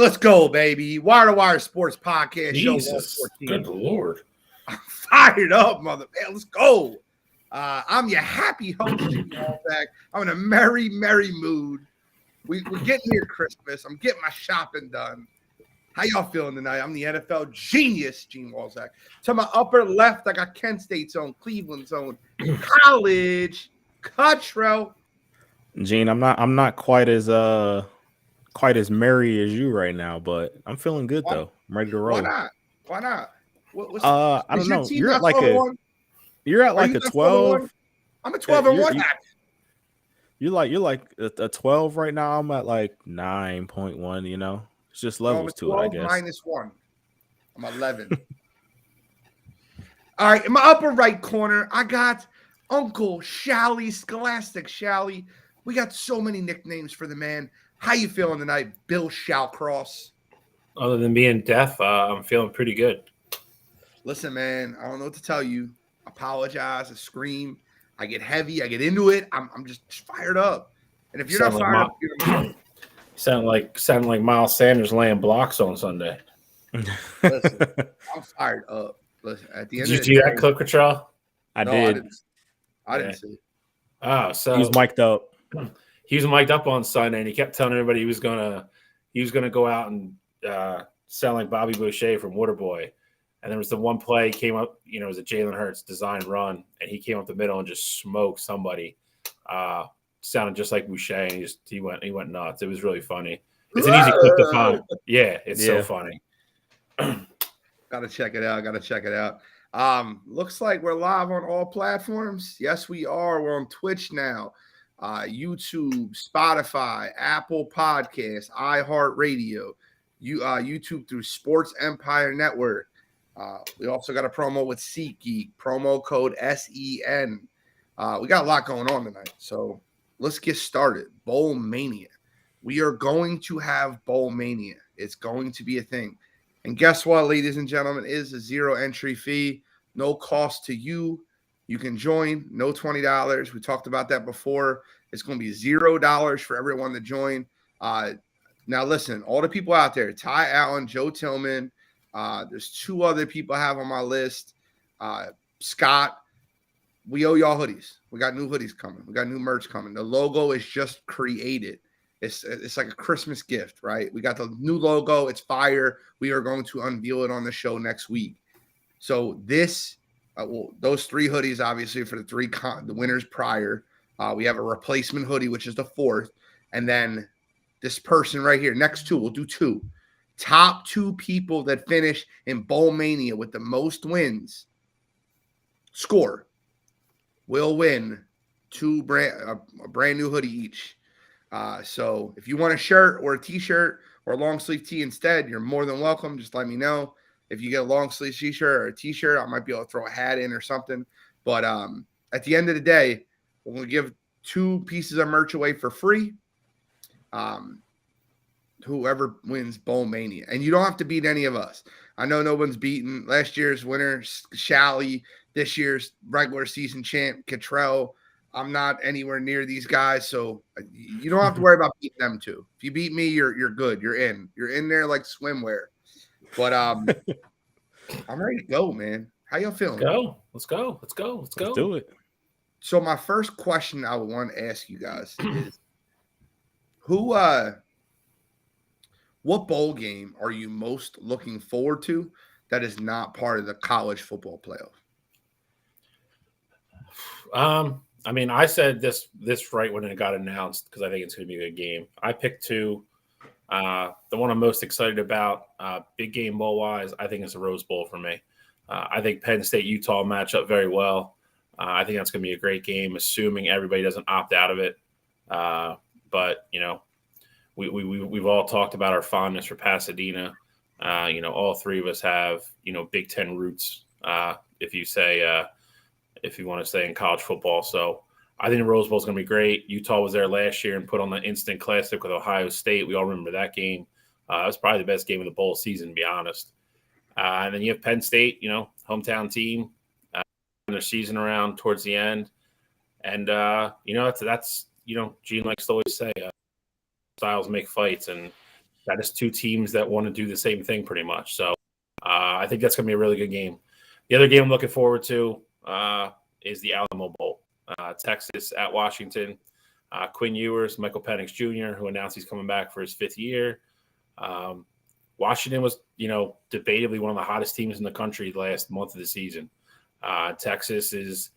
let's go, baby. Wire to Wire Sports Podcast Show Jesus, 114. good Lord. I'm fired up, mother man. Let's go. I'm your happy host, Jimmy Walzak. I'm in a merry, merry mood. We're getting near Christmas. I'm getting my shopping done. How y'all feeling tonight? I'm the NFL genius, Gene Walzak. To my upper left, I got Kent State's own, Cleveland's own, College Cuttrell. Gene, I'm not quite as merry as you right now, but I'm feeling good though. I'm ready to roll. Why not? I don't know. You're at like a 12. I'm a 12-1. You're like a 12 right now. I'm at like 9.1. You know, it's just levels to it, I guess. -1. I'm 11. All right, in my upper right corner, I got Uncle Shally, Scholastic Shally. We got so many nicknames for the man. How you feeling tonight, Bill Shallcross? Other than being deaf, I'm feeling pretty good. Listen, man, I don't know what to tell you. I apologize. I scream. I get heavy. I get into it. I'm just fired up. And if you're not fired up, you're not sound like Miles Sanders laying blocks on Sunday. Listen, I'm fired up. Listen, at the end Did you see that clip, Cottrell? I did. I didn't see it. Oh, so he's mic'd up. He was mic'd up on Sunday, and he kept telling everybody he was gonna go out and sound like Bobby Boucher from Waterboy. And there was the one play came up, it was a Jalen Hurts design run, and he came up the middle and just smoked somebody. Sounded just like Boucher, and he went nuts. It was really funny. It's an easy clip to find. Yeah, it's so funny. Gotta check it out. Looks like we're live on all platforms. Yes, we are. We're on Twitch now. YouTube, Spotify, Apple Podcasts, iHeartRadio, YouTube through Sports Empire Network. We also got a promo with SeatGeek, promo code SEN. We got a lot going on tonight, so let's get started. Bowl Mania. We are going to have Bowl Mania. It's going to be a thing. And guess what, ladies and gentlemen, it is a zero entry fee, no cost to you. You can join, no $20. We talked about that before. It's going to be $0 for everyone to join. Now, listen, all the people out there, Ty Allen, Joe Tillman, there's two other people I have on my list. Scott, we owe y'all hoodies. We got new hoodies coming. We got new merch coming. The logo is just created. It's like a Christmas gift, right? We got the new logo. It's fire. We are going to unveil it on the show next week. So this, those three hoodies, obviously, for the winners prior. We have a replacement hoodie, which is the fourth. And then this person right here, next two, we'll do two. Top two people that finish in Bowl Mania with the most wins will win a brand new hoodie each. So if you want a shirt or a t-shirt or a long sleeve tee instead, you're more than welcome. Just let me know. If you get a long sleeve t-shirt or a t-shirt, I might be able to throw a hat in or something. But at the end of the day, we're going to give two pieces of merch away for free. Whoever wins Bowl Mania. And you don't have to beat any of us. I know no one's beaten last year's winner, Shally, this year's regular season champ, Cottrell. I'm not anywhere near these guys, so you don't have to worry about beating them too. If you beat me, you're good. You're in. You're in there like swimwear. But I'm ready to go, man. How y'all feeling? Let's go. Let's do it. So my first question I would want to ask you guys is what bowl game are you most looking forward to that is not part of the college football playoff? I mean, I said this right when it got announced because I think it's going to be a good game. I picked two. The one I'm most excited about, big game bowl-wise, I think it's the Rose Bowl for me. I think Penn State-Utah match up very well. I think that's going to be a great game, assuming everybody doesn't opt out of it. But, we've all talked about our fondness for Pasadena. All three of us have, Big Ten roots, if you want to stay in college football. So I think the Rose Bowl is going to be great. Utah was there last year and put on the instant classic with Ohio State. We all remember that game. It was probably the best game of the bowl season, to be honest. And then you have Penn State, hometown team, their season around towards the end. And, that's Gene likes to always say, styles make fights. And That is two teams that want to do the same thing pretty much. So I think that's going to be a really good game. The other game I'm looking forward to is the Alamo Bowl. Texas at Washington. Quinn Ewers, Michael Penix Jr., who announced he's coming back for his 5th year. Washington was, debatably one of the hottest teams in the country the last month of the season. Texas is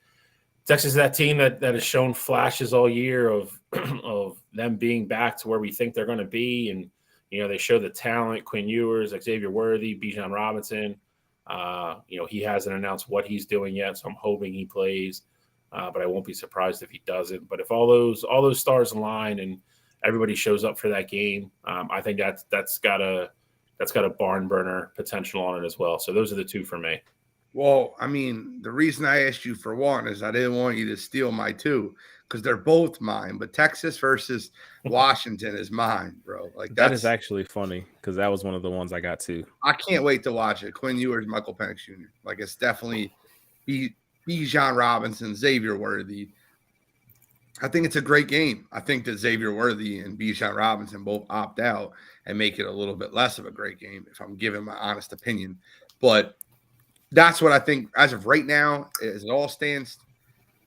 that team that has shown flashes all year of of them being back to where we think they're going to be. And, they show the talent, Quinn Ewers, Xavier Worthy, Bijan Robinson. He hasn't announced what he's doing yet, so I'm hoping he plays. But I won't be surprised if he doesn't. But if all those stars align and everybody shows up for that game, I think that's got a barn burner potential on it as well. So those are the two for me. Well, I mean, the reason I asked you for one is I didn't want you to steal my two because they're both mine. But Texas versus Washington is mine, bro. Like that is actually funny because that was one of the ones I got too. I can't wait to watch it. Quinn Ewers, Michael Penix Jr. Like it's definitely Bijan Robinson, Xavier Worthy. I think it's a great game. I think that Xavier Worthy and Bijan Robinson both opt out and make it a little bit less of a great game, if I'm giving my honest opinion. But that's what I think as of right now, as it all stands.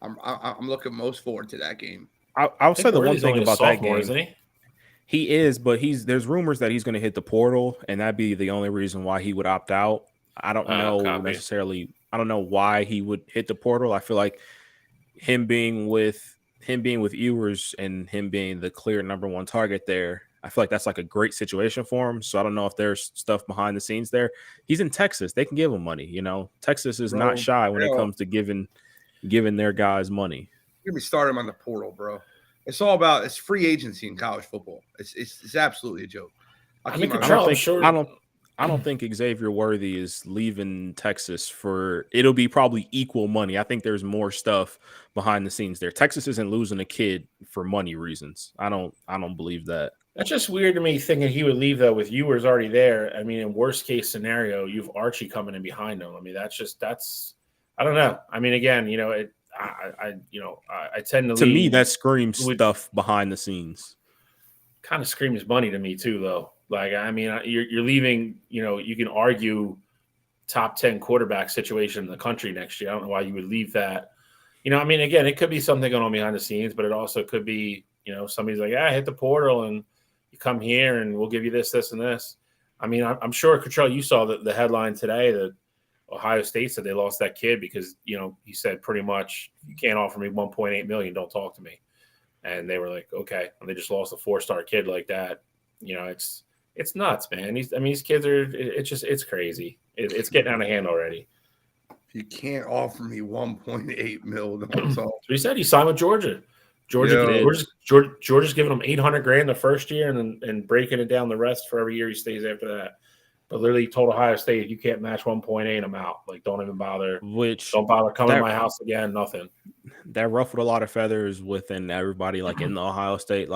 I'm looking most forward to that game. I'll say the one thing about that game, isn't he? He is, but there's rumors that he's going to hit the portal, and that'd be the only reason why he would opt out. I don't know necessarily. I don't know why he would hit the portal. I feel like him being with Ewers and him being the clear number one target there, I feel like that's like a great situation for him. So I don't know if there's stuff behind the scenes there. He's in Texas. They can give him money. Texas is not shy when it comes to giving their guys money. Get me started on the portal, bro. It's free agency in college football. It's absolutely a joke. I don't think Xavier Worthy is leaving Texas it'll be probably equal money. I think there's more stuff behind the scenes there. Texas isn't losing a kid for money reasons. I don't believe that. That's just weird to me thinking he would leave though with Ewers already there. I mean, in worst case scenario, you've Archie coming in behind him. I mean, that's I don't know. I mean, again, I tend to me that screams stuff behind the scenes. Kind of screams money to me too, though. Like, I mean, you're leaving. You can argue top 10 quarterback situation in the country next year. I don't know why you would leave that. I mean, again, it could be something going on behind the scenes, but it also could be, somebody's like, hit the portal and you come here and we'll give you this, this, and this. I mean, I'm sure, Cottrell, you saw the headline today that Ohio State said they lost that kid because, he said pretty much, you can't offer me $1.8 million, don't talk to me. And they were like, okay. And they just lost a 4-star kid like that. It's nuts, man. These kids it's crazy. It's getting out of hand already. You can't offer me $1.8 million. So he said he signed with Georgia. Georgia's giving him $800,000 the first year and breaking it down the rest for every year he stays after that. But literally told Ohio State, you can't match 1.8, I'm out. Like, don't even bother. Don't bother coming to my house again. Nothing. That ruffled a lot of feathers within everybody, like in the Ohio State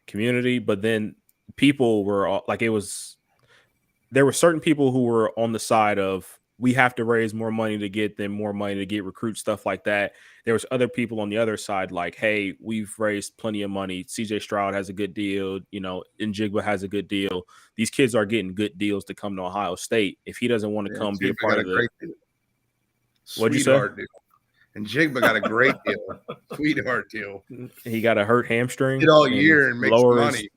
community. But then people were there were certain people who were on the side of we have to raise more money to get them more money to get recruits, stuff like that. There was other people on the other side like, hey, we've raised plenty of money. CJ Stroud has a good deal. Njigba has a good deal. These kids are getting good deals to come to Ohio State. If he doesn't want to come be a part of it. What'd you say? And Njigba got a great deal. Sweetheart deal. He got a hurt hamstring. Get all year and make some money.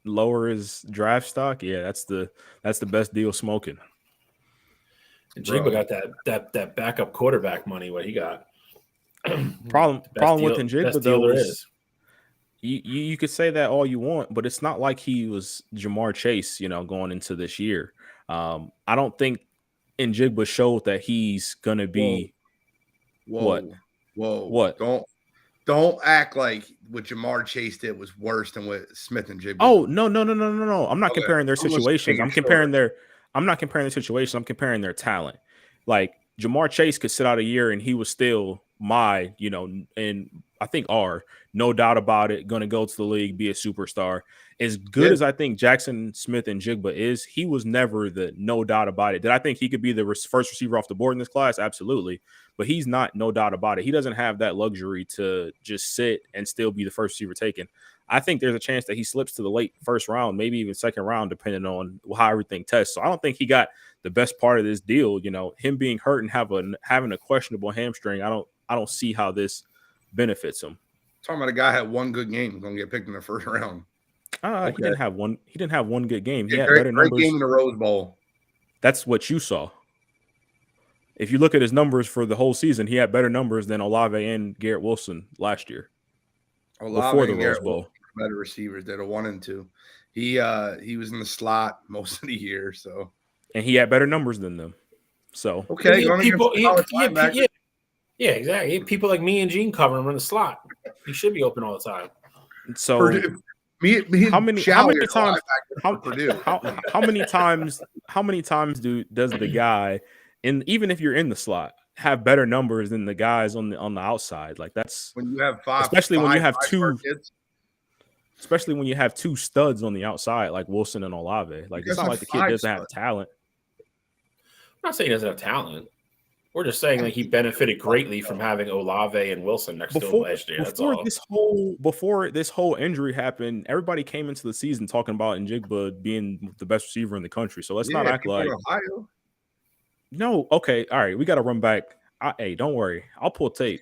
Lower his draft stock. Yeah, that's the best deal smoking. And Njigba got that backup quarterback money. What he got? Problem with Njigba though is you could say that all you want, but it's not like he was Jamar Chase, going into this year. I don't think Njigba showed that he's gonna be. Whoa. What? Don't act like what Jamar Chase did was worse than what Smith and Njigba. Oh, no. I'm not comparing their situations. I'm not comparing their situations. I'm comparing their talent. Like Jamar Chase could sit out a year and he was still and I think no doubt about it, going to go to the league, be a superstar. As good as I think Jackson Smith and Njigba is, he was never the no doubt about it. Did I think he could be the first receiver off the board in this class? Absolutely. But he's not no doubt about it. He doesn't have that luxury to just sit and still be the first receiver taken. I think there's a chance that he slips to the late first round, maybe even second round, depending on how everything tests. So I don't think he got the best part of this deal. Him being hurt and having a questionable hamstring. I don't see how this benefits him. Talking about a guy had one good game, going to get picked in the first round. Okay. He didn't have one good game. He had great, better numbers. Great game in the Rose Bowl. That's what you saw. If you look at his numbers for the whole season, he had better numbers than Olave and Garrett Wilson last year. Before the Rose Bowl. Better receivers. They're the 1 and 2. He was in the slot most of the year, so and he had better numbers than them. So okay, yeah, exactly. People like me and Gene cover him in the slot. He should be open all the time. So how many times does the guy, even if you're in the slot, have better numbers than the guys on the outside? Like that's when you have especially when you have two studs on the outside like Wilson and Olave. Like it's not like the kid doesn't have talent. I'm not saying he doesn't have talent. We're just saying that he benefited greatly from having Olave and Wilson next to him last year. Before this whole injury happened, everybody came into the season talking about Njigba being the best receiver in the country. So let's not act like Ohio. No, okay, all right. We got to run back. Hey, don't worry. I'll pull tape.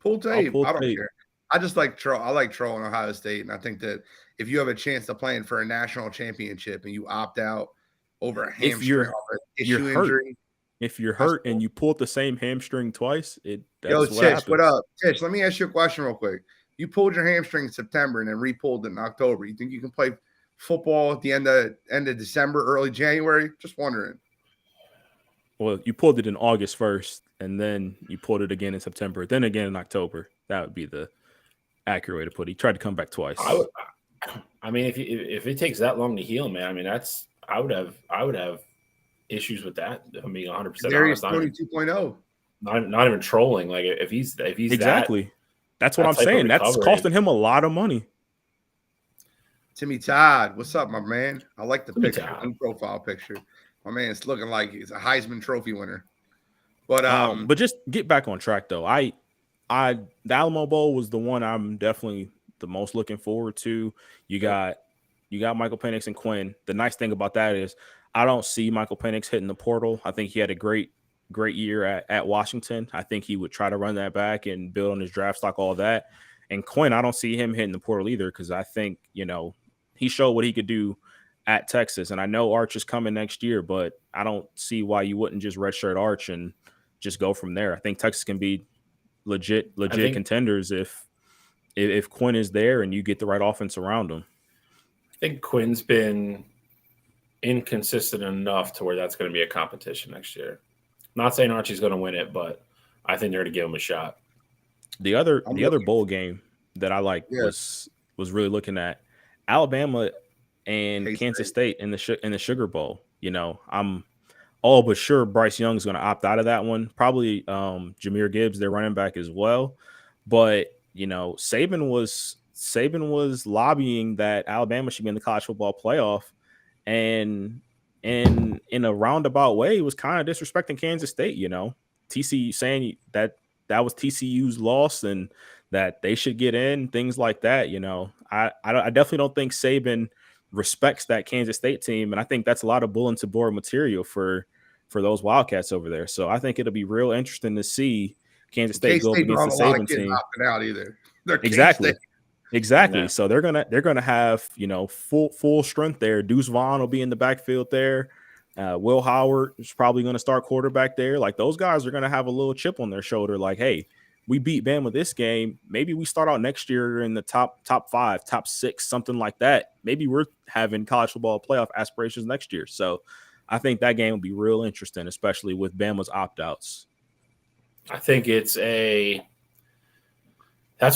I don't care. I just like troll. I like trolling Ohio State, and I think that if you have a chance to play for a national championship and you opt out over a hamstring injury. If you're hurt and you pulled the same hamstring twice, Tish, what up? Tish, let me ask you a question real quick. You pulled your hamstring in September and then re-pulled it in October. You think you can play football at the end of December, early January? Just wondering. Well, you pulled it in August 1st, and then you pulled it again in September, then again in October. That would be the accurate way to put it. He tried to come back twice. I mean, if it takes that long to heal, man, I mean, I would have issues with that. I mean, 100% honest. 2.0. Not even trolling. Like if he's exactly. That's what I'm saying. That's costing him a lot of money. Timmy Todd, what's up, my man? I like the picture, new profile picture. My man, it's looking like he's a Heisman Trophy winner. But just get back on track though. The Alamo Bowl was the one I'm definitely the most looking forward to. You got Michael Penix and Quinn. The nice thing about that is I don't see Michael Penix hitting the portal. I think he had a great year at Washington. I think he would try to run that back and build on his draft stock, all that. And Quinn, I don't see him hitting the portal either because I think, he showed what he could do at Texas. And I know Arch is coming next year, but I don't see why you wouldn't just redshirt Arch and just go from there. I think Texas can be legit contenders if Quinn is there and you get the right offense around him. I think Quinn's been inconsistent enough to where that's going to be a competition next year. Not saying Archie's going to win it, but I think they're going to give him a shot. The other bowl game that I was really looking at Alabama and Kansas State in the Sugar Bowl. I'm all but sure Bryce Young's going to opt out of that one. Probably Jahmyr Gibbs, their running back as well. But Saban was lobbying that Alabama should be in the college football playoff, and in a roundabout way, it was kind of disrespecting Kansas State. TCU saying that was TCU's loss and that they should get in, things like that. I definitely don't think Saban respects that Kansas State team, and I think that's a lot of bulletin board material for those Wildcats over there. So I think it'll be real interesting to see Kansas State go up against the Saban team. Out either. Exactly. Yeah. So they're gonna have full strength there. Deuce Vaughn will be in the backfield there. Will Howard is probably going to start quarterback there. Like those guys are going to have a little chip on their shoulder. Like, hey, we beat Bama this game. Maybe we start out next year in the top 5, top 6, something like that. Maybe we're having college football playoff aspirations next year. So I think that game will be real interesting, especially with Bama's opt-outs. I think that's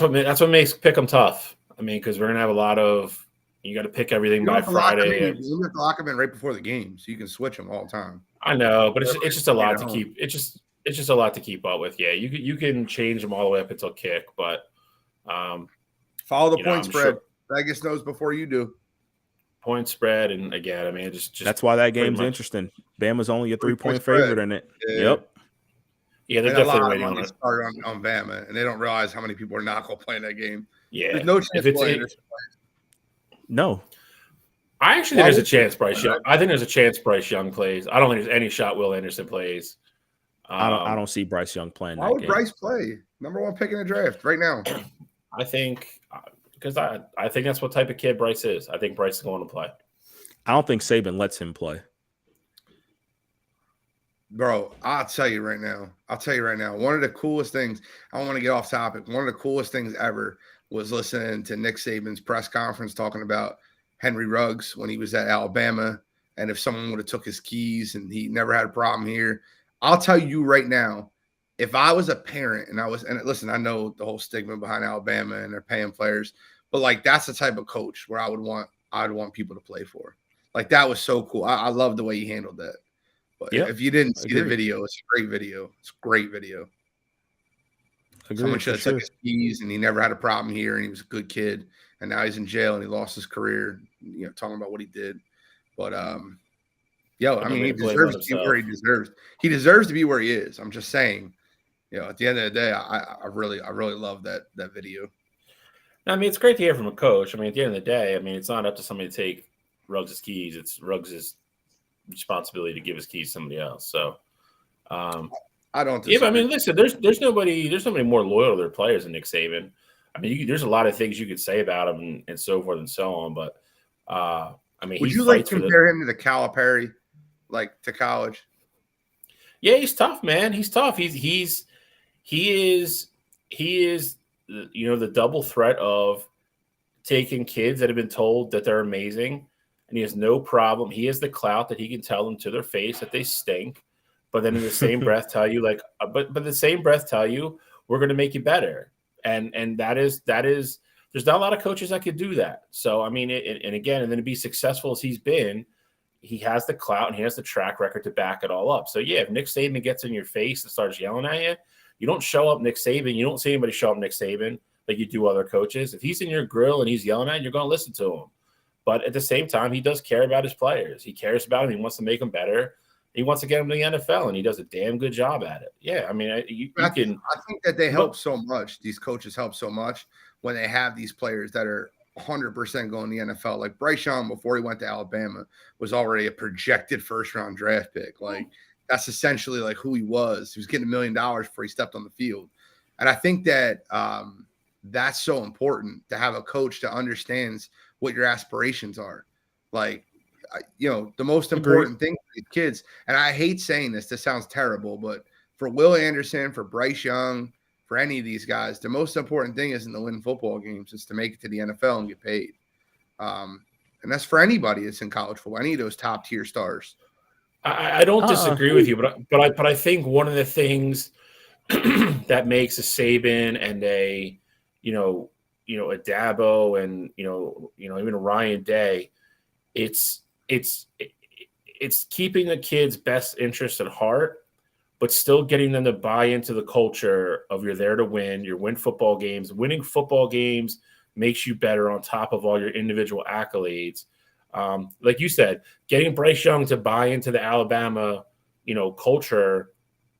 what makes pick'em tough. I mean, because we're gonna have a lot of you got to pick everything by Friday. You have to lock them in right before the game, so you can switch them all the time. I know, but it's just a lot to keep. It's just a lot to keep up with. Yeah, you can change them all the way up until kick, but follow the point spread. Sure. Vegas knows before you do. Point spread, and again, I mean, just that's why that game's interesting. Bama's only a 3-point favorite in it. Yeah. Yep. Yeah, they're definitely waiting on it. Started on Bama, and they don't realize how many people are not going to play in that game. Yeah. There's no chance If it's Will Anderson. No. I actually think there's a chance Bryce Young. I think there's a chance Bryce Young plays. I don't think there's any shot Will Anderson plays. I don't see Bryce Young playing Why that would game. Bryce play? Number 1 pick in the draft right now. I think because I think that's what type of kid Bryce is. I think Bryce is going to play. I don't think Saban lets him play. Bro, I'll tell you right now. One of the coolest things, I don't want to get off topic. One of the coolest things ever was listening to Nick Saban's press conference talking about Henry Ruggs when he was at Alabama. And if someone would have took his keys and he never had a problem here. I'll tell you right now, if I was a parent and listen, I know the whole stigma behind Alabama and they're paying players, but like that's the type of coach where I'd want people to play for. Like that was so cool. I love the way he handled that. But if you didn't see the video, it's a great video. It's a great video. Someone should have took his keys and he never had a problem here and he was a good kid. And now he's in jail and he lost his career, talking about what he did. But I mean, he deserves to be where he deserves. He deserves to be where he is. I'm just saying, at the end of the day, I really love that video. I mean, it's great to hear from a coach. I mean, at the end of the day, I mean, it's not up to somebody to take Ruggs' keys. It's Ruggs' responsibility to give his keys to somebody else. So, I don't disagree. Yeah, I mean, listen, there's nobody more loyal to their players than Nick Saban. I mean, there's a lot of things you could say about him and so forth and so on, but I mean, would you like to compare him to the Calipari, like to college? Yeah, he's tough, man. He's tough. He is the double threat of taking kids that have been told that they're amazing, and he has no problem. He has the clout that he can tell them to their face that they stink, but then in the same breath tell you but the same breath tell you we're going to make you better, and that is there's not a lot of coaches that could do that. So I mean, and then to be successful as he's been, he has the clout and he has the track record to back it all up. So yeah, if Nick Saban gets in your face and starts yelling at you, you don't show up Nick Saban. You don't see anybody show up Nick Saban like you do other coaches. If he's in your grill and he's yelling at you, you're going to listen to him. But at the same time, he does care about his players. He cares about them. He wants to make them better. He wants to get them to the NFL, and he does a damn good job at it. Yeah, I mean, I think that they help so much. These coaches help so much when they have these players that are 100% going to the NFL. Like Bryce Young, before he went to Alabama, was already a projected first-round draft pick. Like that's essentially like who he was. He was getting $1 million before he stepped on the field. And I think that that's so important to have a coach that understands what your aspirations are. Like, the most important thing for these kids, and I hate saying this sounds terrible, but for Will Anderson, for Bryce Young, for any of these guys, the most important thing isn't to win football games, it's to make it to the NFL and get paid. And that's for anybody that's in college football, any of those top tier stars. I don't disagree with you, but I think one of the things that makes a Saban and a a Dabo and even a Ryan Day, it's keeping the kids' best interests at heart, but still getting them to buy into the culture of you're there to win. You win football games. Winning football games makes you better on top of all your individual accolades. Like you said, getting Bryce Young to buy into the Alabama, culture,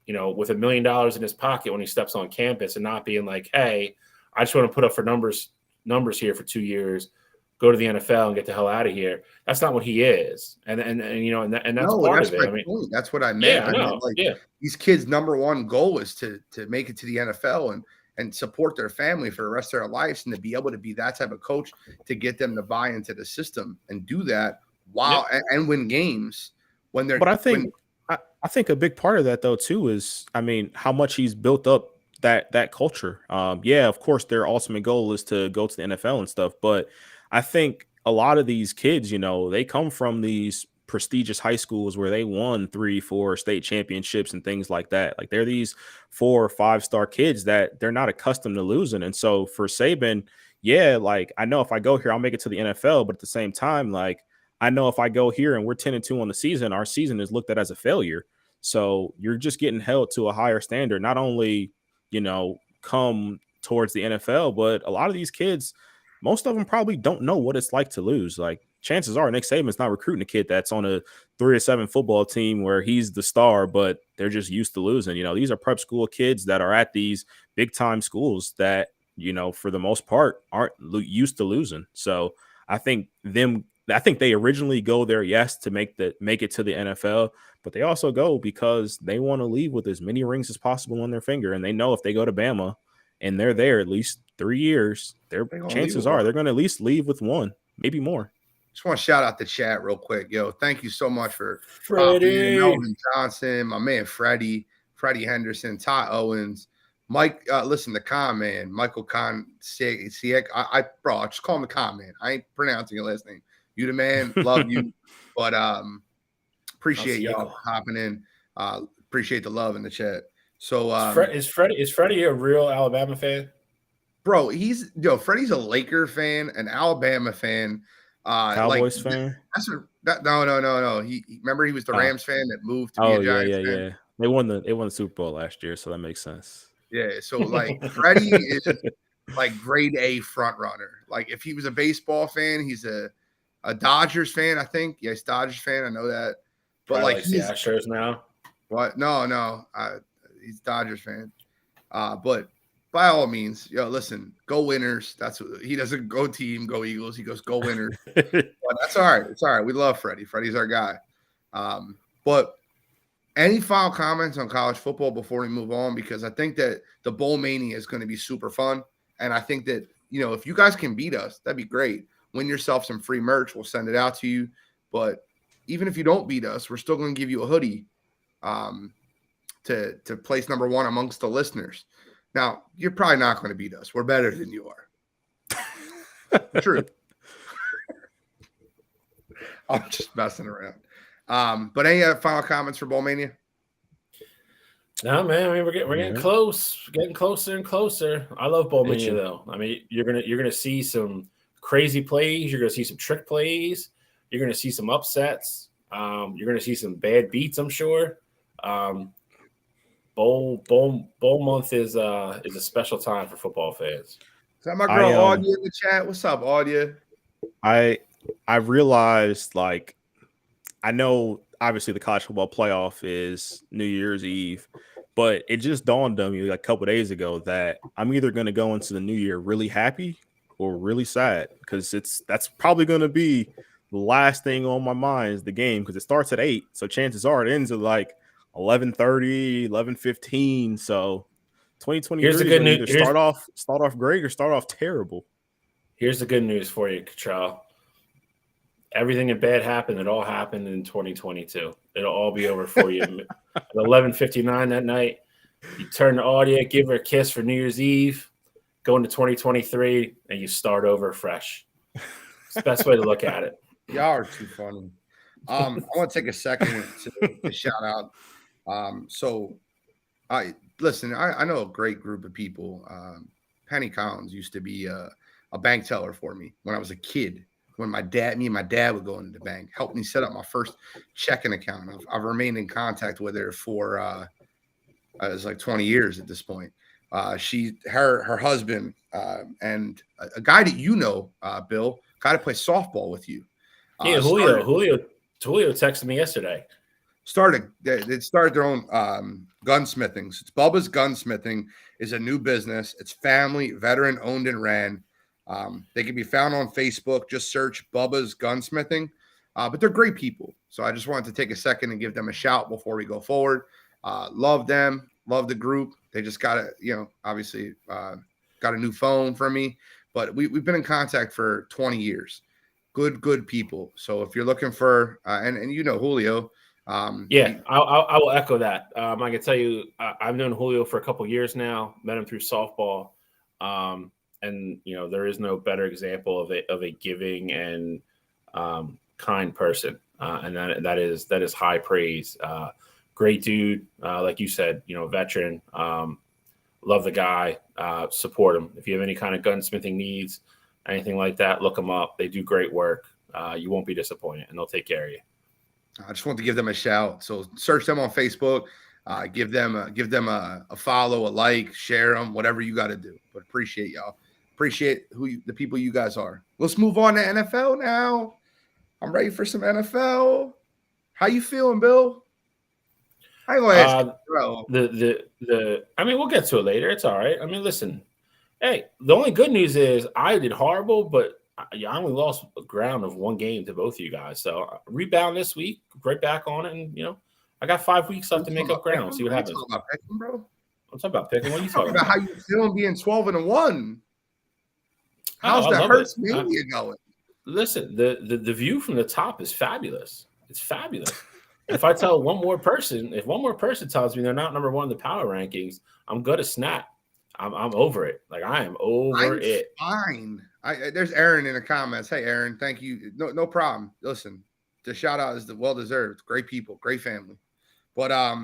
with $1 million in his pocket when he steps on campus and not being like, hey, I just want to put up for numbers here for 2 years, go to the NFL and get the hell out of here. That's not what he is. And that's part of it. I mean, that's what I meant. Yeah, these kids' number one goal is to make it to the NFL and support their family for the rest of their lives, and to be able to be that type of coach to get them to buy into the system and do that while and win games when they're. But I think a big part of that though too is, I mean, how much he's built up that culture. Of course, their ultimate goal is to go to the NFL and stuff, but I think a lot of these kids, they come from these prestigious high schools where they won 3-4 state championships and things like that. Like they're these 4 or 5-star kids that they're not accustomed to losing. And so for Saban, like I know if I go here, I'll make it to the NFL. But at the same time, like I know if I go here and we're 10-2 on the season, our season is looked at as a failure. So you're just getting held to a higher standard, not only, come towards the NFL, but a lot of these kids, most of them probably don't know what it's like to lose. Like chances are Nick Saban's not recruiting a kid that's on a 3-7 football team where he's the star, but they're just used to losing. These are prep school kids that are at these big time schools that for the most part, aren't used to losing. So I think they originally go there, yes, to make it to the NFL, but they also go because they want to leave with as many rings as possible on their finger. And they know if they go to Bama and they're there at least 3 years, their chances are they're going to at least leave with one, maybe more. Just want to shout out the chat real quick. Yo, thank you so much for Freddie, Melvin Johnson, my man Freddie Henderson, Ty Owens, Mike. Listen, the Con Man, Michael Con Siek. Bro, I just call him the Con Man. I ain't pronouncing your last name. You the man, love you. But appreciate y'all hopping in. Appreciate the love in the chat. So is Freddie a real Alabama fan? Bro, Freddie's a Laker fan, an Alabama fan. Cowboys fan? No. He remember he was the Rams fan that moved to be a Giants fan. Yeah. They won the Super Bowl last year, so that makes sense. Yeah, so like Freddie is like grade A front runner. Like if he was a baseball fan, he's a Dodgers fan, I think. Yeah, he's a Dodgers fan. I know that. But probably like the Astros now. What? No. He's a Dodgers fan. But by all means, listen, go Winners. That's what he doesn't go team, go Eagles. He goes go Winners. But that's all right. It's all right. We love Freddie. Freddie's our guy. But any final comments on college football before we move on? Because I think that the Bowl Mania is going to be super fun. And I think that, if you guys can beat us, that'd be great. Win yourself some free merch. We'll send it out to you. But even if you don't beat us, we're still going to give you a hoodie to place number one amongst the listeners. Now, you're probably not going to beat us. We're better than you are. True. I'm just messing around. But any final comments for Bowl Mania? No, man. I mean, we're getting close. We're getting closer and closer. I love Bowl Mania, though. I mean, you're gonna see some crazy plays. You're gonna see some trick plays. You're gonna see some upsets. You're gonna see some bad beats, I'm sure. Bowl month is a special time for football fans. Is that my girl Audia in the chat? What's up, Audia? I realized, like, I know obviously the college football playoff is New Year's Eve, but it just dawned on me like a couple of days ago that I'm either going to go into the new year really happy or really sad, because that's probably going to be the last thing on my mind is the game, because it starts at 8, so chances are it ends at like 11:30, 11:15. So 2023 here's the good news. Start off great or start off terrible. Here's the good news for you, Cottrell. Everything that bad happened, it all happened in 2022. It'll all be over for you. At 11:59 that night, you turn the audio, give her a kiss for New Year's Eve, go into 2023, and you start over fresh. It's the best way to look at it. Y'all are too funny. I want to take a second to shout out. I know a great group of people. Penny Collins used to be a bank teller for me when I was a kid. When me and my dad would go into the bank, helped me set up my first checking account. I've remained in contact with her for it was like 20 years at this point. Her husband and a guy that Bill, guy to play softball with you. Yeah, Julio texted me yesterday. They started their own gunsmithing. So it's Bubba's Gunsmithing is a new business. It's family, veteran owned and ran. They can be found on Facebook. Just search Bubba's Gunsmithing. But they're great people. So I just wanted to take a second and give them a shout before we go forward. Love them. Love the group. They just got obviously got a new phone from me. But we've been in contact for 20 years. Good people. So if you're looking for and Julio. I will echo that. I can tell you, I've known Julio for a couple years now. Met him through softball, and there is no better example of a giving and kind person, and that is high praise. Great dude, like you said, veteran. Love the guy. Support him if you have any kind of gunsmithing needs, anything like that. Look them up. They do great work. You won't be disappointed, and they'll take care of you. I just want to give them a shout. So search them on Facebook, give them a follow, a like, share them, whatever you got to do. But appreciate y'all. Appreciate the people you guys are. Let's move on to NFL now. I'm ready for some NFL. How you feeling, Bill? I ain't gonna ask you, bro. I mean, we'll get to it later. It's all right. I mean, listen, Hey, the only good news is I did horrible, but I only lost a ground of one game to both of you guys. So rebound this week, right back on it, and I got 5 weeks left to make up ground. See what happens. Talking about picking, bro. I'm talking about picking. What are you talking talking about? How you feeling being 12-1? How's I the love Hurts it. Mania going? Listen, the view from the top is fabulous. It's fabulous. If I tell one more person, if one more person tells me they're not number one in the power rankings, I'm gonna snap. I'm over it. Like I am over it. Fine. There's Aaron in the comments. Hey, Aaron, thank you. No problem. Listen, the shout out is well deserved. Great people, great family. But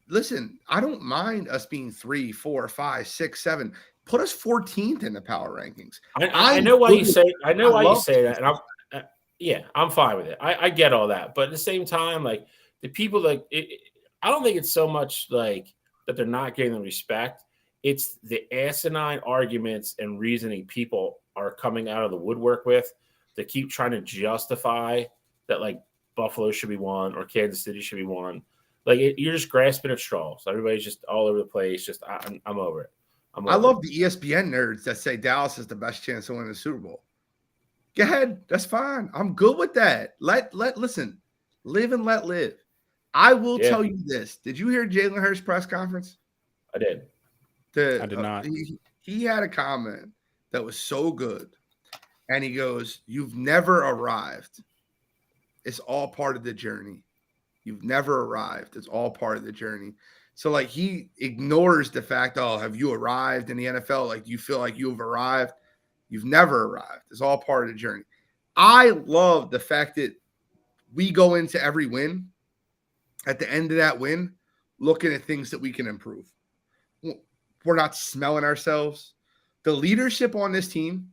listen, I don't mind us being 3, 4, 5, 6, 7. Put us 14th in the power rankings. I know why you say. I know why you say that, and I'm fine with it. I get all that, but at the same time, like the people, like I don't think it's so much like that they're not getting the respect. It's the asinine arguments and reasoning people are coming out of the woodwork with to keep trying to justify that like Buffalo should be one or Kansas City should be one. Like you're just grasping at straws. Everybody's just all over the place. Just I'm over it. I love the ESPN nerds that say Dallas is the best chance to win the Super Bowl. Go ahead. That's fine. I'm good with that. Listen, live and let live. I will tell you this. Did you hear Jalen Hurts' press conference? I did. I did not. He had a comment that was so good. And he goes, "You've never arrived. It's all part of the journey. You've never arrived. It's all part of the journey." So, like, he ignores the fact, oh, have you arrived in the NFL? Like, do you feel like you've arrived? You've never arrived. It's all part of the journey. I love the fact that we go into every win, at the end of that win, looking at things that we can improve. We're not smelling ourselves. The leadership on this team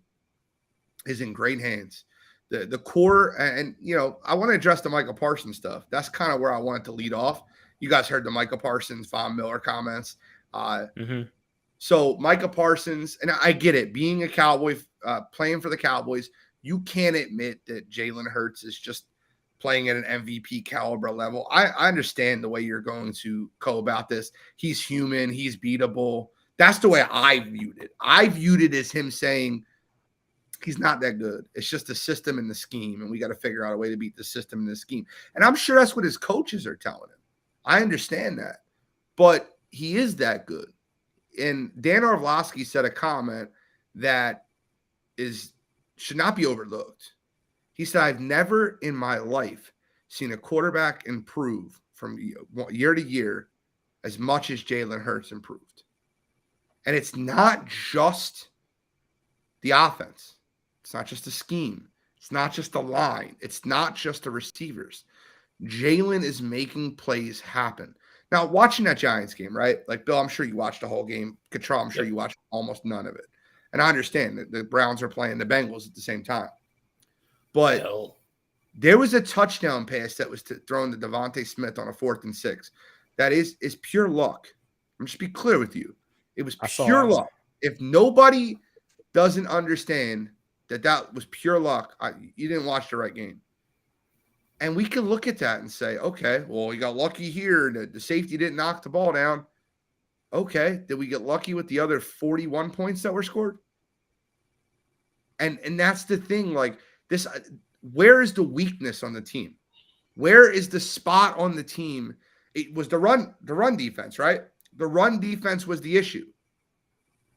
is in great hands. The core, and I want to address the Michael Parsons stuff. That's kind of where I wanted to lead off. You guys heard the Michael Parsons, Von Miller comments. So Micah Parsons, and I get it, being a Cowboy, playing for the Cowboys, you can't admit that Jalen Hurts is just playing at an MVP caliber level. I understand the way you're going to go about this. He's human. He's beatable. That's the way I viewed it. I viewed it as him saying he's not that good. It's just the system and the scheme, and we got to figure out a way to beat the system and the scheme. And I'm sure that's what his coaches are telling him. I understand that. But he is that good. And Dan Orlovsky said a comment that should not be overlooked. He said, "I've never in my life seen a quarterback improve from year to year as much as Jalen Hurts improved." And it's not just the offense. It's not just the scheme. It's not just the line. It's not just the receivers. Jalen is making plays happen. Now, watching that Giants game, right? Like, Bill, I'm sure you watched the whole game. Control, I'm sure you watched almost none of it. And I understand that the Browns are playing the Bengals at the same time. But there was a touchdown pass that was thrown to Devontae Smith on a 4th and 6. That is pure luck. I'm just be clear with you. It was pure luck. If nobody doesn't understand that was pure luck, you didn't watch the right game. And we can look at that and say, okay, well, you got lucky here. The safety didn't knock the ball down. Okay, did we get lucky with the other 41 points that were scored? And that's the thing. Like this, where is the weakness on the team? Where is the spot on the team? It was the run defense, right? The run defense was the issue.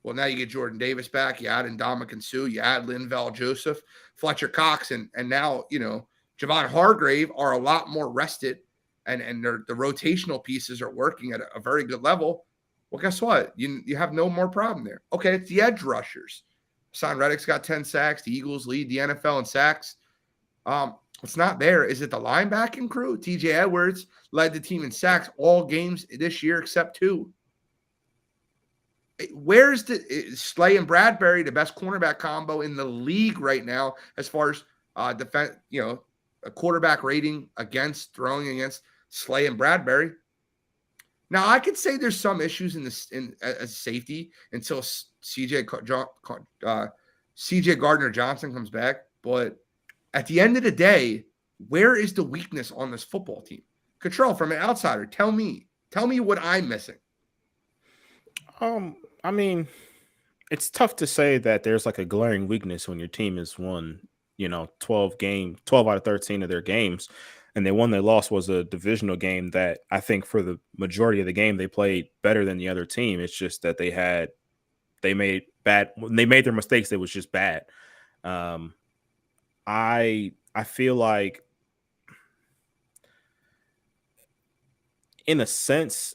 Well, now you get Jordan Davis back. You add Ndamukong Suh. You add Linval Joseph, Fletcher Cox, and now Javon Hargrave are a lot more rested, and the rotational pieces are working at a very good level. Well, guess what? You have no more problem there. Okay, it's the edge rushers. Hassan Reddick's got 10 sacks. The Eagles lead the NFL in sacks. It's not there. Is it the linebacking crew? TJ Edwards led the team in sacks all games this year except 2. Where's Slay and Bradbury, the best cornerback combo in the league right now, as far as defense, a quarterback rating throwing against Slay and Bradbury. Now, I could say there's some issues as safety until CJ Gardner-Johnson comes back. But at the end of the day, where is the weakness on this football team? Cottrell, from an outsider, tell me what I'm missing. I mean, it's tough to say that there's like a glaring weakness when your team has won, 12 out of 13 of their games. And the one they lost was a divisional game that I think for the majority of the game they played better than the other team. It's just that they made when they made their mistakes, it was just bad. I feel like in a sense,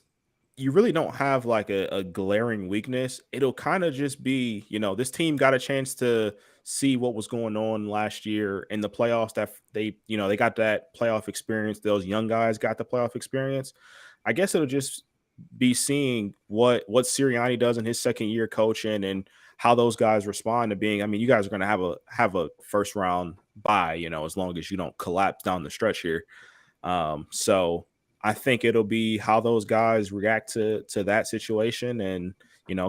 you really don't have like a glaring weakness. It'll kind of just be, this team got a chance to see what was going on last year in the playoffs that they got that playoff experience. Those young guys got the playoff experience. I guess it'll just be seeing what Sirianni does in his second year coaching and how those guys respond to being. I mean, you guys are going to have a first round bye, as long as you don't collapse down the stretch here. So I think it'll be how those guys react to that situation. And,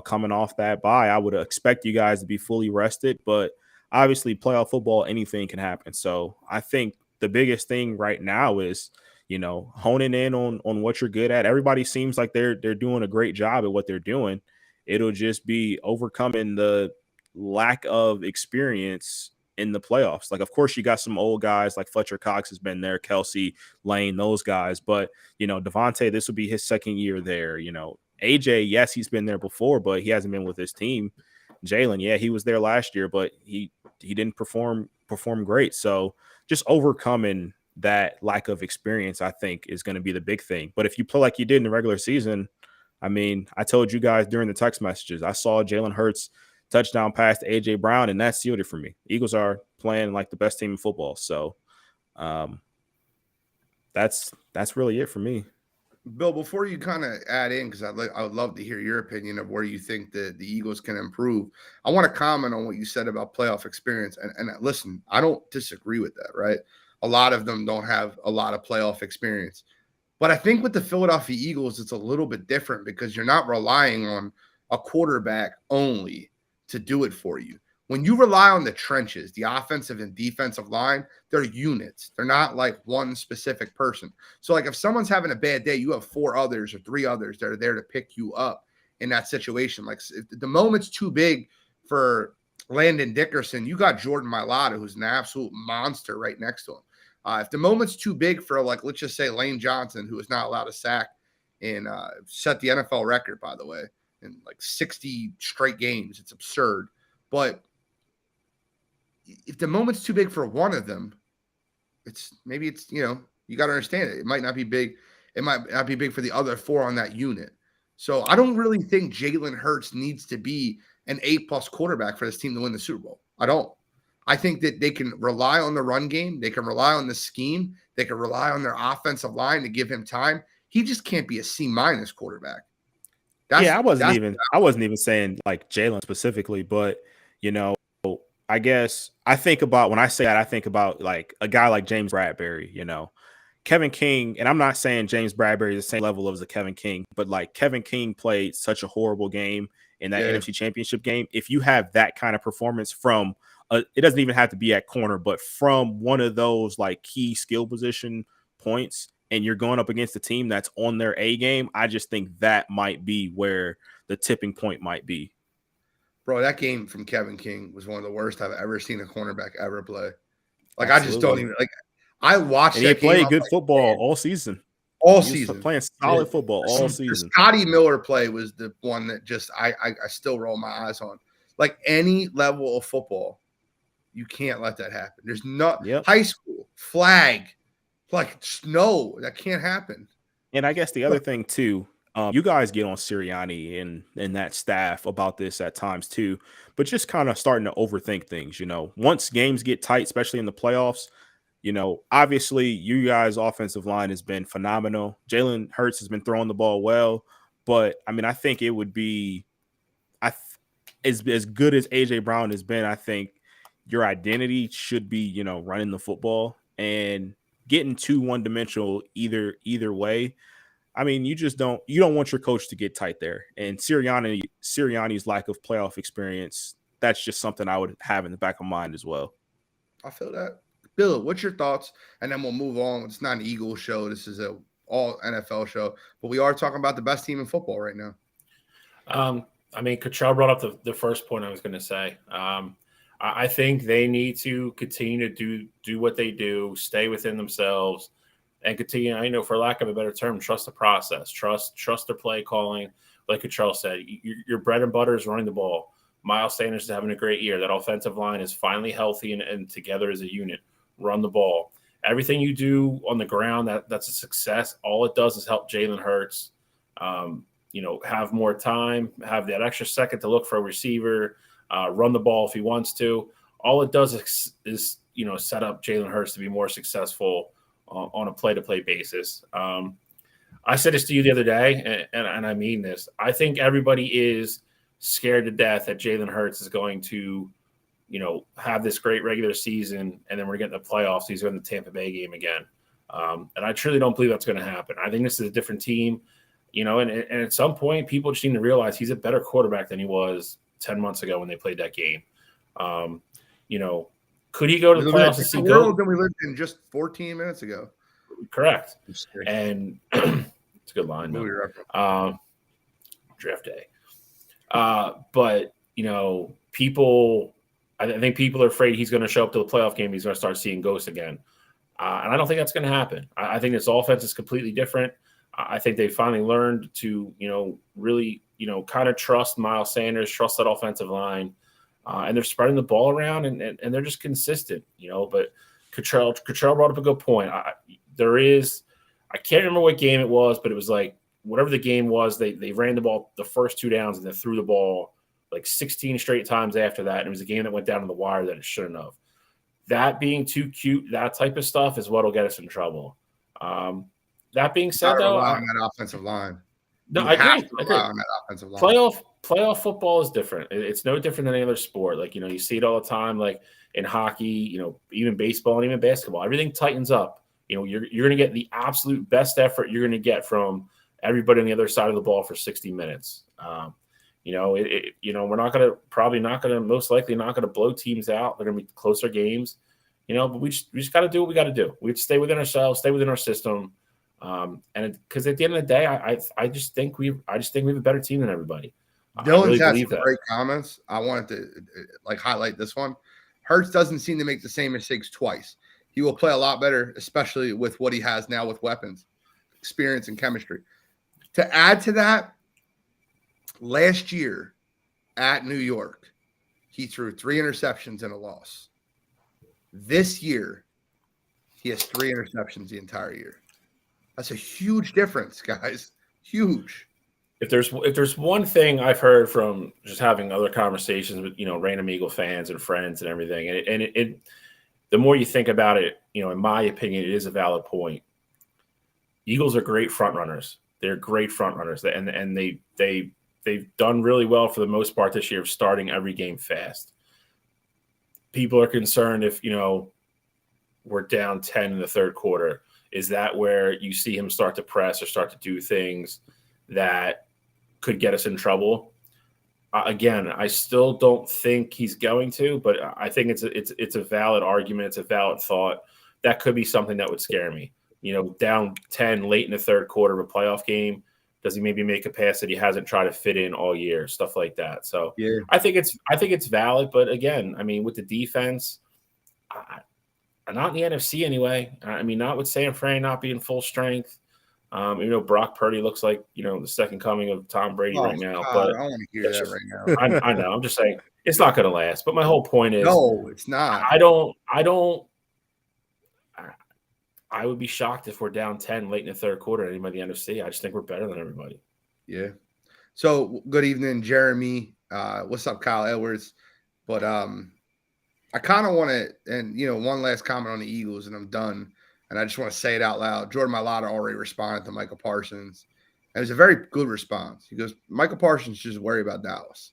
coming off that bye, I would expect you guys to be fully rested, but obviously playoff football, anything can happen. So I think the biggest thing right now is, honing in on what you're good at. Everybody seems like they're doing a great job at what they're doing. It'll just be overcoming the lack of experience in the playoffs. Like, of course, you got some old guys like Fletcher Cox has been there, Kelsey, Lane, those guys. But, Devontae, this will be his second year there. AJ, yes, he's been there before, but he hasn't been with his team. Jalen, yeah, he was there last year, but he didn't perform great. So just overcoming that lack of experience, I think, is going to be the big thing. But if you play like you did in the regular season, I mean, I told you guys during the text messages, I saw Jalen Hurts touchdown pass to AJ Brown, and that sealed it for me. Eagles are playing like the best team in football. So that's really it for me. Bill, before you kind of add in, because I would love to hear your opinion of where you think the Eagles can improve. I want to comment on what you said about playoff experience. And listen, I don't disagree with that, right? A lot of them don't have a lot of playoff experience. But I think with the Philadelphia Eagles, it's a little bit different because you're not relying on a quarterback only to do it for you. When you rely on the trenches, the offensive and defensive line, they're units. They're not like one specific person. So like if someone's having a bad day, you have 4 others or 3 others that are there to pick you up in that situation. Like if the moment's too big for Landon Dickerson, you got Jordan Mailata, who's an absolute monster right next to him. If the moment's too big for, like, let's just say Lane Johnson, who is not allowed to sack and set the NFL record, by the way, in like 60 straight games. It's absurd. But if the moment's too big for one of them, maybe you got to understand it. It might not be big. It might not be big for the other 4 on that unit. So I don't really think Jalen Hurts needs to be an A+ quarterback for this team to win the Super Bowl. I don't. I think that they can rely on the run game. They can rely on the scheme. They can rely on their offensive line to give him time. He just can't be a C- quarterback. I wasn't even saying like Jalen specifically, but I guess I think about when I say that, I think about like a guy like James Bradbury, Kevin King, and I'm not saying James Bradbury is the same level as a Kevin King, but like Kevin King played such a horrible game in that NFC Championship game. If you have that kind of performance from it doesn't even have to be at corner, but from one of those like key skill position points, and you're going up against a team that's on their A game, I just think that might be where the tipping point might be. Bro, that game from Kevin King was one of the worst I've ever seen a cornerback ever play. Like, Absolutely. I just don't even I watched and that game. He played good football all season. Playing solid football all season. The Scotty Miller play was the one that just I still roll my eyes on. Like, any level of football, you can't let that happen. There's not high school flag, like no, that can't happen. And I guess the other thing too, you guys get on Sirianni and that staff about this at times too, but just kind of starting to overthink things. Once games get tight, especially in the playoffs, obviously you guys' offensive line has been phenomenal. Jalen Hurts has been throwing the ball well, but I mean, I think it would be, as good as AJ Brown has been, I think your identity should be, running the football, and getting too one-dimensional either way. I mean, you don't want your coach to get tight there. And Sirianni's lack of playoff experience, that's just something I would have in the back of my mind as well. I feel that. Bill, what's your thoughts? And then we'll move on. It's not an Eagles show. This is a all NFL show, but we are talking about the best team in football right now. I mean, Cottrell brought up the first point I was going to say. I think they need to continue to do what they do, stay within themselves, and continue. I know, for lack of a better term, trust the process, trust their play calling. Like Cottrell said, your bread and butter is running the ball. Miles Sanders is having a great year. That offensive line is finally healthy and together as a unit. Run the ball. Everything you do on the ground, that's a success. All it does is help Jalen Hurts, have more time, have that extra second to look for a receiver, run the ball if he wants to. All it does is set up Jalen Hurts to be more successful on a play-to-play basis. I said this to you the other day, and I mean this. I think everybody is scared to death that Jalen Hurts is going to, have this great regular season, and then we're getting the playoffs. He's in the Tampa Bay game again. And I truly don't believe that's going to happen. I think this is a different team, and at some point, people just need to realize he's a better quarterback than he was 10 months ago when they played that game. Could he go to the playoffs and see world than we lived in just 14 minutes ago? Correct. And it's a good line. Draft day. But I think people are afraid he's going to show up to the playoff game. He's going to start seeing ghosts again. And I don't think that's going to happen. I think this offense is completely different. I think they finally learned to, really, kind of trust Miles Sanders, trust that offensive line. And they're spreading the ball around and they're just consistent, But Cottrell brought up a good point. I can't remember what game it was, but it was like whatever the game was, they ran the ball the first 2 downs and then threw the ball like 16 straight times after that. And it was a game that went down to the wire that it shouldn't have. That being too cute, that type of stuff is what will get us in trouble. That being said, though, on that offensive line. No, I agree. On that offensive line. Playoff football is different. It's no different than any other sport. Like, you see it all the time, like in hockey, even baseball and even basketball. Everything tightens up. You're going to get the absolute best effort you're going to get from everybody on the other side of the ball for 60 minutes. We're most likely not going to blow teams out. They're going to be closer games, but we just got to do what we got to do. We have to stay within ourselves, stay within our system. And because at the end of the day, I just think we have a better team than everybody. Dylan's had some great comments. I wanted to highlight this one. Hurts doesn't seem to make the same mistakes twice. He will play a lot better, especially with what he has now with weapons, experience, and chemistry. To add to that, last year at New York, he threw 3 interceptions and a loss. This year, he has 3 interceptions the entire year. That's a huge difference, guys. Huge. If there's one thing I've heard from just having other conversations with random Eagle fans and friends and everything, and the more you think about it, in my opinion, it is a valid point. Eagles are great front runners. They're great front runners, and they've done really well for the most part this year of starting every game fast. People are concerned if we're down 10 in the third quarter. Is that where you see him start to press or start to do things that could get us in trouble? Again, I still don't think he's going to, but I think it's a valid argument. It's a valid thought. That could be something that would scare me. Down 10 late in the third quarter of a playoff game, does he maybe make a pass that he hasn't tried to fit in all year? Stuff like that. So yeah. I think it's valid, but again, I mean, with the defense, not in the NFC anyway. I mean, not with San Fran not being full strength. Brock Purdy looks like, the second coming of Tom Brady right now. God, but I don't want to hear that right now. I know. I'm just saying it's not going to last. But my whole point is, no, it's not. I would be shocked if we're down 10 late in the third quarter anybody in the NFC. I just think we're better than everybody. Yeah. So good evening, Jeremy. What's up, Kyle Edwards? But I kind of want to, and one last comment on the Eagles, and I'm done. And I just want to say it out loud. Jordan Mailata already responded to Michael Parsons. And it was a very good response. He goes, Michael Parsons, just worry about Dallas.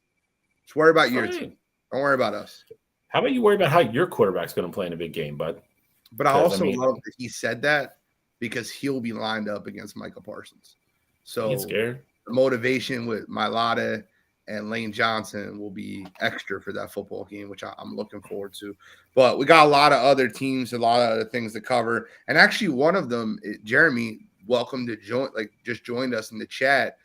Just worry about your team. Don't worry about us. How about you worry about how your quarterback's going to play in a big game, bud? But I also love that he said that because he'll be lined up against Michael Parsons. So the motivation with Mailata and Lane Johnson will be extra for that football game, which I'm looking forward to. But we got a lot of other teams, a lot of other things to cover. And actually one of them, Jeremy, welcome to join, just joined us in the chat.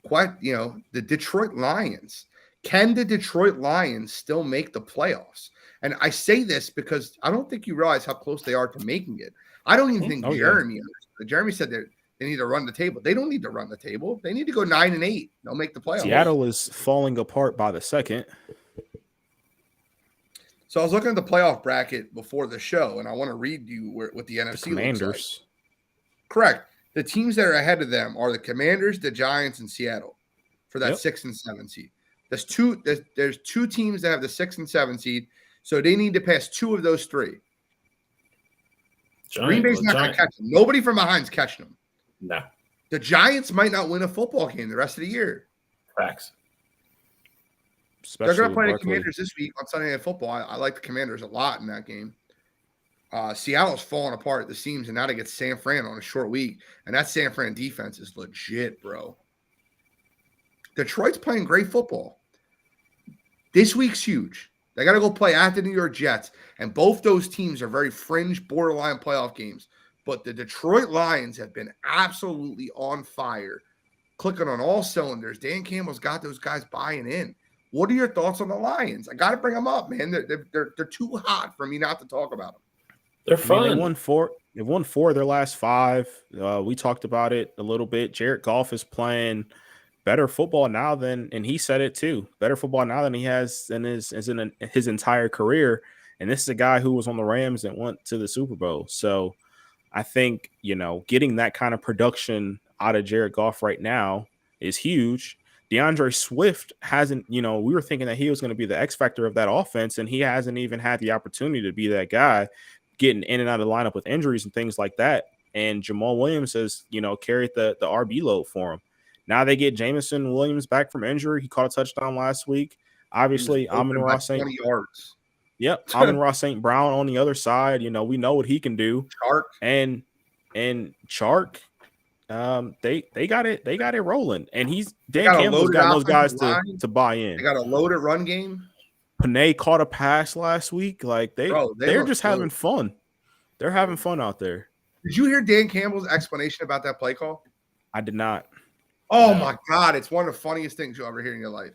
the Detroit Lions. Can the Detroit Lions still make the playoffs? And I say this because I don't think you realize how close they are to making it. I don't even think Jeremy said that they need to run the table. They don't need to run the table. They need to go 9-8. They'll make the playoffs. Seattle is falling apart by the second. So I was looking at the playoff bracket before the show, and I want to read you what the NFC Commanders. looks like. Correct. The teams that are ahead of them are the Commanders, the Giants, and Seattle for that 6 and 7 seed. There's two teams that have the 6 and 7 seed, so they need to pass two of those three. Green Bay's not going to catch them. Nobody from behind's catching them. No. The Giants might not win a football game the rest of the year. Facts. They're going to play the Commanders this week on Sunday Night Football. I like the Commanders a lot in that game. Seattle's falling apart at the seams, and now they get San Fran on a short week. And that San Fran defense is legit, bro. Detroit's playing great football. This week's huge. They got to go play at the New York Jets. And both those teams are very fringe, borderline playoff games. But the Detroit Lions have been absolutely on fire, clicking on all cylinders. Dan Campbell's got those guys buying in. What are your thoughts on the Lions? I got to bring them up, man. They're too hot for me not to talk about them. They're fun. They won four of their last five. We talked about it a little bit. Jared Goff is playing better football now and he said it too, better football now than he has in his entire career. And this is a guy who was on the Rams and went to the Super Bowl. So I think, getting that kind of production out of Jared Goff right now is huge. DeAndre Swift hasn't, we were thinking that he was going to be the X factor of that offense, and he hasn't even had the opportunity to be that guy, getting in and out of the lineup with injuries and things like that. And Jamal Williams has, carried the RB load for him. Now they get Jameson Williams back from injury. He caught a touchdown last week. Obviously, Amon-Ra St. yards. Yep, Amon-Ra St. Brown on the other side. We know what he can do. Chark and Chark, they got it rolling. And Dan Campbell's got those guys to buy in. They got a loaded run game. Panay caught a pass last week. Like they're just having fun. They're having fun out there. Did you hear Dan Campbell's explanation about that play call? I did not. Oh, my God. It's one of the funniest things you'll ever hear in your life.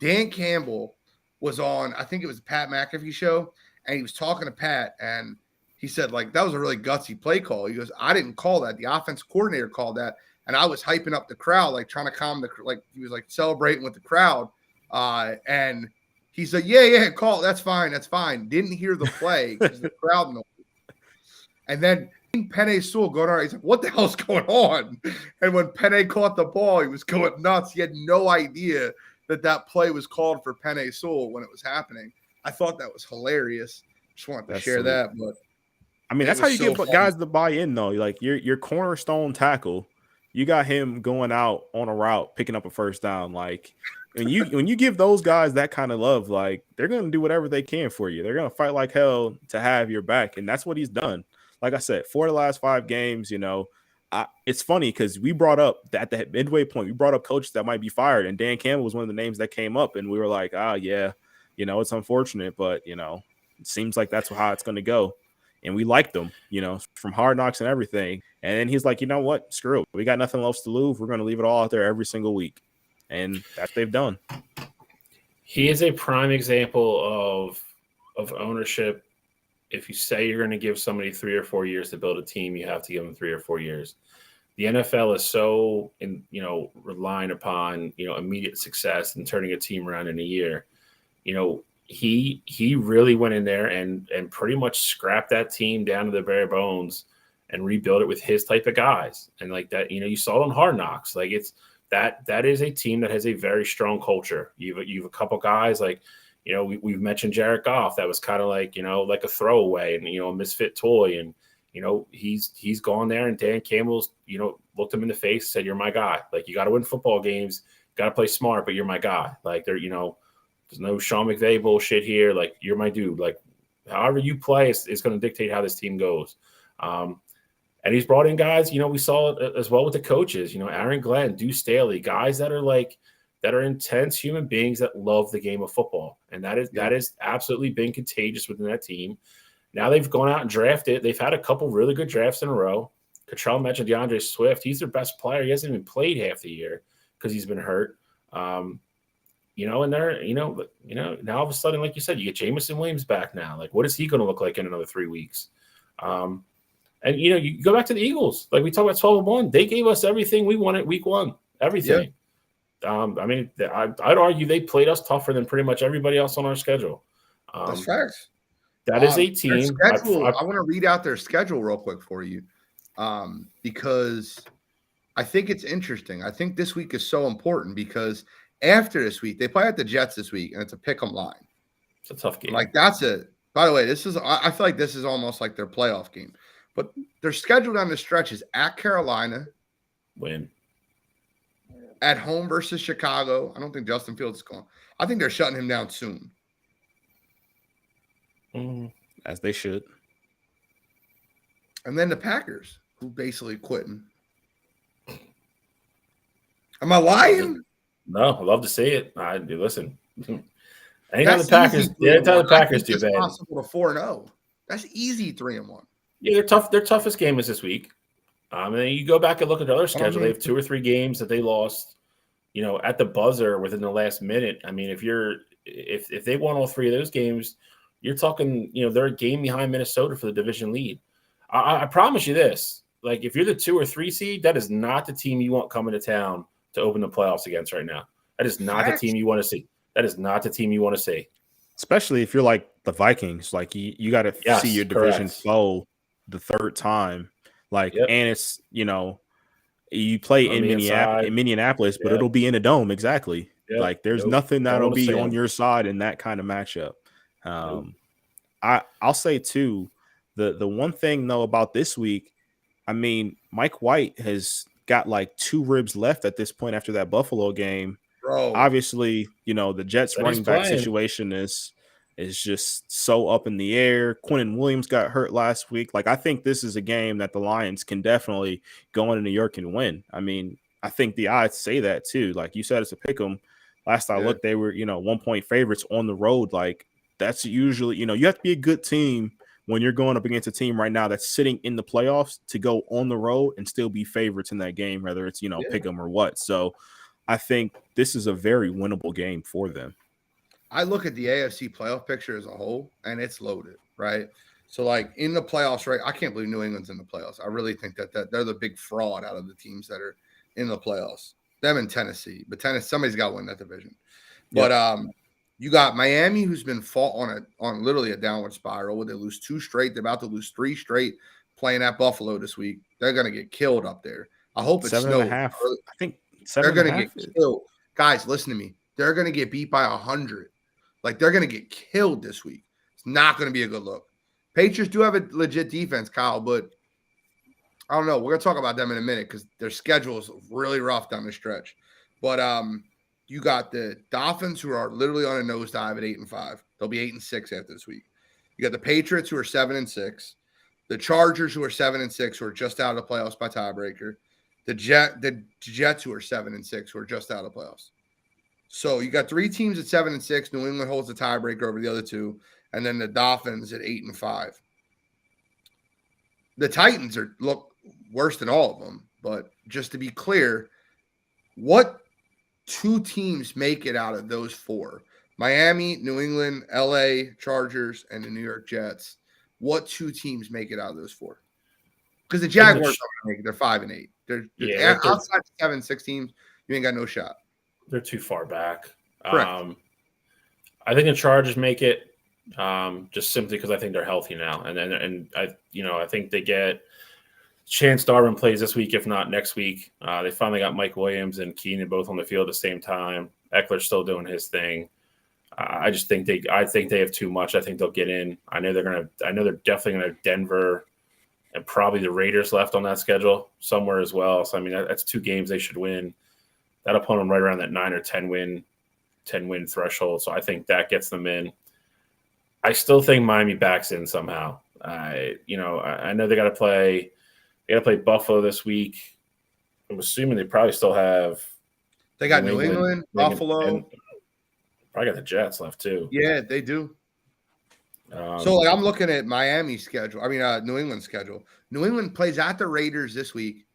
Dan Campbell was on, I think it was the Pat McAfee show, and he was talking to Pat, and he said, that was a really gutsy play call. He goes, I didn't call that. The offense coordinator called that, and I was hyping up the crowd, trying to calm he was, celebrating with the crowd. And he said, yeah, call. That's fine. Didn't hear the play because the crowd noise. And then Penei Sewell going on. He's like, what the hell's going on? And when Penei caught the ball, he was going nuts. He had no idea that play was called for Penei Sewell when it was happening. I thought that was hilarious. Just wanted to share sweet. That. But that's how you get guys to buy in, though. Your cornerstone tackle, you got him going out on a route, picking up a first down. When you give those guys that kind of love, they're going to do whatever they can for you. They're going to fight like hell to have your back, and that's what he's done. Like I said, 4 of the last 5 games, it's funny because we brought up at the midway point, we brought up coaches that might be fired, and Dan Campbell was one of the names that came up, and we were like, yeah, it's unfortunate, but, it seems like that's how it's going to go. And we liked him, from Hard Knocks and everything. And then he's like, you know what? Screw it. We got nothing else to lose. We're going to leave it all out there every single week. And that's what they've done. He is a prime example of ownership. If you say you're going to give somebody 3 or 4 years to build a team, you have to give them 3 or 4 years. The NFL is so, relying upon, immediate success and turning a team around in a year. He really went in there and pretty much scrapped that team down to the bare bones and rebuilt it with his type of guys. And that, you saw it on Hard Knocks. It's that is a team that has a very strong culture. You've a couple guys we've mentioned Jared Goff. That was kind of like a throwaway and, a misfit toy. And, he's gone there, and Dan Campbell's, looked him in the face, said, you're my guy. You got to win football games, got to play smart, but you're my guy. There's no Sean McVay bullshit here. You're my dude. However you play is going to dictate how this team goes. And he's brought in guys, we saw it as well with the coaches, Aaron Glenn, Deuce Staley, guys that are intense human beings that love the game of football. And that has absolutely been contagious within that team. Now they've gone out and drafted. They've had a couple really good drafts in a row. Cottrell mentioned DeAndre Swift. He's their best player. He hasn't even played half the year. because he's been hurt. And they're, now all of a sudden, like you said, you get Jamison Williams back now. Like, what is he going to look like in another 3 weeks? And you go back to the Eagles. Like we talked about 12-1. They gave us everything we wanted week 1. Everything. Yeah. I'd argue they played us tougher than pretty much everybody else on our schedule. That's facts. That is a team. I want to read out their schedule real quick for you, because I think it's interesting. I think this week is so important because after this week, they play at the Jets this week, and it's a pick 'em line. It's a tough game. Like that's it. By the way, I feel like this is almost like their playoff game. But their schedule down the stretch is at Carolina, win, at home versus Chicago. I don't think Justin Fields is going. I think they're shutting him down soon. As they should. And then the Packers, who basically quitting. Am I lying? No, I love to see it. Listen. Anytime the Packers do bad. It's possible to 4-0. That's easy 3-1. Yeah, they're tough. Their toughest game is this week. And then you go back and look at their other schedule. They have 2 or 3 games that they lost, at the buzzer within the last minute. I mean, if they won all 3 of those games, you're talking, they're a game behind Minnesota for the division lead. I promise you this: like, if you're the 2 or 3 seed, that is not the team you want coming to town to open the playoffs against right now. That is not the team you want to see. That is not the team you want to see. Especially if you're like the Vikings, like you got to see your division foe the 3rd time, and it's you play in Minneapolis, but it'll be in a dome. Exactly. Like there's nothing that'll be on your side in that kind of matchup. I'll say too, the one thing though about this week, I mean, Mike White has got like 2 ribs left at this point after that Buffalo game. Bro. Obviously, the Jets running back situation is just so up in the air. Quinnen Williams got hurt last week. Like, I think this is a game that the Lions can definitely go into New York and win. I mean, I think the odds say that too. Like you said, it's a pick 'em. Last I looked, they were, 1-point favorites on the road. Like, that's usually, you have to be a good team when you're going up against a team right now that's sitting in the playoffs to go on the road and still be favorites in that game, whether it's, pick 'em or what. So I think this is a very winnable game for them. I look at the AFC playoff picture as a whole, and it's loaded, right? So, like, in the playoffs, right, I can't believe New England's in the playoffs. I really think that they're the big fraud out of the teams that are in the playoffs. Them in Tennessee. But somebody's got to win that division. Yep. But you got Miami, who's been fought on literally a downward spiral. Where they lose 2 straight. They're about to lose 3 straight playing at Buffalo this week. They're going to get killed up there. I hope it's 7.5. I think 7.5. They're going to get killed. Guys, listen to me. They're going to get beat by 100. Like, they're going to get killed this week. It's not going to be a good look. Patriots do have a legit defense, Kyle, but I don't know. We're going to talk about them in a minute because their schedule is really rough down the stretch. But you got the Dolphins, who are literally on a nosedive at 8-5. They'll be 8-6 after this week. You got the Patriots, who are 7-6. The Chargers, who are 7-6, who are just out of the playoffs by tiebreaker. The Jets, who are 7-6, who are just out of the playoffs. So you got 3 teams at 7-6. New England holds the tiebreaker over the other 2, and then the Dolphins at 8-5. The Titans look worse than all of them. But just to be clear, what 2 teams make it out of those 4? Miami, New England, LA Chargers, and the New York Jets. What 2 teams make it out of those 4? Because the Jaguars don't make it. They're 5-8. They're outside 7-6 teams. You ain't got no shot. They're too far back. Correct. I think the Chargers make it just simply because I think they're healthy now, and I think they get Chance Darwin plays this week, if not next week. They finally got Mike Williams and Keenan both on the field at the same time. Eckler's still doing his thing. I think they have too much. I think they'll get in. I know they're definitely gonna have Denver and probably the Raiders left on that schedule somewhere as well. So I mean that's 2 games they should win. That'll put them right around that 9 or 10 win threshold. So I think that gets them in. I still think Miami backs in somehow. I know they got to play Buffalo this week. I'm assuming they probably still have. They got New England, Buffalo. And probably got the Jets left too. Yeah, they do. So I'm looking at Miami's schedule. I mean, New England's schedule. New England plays at the Raiders this week,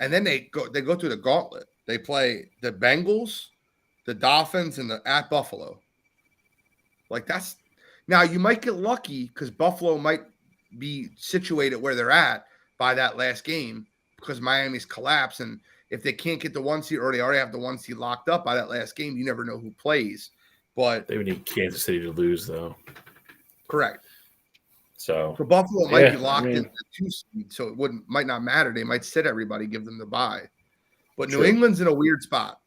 and then they go through the gauntlet. They play the Bengals, the Dolphins, and at Buffalo. Like that's now you might get lucky because Buffalo might be situated where they're at by that last game because Miami's collapsed. And if they can't get the 1 seed or they already have the 1 seed locked up by that last game, you never know who plays. But they would need Kansas City to lose, though. Correct. So Buffalo might be locked in the 2 seed, so it might not matter. They might sit everybody, give them the bye. But New England's in a weird spot.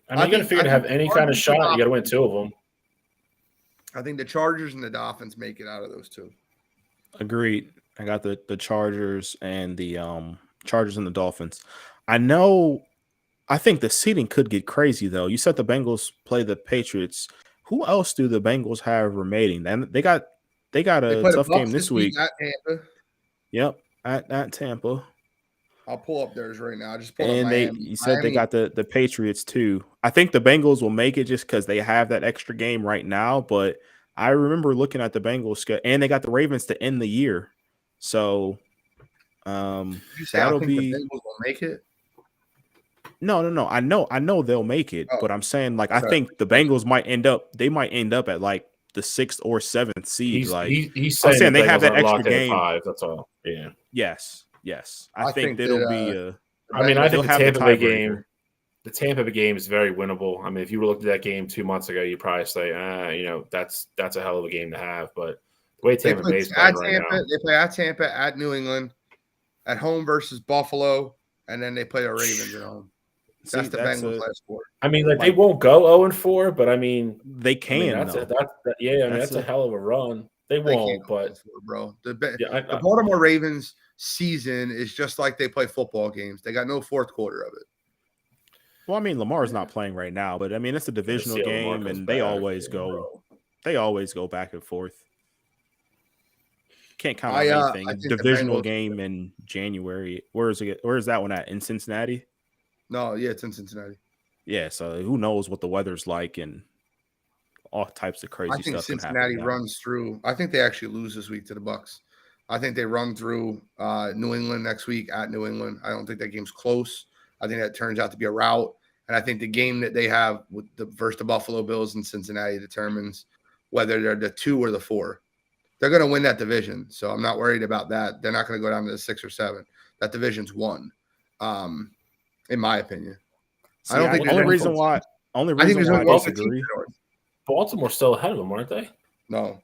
I mean, you got to figure to have any kind of shot, you got to win 2 of them. I think the Chargers and the Dolphins make it out of those 2. Agreed. I got the Chargers and the Dolphins. I think the seeding could get crazy though. You said the Bengals play the Patriots. Who else do the Bengals have remaining? And they got a tough game this week. At Tampa. Yep, at Tampa. I'll pull up theirs right now. I just pulled up Miami. You said they got the Patriots too. I think the Bengals will make it just because they have that extra game right now. But I remember looking at the Bengals and they got the Ravens to end the year. So that'll be. The Bengals will make it. No. I know they'll make it, but I'm saying I think the Bengals might end up at like the 6th or 7th seed. He's saying they have that extra game. 5, that's all. Yeah. Yes. I think it'll be. I think the Tampa Bay game is very winnable. I mean, if you were looking at that game 2 months ago, you'd probably say, that's a hell of a game to have. But the way Tampa Bay's playing right now, they play at Tampa, at New England, at home versus Buffalo, and then they play the Ravens at home. That's the Bengals last 4. I mean, they won't go 0-4, but I mean, they can. That's a hell of a run. They won't, but bro, the Baltimore Ravens season is just like they play football games. They got no fourth quarter of it. Well, I mean, Lamar's not playing right now, but I mean, it's a divisional game, and they always go. They always go back and forth. Can't count on anything. Divisional game in January. Where is it? Where is that one at? In Cincinnati? No, yeah, it's in Cincinnati. Yeah, so who knows what the weather's like and all types of crazy stuff. I think Cincinnati runs through. I think they actually lose this week to the Bucs. I think they run through New England next week at New England. I don't think that game's close. I think that turns out to be a rout. And I think the game that they have versus the Buffalo Bills in Cincinnati determines whether they're the 2 or the 4. They're going to win that division, so I'm not worried about that. They're not going to go down to the 6 or 7. That division's won, in my opinion. I don't think the only reason why I disagree. Baltimore's still ahead of them, aren't they? No.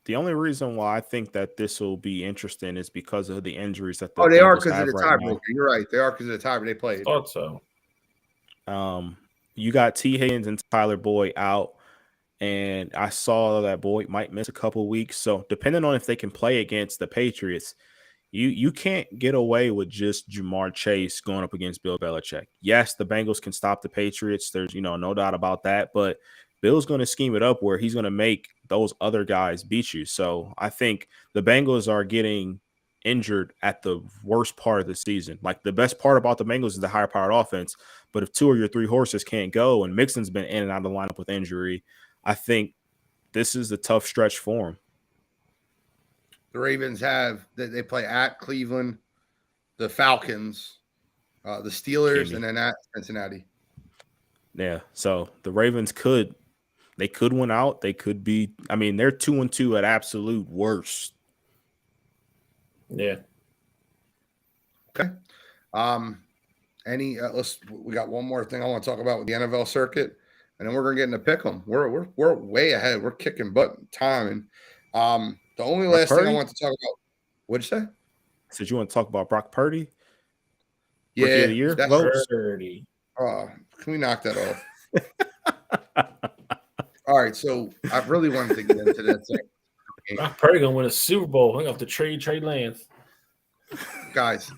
The only reason why I think that this will be interesting is because of the injuries that they are because of the tiebreaker. You're right. They are because of the tiebreaker they played. I thought so. You got T. Higgins and Tyler Boyd out, and I saw that Boyd might miss a couple weeks. So depending on if they can play against the Patriots, you can't get away with just Jamar Chase going up against Bill Belichick. Yes, the Bengals can stop the Patriots. There's no doubt about that, but Bill's going to scheme it up where he's going to make those other guys beat you. So I think the Bengals are getting injured at the worst part of the season. Like the best part about the Bengals is the higher powered offense. But if 2 of your 3 horses can't go and Mixon's been in and out of the lineup with injury, I think this is a tough stretch for him. The Ravens they play at Cleveland, the Falcons, the Steelers, and then at Cincinnati. Yeah. So the Ravens could win out. They could be. I mean, they're 2-2 at absolute worst. Yeah. Okay. We got one more thing I want to talk about with the NFL circuit, and then we're gonna get into pick 'em. We're way ahead. We're kicking butt time. And the only last thing I want to talk about. What'd you say? Said you want to talk about Brock Purdy? Yeah. Rookie of the year? Purdy. Can we knock that off? All right, so I really wanted to get into that. Brock Purdy gonna win a Super Bowl. I have to trade Lance. Guys,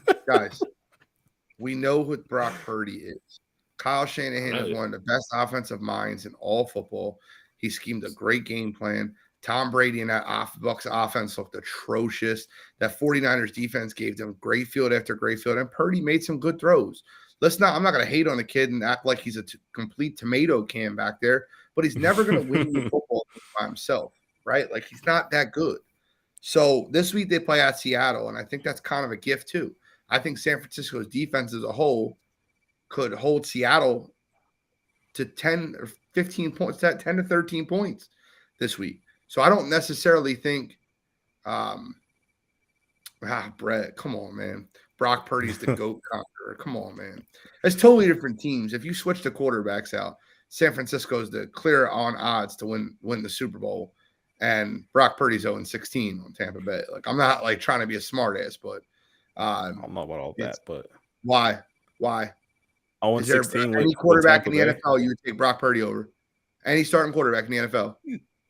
we know who Brock Purdy is. Kyle Shanahan is one of the best offensive minds in all football. He schemed a great game plan. Tom Brady and that Bucs offense looked atrocious. That 49ers defense gave them great field after great field, and Purdy made some good throws. I'm not going to hate on the kid and act like he's a complete tomato can back there, but he's never going to win the football by himself, right? Like, he's not that good. So this week they play at Seattle, and I think that's kind of a gift too. I think San Francisco's defense as a whole could hold Seattle to 10 or 15 points, 10 to 13 points this week. So I don't necessarily think Brett, come on, man. Brock Purdy's the GOAT conqueror. Come on, man. It's totally different teams. If you switch the quarterbacks out, San Francisco's the clear on odds to win the Super Bowl. And Brock Purdy's 0-16 on Tampa Bay. Like, I'm not like trying to be a smart ass, but I don't know about all that, but why? 0-16 any quarterback in the NFL you would take Brock Purdy over? Any starting quarterback in the NFL?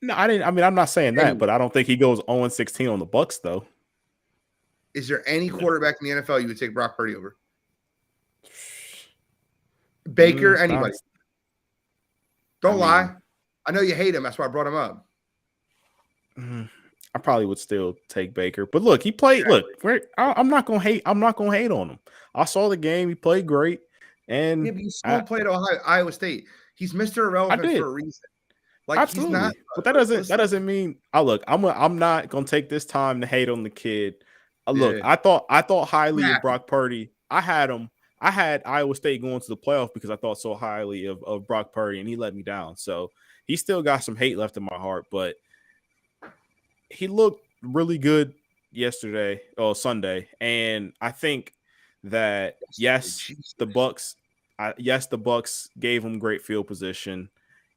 No, I didn't. I mean, I'm not saying that, but I don't think he goes 0-16 on the Bucs, though. Is there any quarterback in the NFL you would take Brock Purdy over? Baker, anybody? Don't lie. I know you hate him. That's why I brought him up. I probably would still take Baker, but look, he played. Look, I'm not gonna hate. I'm not gonna hate on him. I saw the game. He played great, and yeah, but you still played Iowa State. He's Mr. Irrelevant for a reason. Like, absolutely, he's not, but that doesn't mean. I'm not gonna take this time to hate on the kid. Look, I thought highly of Brock Purdy. I had Iowa State going to the playoff because I thought so highly of Brock Purdy, and he let me down. So he still got some hate left in my heart, but he looked really good Sunday, and I think that the Bucs gave him great field position.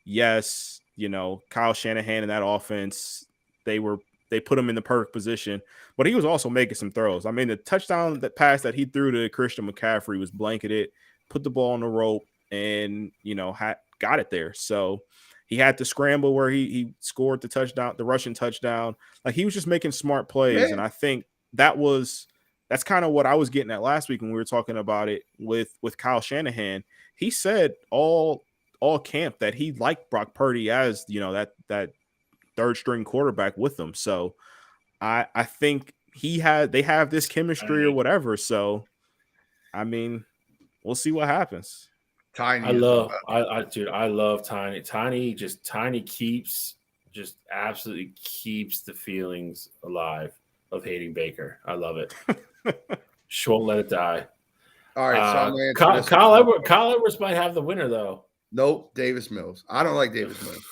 Yes, Kyle Shanahan and that offense, they put him in the perfect position, but he was also making some throws. I mean, the touchdown pass that he threw to Christian McCaffrey was blanketed, put the ball on the rope, and got it there. So he had to scramble where he scored the touchdown, the rushing touchdown. Like, he was just making smart plays. Yeah. And I think that's kind of what I was getting at last week when we were talking about it with Kyle Shanahan. He said all camp that he liked Brock Purdy as, that third string quarterback with them. So I think they have this chemistry or whatever. So, I mean, we'll see what happens. Tiny, I love Tiny. Tiny absolutely keeps the feelings alive of hating Baker. I love it. She won't let it die. All right, so Kyle Edwards might have the winner though. Nope, Davis Mills. I don't like Davis Mills.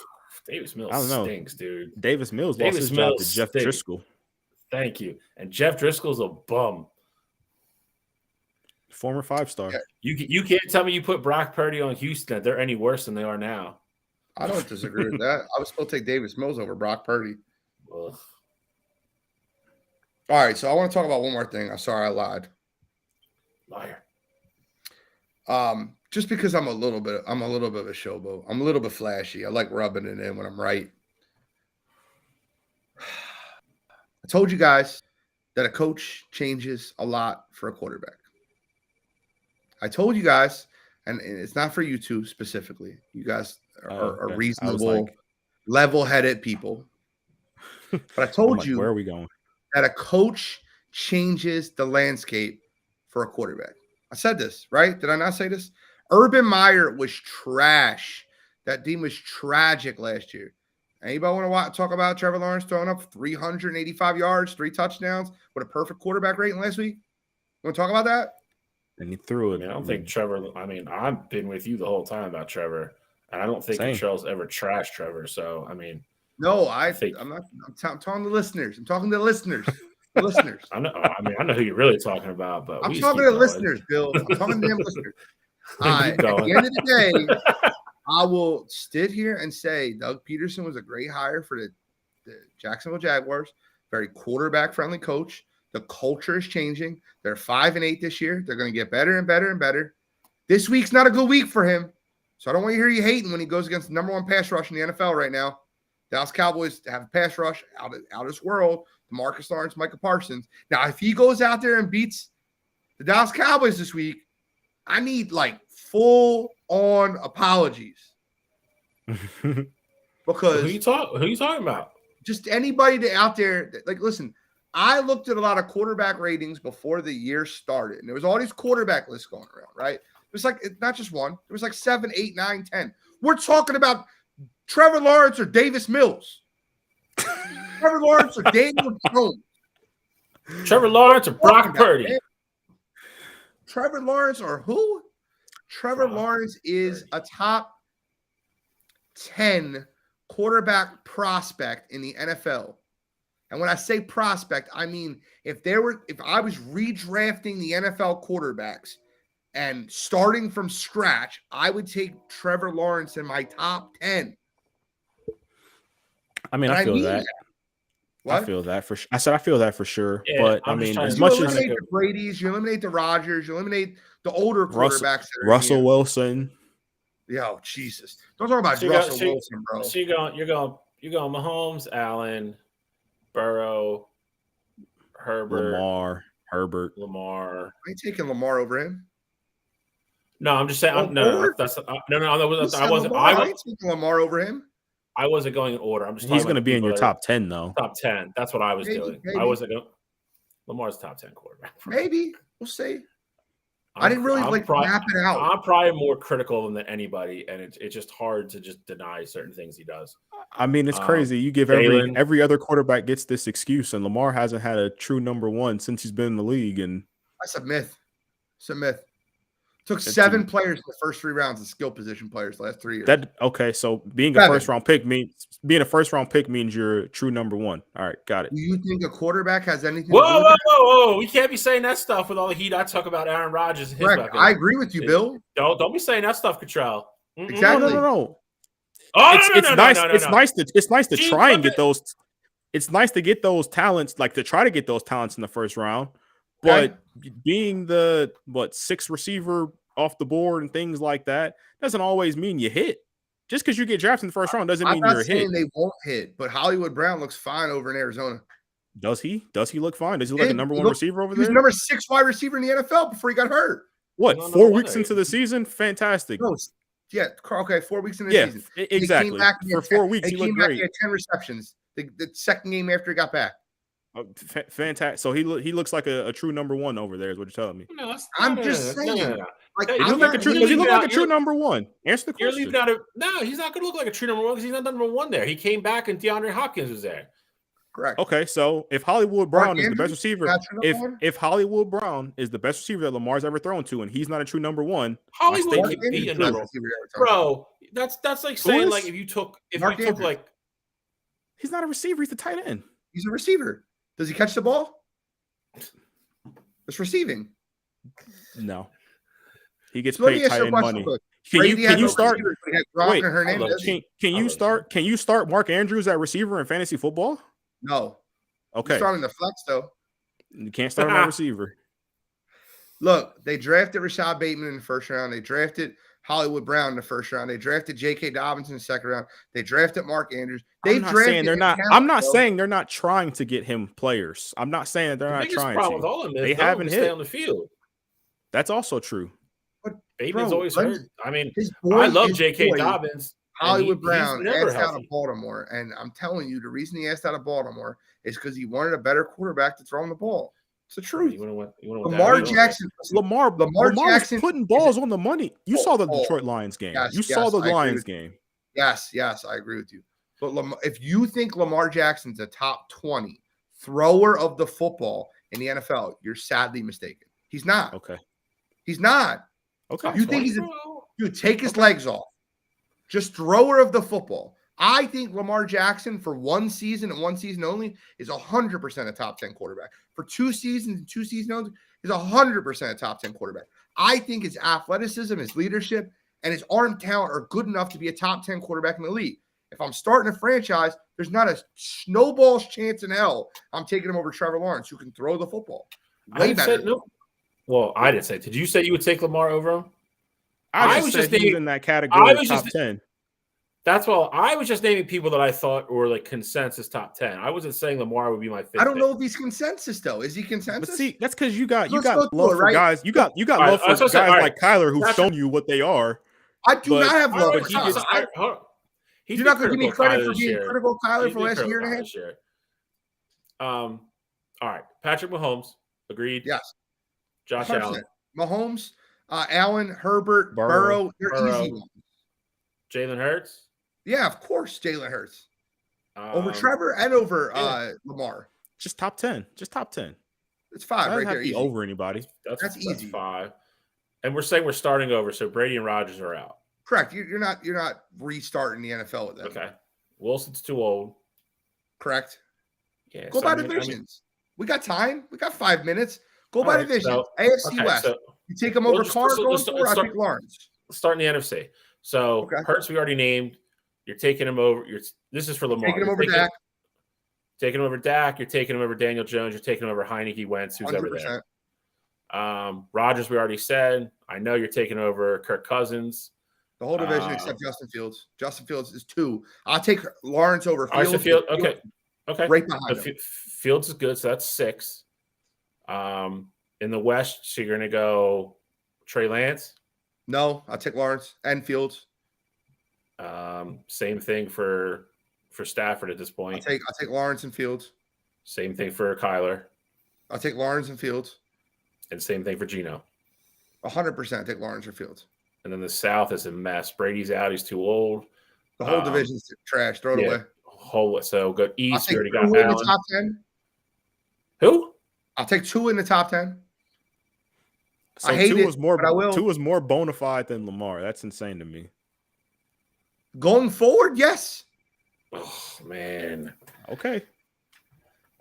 Davis Mills stinks, dude. Davis Mills lost his job to Jeff Driscoll. Thank you. And Jeff Driscoll's a bum. Former 5-star. Yeah. You can't tell me you put Brock Purdy on Houston that they're any worse than they are now. I don't disagree with that. I would still take Davis Mills over Brock Purdy. Ugh. All right, so I want to talk about one more thing. I'm sorry I lied. Liar. Just because I'm a little bit of a showboat. I'm a little bit flashy. I like rubbing it in when I'm right. I told you guys that a coach changes a lot for a quarterback. I told you guys, and it's not for you two specifically. You guys are reasonable, level-headed people. But I told you, where are we going? That a coach changes the landscape for a quarterback. I said this, right? Did I not say this? Urban Meyer was trash. That team was tragic last year. Anybody want to talk about Trevor Lawrence throwing up 385 yards, 3 touchdowns with a perfect quarterback rating last week? You want to talk about that? And he threw it. I don't think Trevor. I mean, I've been with you the whole time about Trevor, and I don't think Cottrell's ever trashed Trevor. So, I mean, no, I'm not. I'm talking to listeners. I'm talking to listeners. Listeners. I know. I mean, I know who you're really talking about, but I'm talking to listeners, Bill. I'm talking to them listeners. At the end of the day, I will sit here and say Doug Peterson was a great hire for the Jacksonville Jaguars. Very quarterback-friendly coach. The culture is changing. They're 5-8 this year. They're going to get better and better and better. This week's not a good week for him. So I don't want to hear you hating when he goes against the number 1 pass rush in the NFL right now. Dallas Cowboys have a pass rush out of this world. DeMarcus Lawrence, Micah Parsons. Now, if he goes out there and beats the Dallas Cowboys this week, I need like full-on apologies. Because who you talking about? Just anybody out there that, listen, I looked at a lot of quarterback ratings before the year started, and there was all these quarterback lists going around, right? It was like not just one. It was like 7, 8, 9, 10. We're talking about Trevor Lawrence or Davis Mills. Trevor Lawrence or Daniel Jones. Trevor Lawrence or Brock Purdy. Trevor Lawrence or who? Trevor Lawrence is a top 10 quarterback prospect in the NFL. And when I say prospect, I mean if I was redrafting the NFL quarterbacks and starting from scratch, I would take Trevor Lawrence in my top 10. I mean, I feel that. What? I feel that for sure. I said I feel that for sure. Yeah, but I'm I mean, as you much as eliminate the Brady's, you eliminate the Rodgers, you eliminate the older quarterbacks. Russell Wilson. Yo, Jesus! Don't talk about Russell Wilson, bro. So you're going Mahomes, Allen, Burrow, Lamar. I ain't taking Lamar over him. No, I'm just saying. I ain't taking Lamar over him. I wasn't going in order. I'm just. He's going to be in your top 10, though. Top 10. That's what I was doing. Maybe. I wasn't going. Lamar's top 10 quarterback. Maybe we'll see. I didn't really map it out. I'm probably more critical than anybody, and it's just hard to just deny certain things he does. I mean, it's crazy. You give every other quarterback gets this excuse, and Lamar hasn't had a true number one since he's been in the league. And that's a myth. It's a myth. Took 7 players in the first 3 rounds of skill position players the last 3 years. So being a first round pick means you're a true number one. All right, got it. Do you think a quarterback has anything? Whoa! We can't be saying that stuff with all the heat I talk about Aaron Rodgers. And his weapons. I agree with you, Bill. Don't be saying that stuff, Cottrell. Exactly. No. It's nice to try and get those. It's nice to get those talents, like to try to get those talents in the first round. But being the 6th receiver off the board and things like that doesn't always mean you hit. Just because you get drafted in the first round doesn't mean you're a hit. I'm not saying they won't hit, but Hollywood Brown looks fine over in Arizona. Does he? Does he look fine? Does he look like a number 1 receiver over there? He was number 6 wide receiver in the NFL before he got hurt. What? 4 weeks into the season? Fantastic. No, yeah. Okay. 4 weeks into the season. Exactly. He came back for 4 weeks, he looked great. He had 10 receptions. The second game after he got back. Fantastic. So he looks like a true number 1 over there, is what you're telling me. No, I'm just saying. No. Does he look like a true number 1? Answer the question. He's not going to look like a true number 1 because he's not number 1 there. He came back and DeAndre Hopkins was there. Correct. Okay, so if Hollywood Brown is the best receiver, if Hollywood Brown is the best receiver that Lamar's ever thrown to, and he's not a true number 1, Hollywood could be a number. Bro, that's like saying like if you took like he's not a receiver, he's the tight end. He's a receiver. Does he catch the ball? It's receiving. No. He gets paid tight end money. Can you start? Wait, can you start Mark Andrews at receiver in fantasy football? No. Okay. He's starting the flex though. You can't start him at receiver. Look, they drafted Rashad Bateman in the first round. They drafted Hollywood Brown in the first round. They drafted J.K. Dobbins in the second round. They drafted Mark Andrews. I'm not saying they're not trying to get him players. I'm not saying that they're not trying to. They haven't hit on the field. That's also true. But Bateman's always hurt. I mean, I love J.K. Dobbins. Hollywood Brown asked out of Baltimore, and I'm telling you, the reason he asked out of Baltimore is because he wanted a better quarterback to throw him the ball. It's the truth. Lamar Jackson was putting balls on the money. You saw the Detroit Lions game. You saw the Lions game. Yes, I agree with you. But if you think Lamar Jackson's a top 20 thrower of the football in the NFL, you're sadly mistaken. He's not. Okay. He's not. Okay. You think dude, take his legs off. Just thrower of the football. I think Lamar Jackson for 1 season and 1 season only is 100% a top 10 quarterback. For 2 seasons and 2 seasons only is 100% a top 10 quarterback. I think his athleticism, his leadership, and his arm talent are good enough to be a top 10 quarterback in the league. If I'm starting a franchise, there's not a snowball's chance in hell I'm taking him over Trevor Lawrence, who can throw the football. Way better. Well, I didn't say. Did you say you would take Lamar over him? I was just in that category of top 10. That's all. I was just naming people that I thought were like consensus top 10. I wasn't saying Lamar would be my 5th. I don't know if he's consensus though. Is he consensus? But see, that's because you got love for guys. You got love for guys like Kyler who've shown you what they are. I do not have love for Kyler. You're not going to give me credit for being critical of Kyler for the last year and a half. All right, Patrick Mahomes agreed. Yes. Josh 100%. Allen, Mahomes, Allen, Herbert, Burrow. They're easy ones. Jalen Hurts. Yeah, of course, Jalen Hurts over Trevor and over Lamar. Just top 10. Just top 10. It's 5 right there. Easy. Over anybody. That's easy. 5. And we're saying we're starting over, so Brady and Rodgers are out. Correct. You're not restarting the NFL with them. Okay. Wilson's too old. Correct. Yeah. Go by divisions. We got time. We got 5 minutes. Go by divisions. So, AFC West. So, you take them over Carr going forward. I take Lawrence. Start in the NFC. So Hurts we already named. You're taking him over. This is for Lamar. Taking him over Dak. Taking him over Dak. You're taking him over Daniel Jones. You're taking him over Heineke, Wentz, who's 100%. Over there. Rodgers, we already said. I know you're taking over Kirk Cousins. The whole division except Justin Fields. Justin Fields is 2. I'll take Lawrence over Fields. Okay. Right behind him. Fields is good, so that's 6. In the West, so you're going to go Trey Lance? No, I'll take Lawrence and Fields. Same thing for Stafford at this point. I'll take Lawrence and Fields. Same thing for Kyler. I'll take Lawrence and Fields. And same thing for Geno. 100% take Lawrence or Fields. And then the South is a mess. Brady's out. He's too old. The whole division's trash. Throw it away. So go East. You already got Allen. In the top 10. Who? I'll take 2 in the top 10. So I hate two it, was more, but I will. 2 was more bona fide than Lamar. That's insane to me. Going forward, yes. Oh, man. Okay.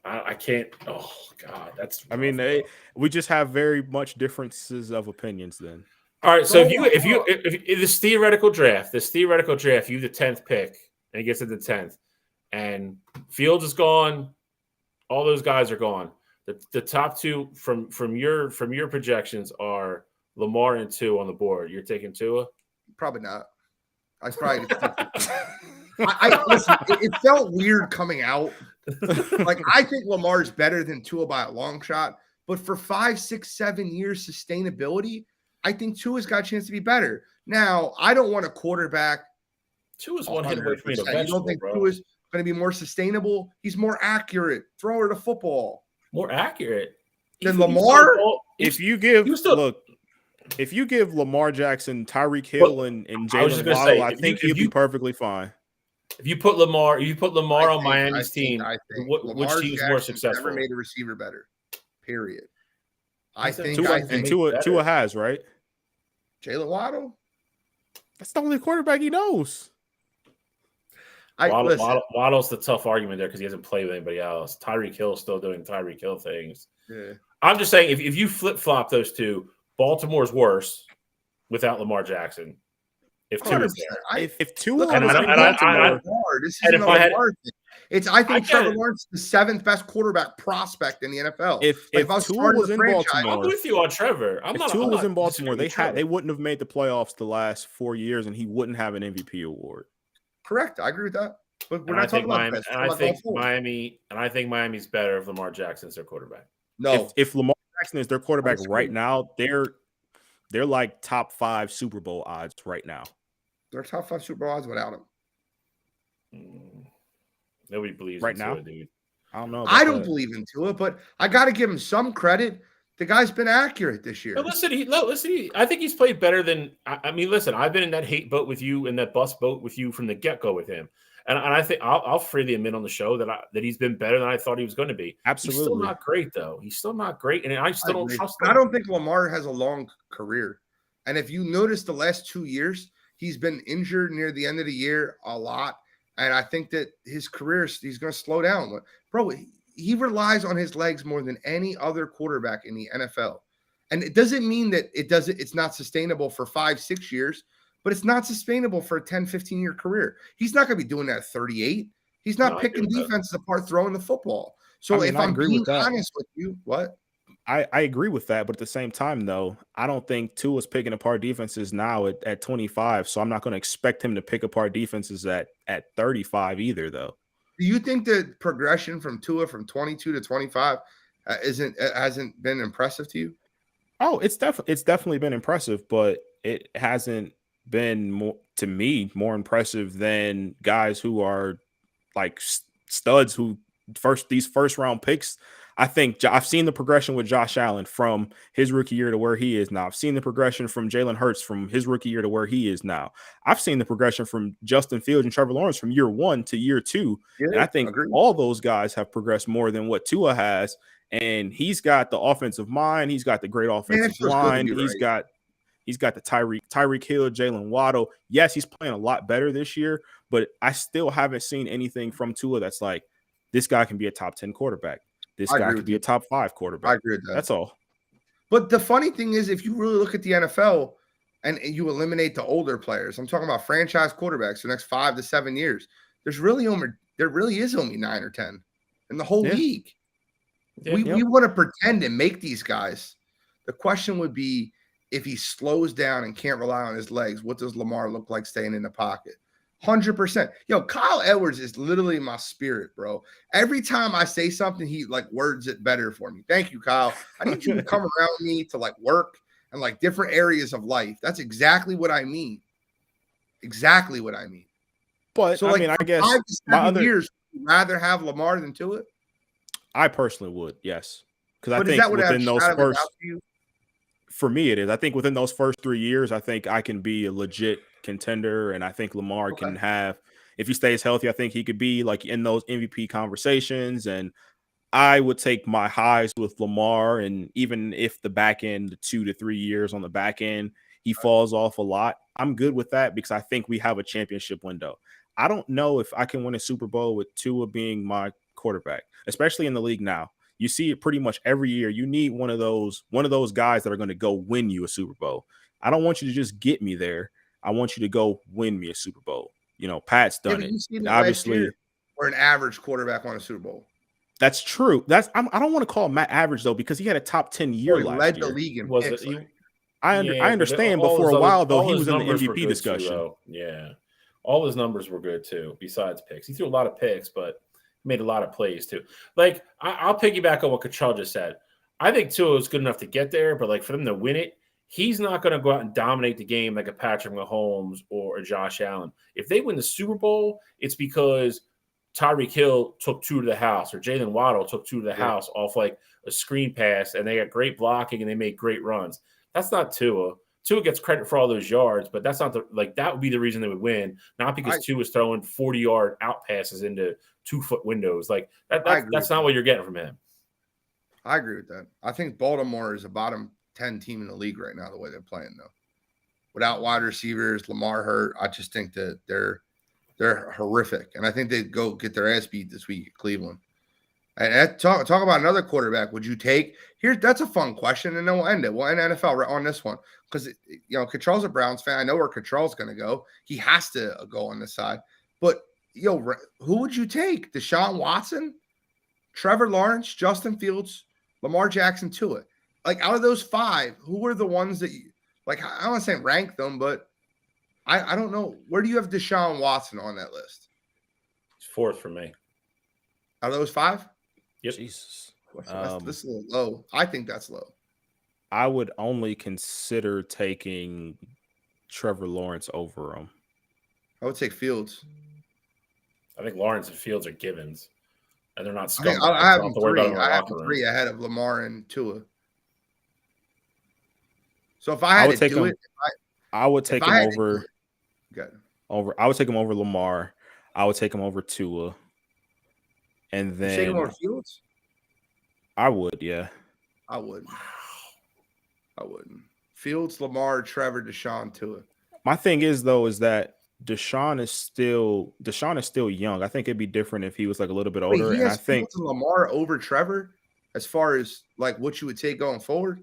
I can't. Oh, God. That's. I mean, we just have very much differences of opinions then. All right. So if this theoretical draft, you have the 10th pick, and it gets to the 10th, and Fields is gone, all those guys are gone. The top 2 from your projections are Lamar and 2 on the board. You're taking Tua? Probably not. I probably. Listen. It felt weird coming out. Like I think Lamar's better than Tua by a long shot, but for 5, 6, 7 years sustainability, I think Tua's got a chance to be better. Now, I don't want a quarterback. Tua's one hit away from me. You don't think Tua's going to be more sustainable? He's more accurate. Thrower to football. More accurate than Lamar? If you give Lamar Jackson, Tyreek Hill, and Jalen Waddle, I think he'll be perfectly fine. If you put Lamar, on Miami's team, which team's more successful? Never made a receiver better. Period. Tua has, right? Jalen Waddle? That's the only quarterback he knows. Waddle's the tough argument there because he hasn't played with anybody else. Tyreek Hill's still doing Tyreek Hill things. Yeah. I'm just saying, if you flip-flop those two, Baltimore's worse without Lamar Jackson. If Tua is there. If Tua was in Baltimore, this isn't a Lamar thing. I think Trevor Lawrence is the 7th best quarterback prospect in the NFL. If Tua was in Baltimore, I'm with you on Trevor. If Tua was in Baltimore, they wouldn't have made the playoffs the last 4 years, and he wouldn't have an MVP award. Correct. I agree with that. But we're not talking about best. I think Miami's better if Lamar Jackson's their quarterback. No. If Lamar Jackson is their quarterback right now, they're like top 5 Super Bowl odds right now. They're top 5 Super Bowl odds without him. Nobody believes right in now. Tua, dude. I don't know. I don't believe in Tua, but I got to give him some credit. The guy's been accurate this year. But listen, I think he's played better than. I mean, listen, I've been in that hate boat with you, in that bus boat with you from the get-go with him, and I think I'll freely admit on the show that he's been better than I thought he was going to be. Absolutely, he's still not great though. He's still not great, and I still don't trust him. I don't think Lamar has a long career, and if you notice the last 2 years, he's been injured near the end of the year a lot, and I think that his career he's going to slow down, bro. He relies on his legs more than any other quarterback in the NFL. And it doesn't mean that it's not sustainable for 5, 6 years, but it's not sustainable for a 10, 15-year career. He's not going to be doing that at 38. He's not picking defenses apart, throwing the football. So if I'm being honest with you, what? I agree with that, but at the same time, though, I don't think Tua's picking apart defenses now at 25, so I'm not going to expect him to pick apart defenses at 35 either, though. Do you think the progression from Tua from 22 to 25 hasn't been impressive to you? Oh, it's definitely been impressive, but it hasn't been more impressive than guys who are like studs who these first round picks. I think I've seen the progression with Josh Allen from his rookie year to where he is now. I've seen the progression from Jalen Hurts from his rookie year to where he is now. I've seen the progression from Justin Fields and Trevor Lawrence from year 1 to year 2. Yeah, and I think all those guys have progressed more than what Tua has. And he's got the offensive mind. He's got the great offensive line. He's got the Tyreek Hill, Jalen Waddle. Yes, he's playing a lot better this year, but I still haven't seen anything from Tua that's like, this guy can be a top 10 quarterback. This guy could be a top 5 quarterback. I agree with that. That's all. But the funny thing is, if you really look at the NFL and you eliminate the older players, I'm talking about franchise quarterbacks for the next 5 to 7 years, there really is only 9 or 10 in the whole league. Yeah. We want to pretend and make these guys. The question would be, if he slows down and can't rely on his legs, what does Lamar look like staying in the pocket? 100%. Yo, Kyle Edwards is literally my spirit, bro. Every time I say something, he like words it better for me. Thank you, Kyle. I need you to come around me to like work and like different areas of life. That's exactly what I mean. Exactly what I mean. But so, I like, mean, I guess 5 to 7 years, would you rather have Lamar than Tua? I personally would, yes. Because I But think is that what within those first, you? for me, it is. I think within those first 3 years, I think I can be a legit contender, and I think Lamar can have, if he stays healthy, I think he could be like in those MVP conversations. And I would take my highs with Lamar, and even if the back end, the 2 to 3 years on the back end, he falls off a lot, I'm good with that because I think we have a championship window. I don't know if I can win a Super Bowl with Tua being my quarterback, especially in the league now. You see it pretty much every year. You need one of those guys that are going to go win you a Super Bowl. I don't want you to just get me there. I want you to go win me a Super Bowl. You know, Pat's done it. Obviously, or an average quarterback won a Super Bowl. That's true. I don't want to call Matt average though, because he had a top 10 year last led year. the league in Was picks. it? I understand, but for a while though, he was in the MVP discussion. Too, yeah, all his numbers were good too. Besides picks, he threw a lot of picks, but made a lot of plays too. Like I'll piggyback on what Kachal just said. I think Tua is good enough to get there, but like for them to win it, he's not going to go out and dominate the game like a Patrick Mahomes or a Josh Allen. If they win the Super Bowl, it's because Tyreek Hill took 2 to the house, or Jalen Waddle took 2 to the house off like a screen pass, and they got great blocking and they made great runs. That's not Tua. Tua gets credit for all those yards, but that's not that would be the reason they would win, not because Tua was throwing 40-yard out passes into 2-foot windows. Like that's not what you're getting from him. I agree with that. I think Baltimore is a bottom 10 team in the league right now, the way they're playing, though. Without wide receivers, Lamar hurt, I just think that they're horrific. And I think they'd go get their ass beat this week at Cleveland. And talk about another quarterback. Would you take that's a fun question, and then we'll end it. We'll end NFL on this one. Because Cottrell's a Browns fan. I know where Cottrell's gonna go. He has to go on this side. But who would you take? Deshaun Watson, Trevor Lawrence, Justin Fields, Lamar Jackson, Tua. Like, out of those 5, who were the ones that you like? I don't want to say rank them, but I don't know. Where do you have Deshaun Watson on that list? It's 4th for me. Out of those 5? Yep. Jesus. This is a little low. I think that's low. I would only consider taking Trevor Lawrence over him. I would take Fields. I think Lawrence and Fields are givens, and they're not scumbags. I have 3 ahead of Lamar and Tua. So if I had to do it, I would take him over. I would take him over Lamar. I would take him over Tua. And then take him over Fields? I would, yeah. I wouldn't. Fields, Lamar, Trevor, Deshaun, Tua. My thing is that Deshaun is still young. I think it'd be different if he was like a little bit older. Wait, and I think Fields and Lamar over Trevor as far as like what you would take going forward.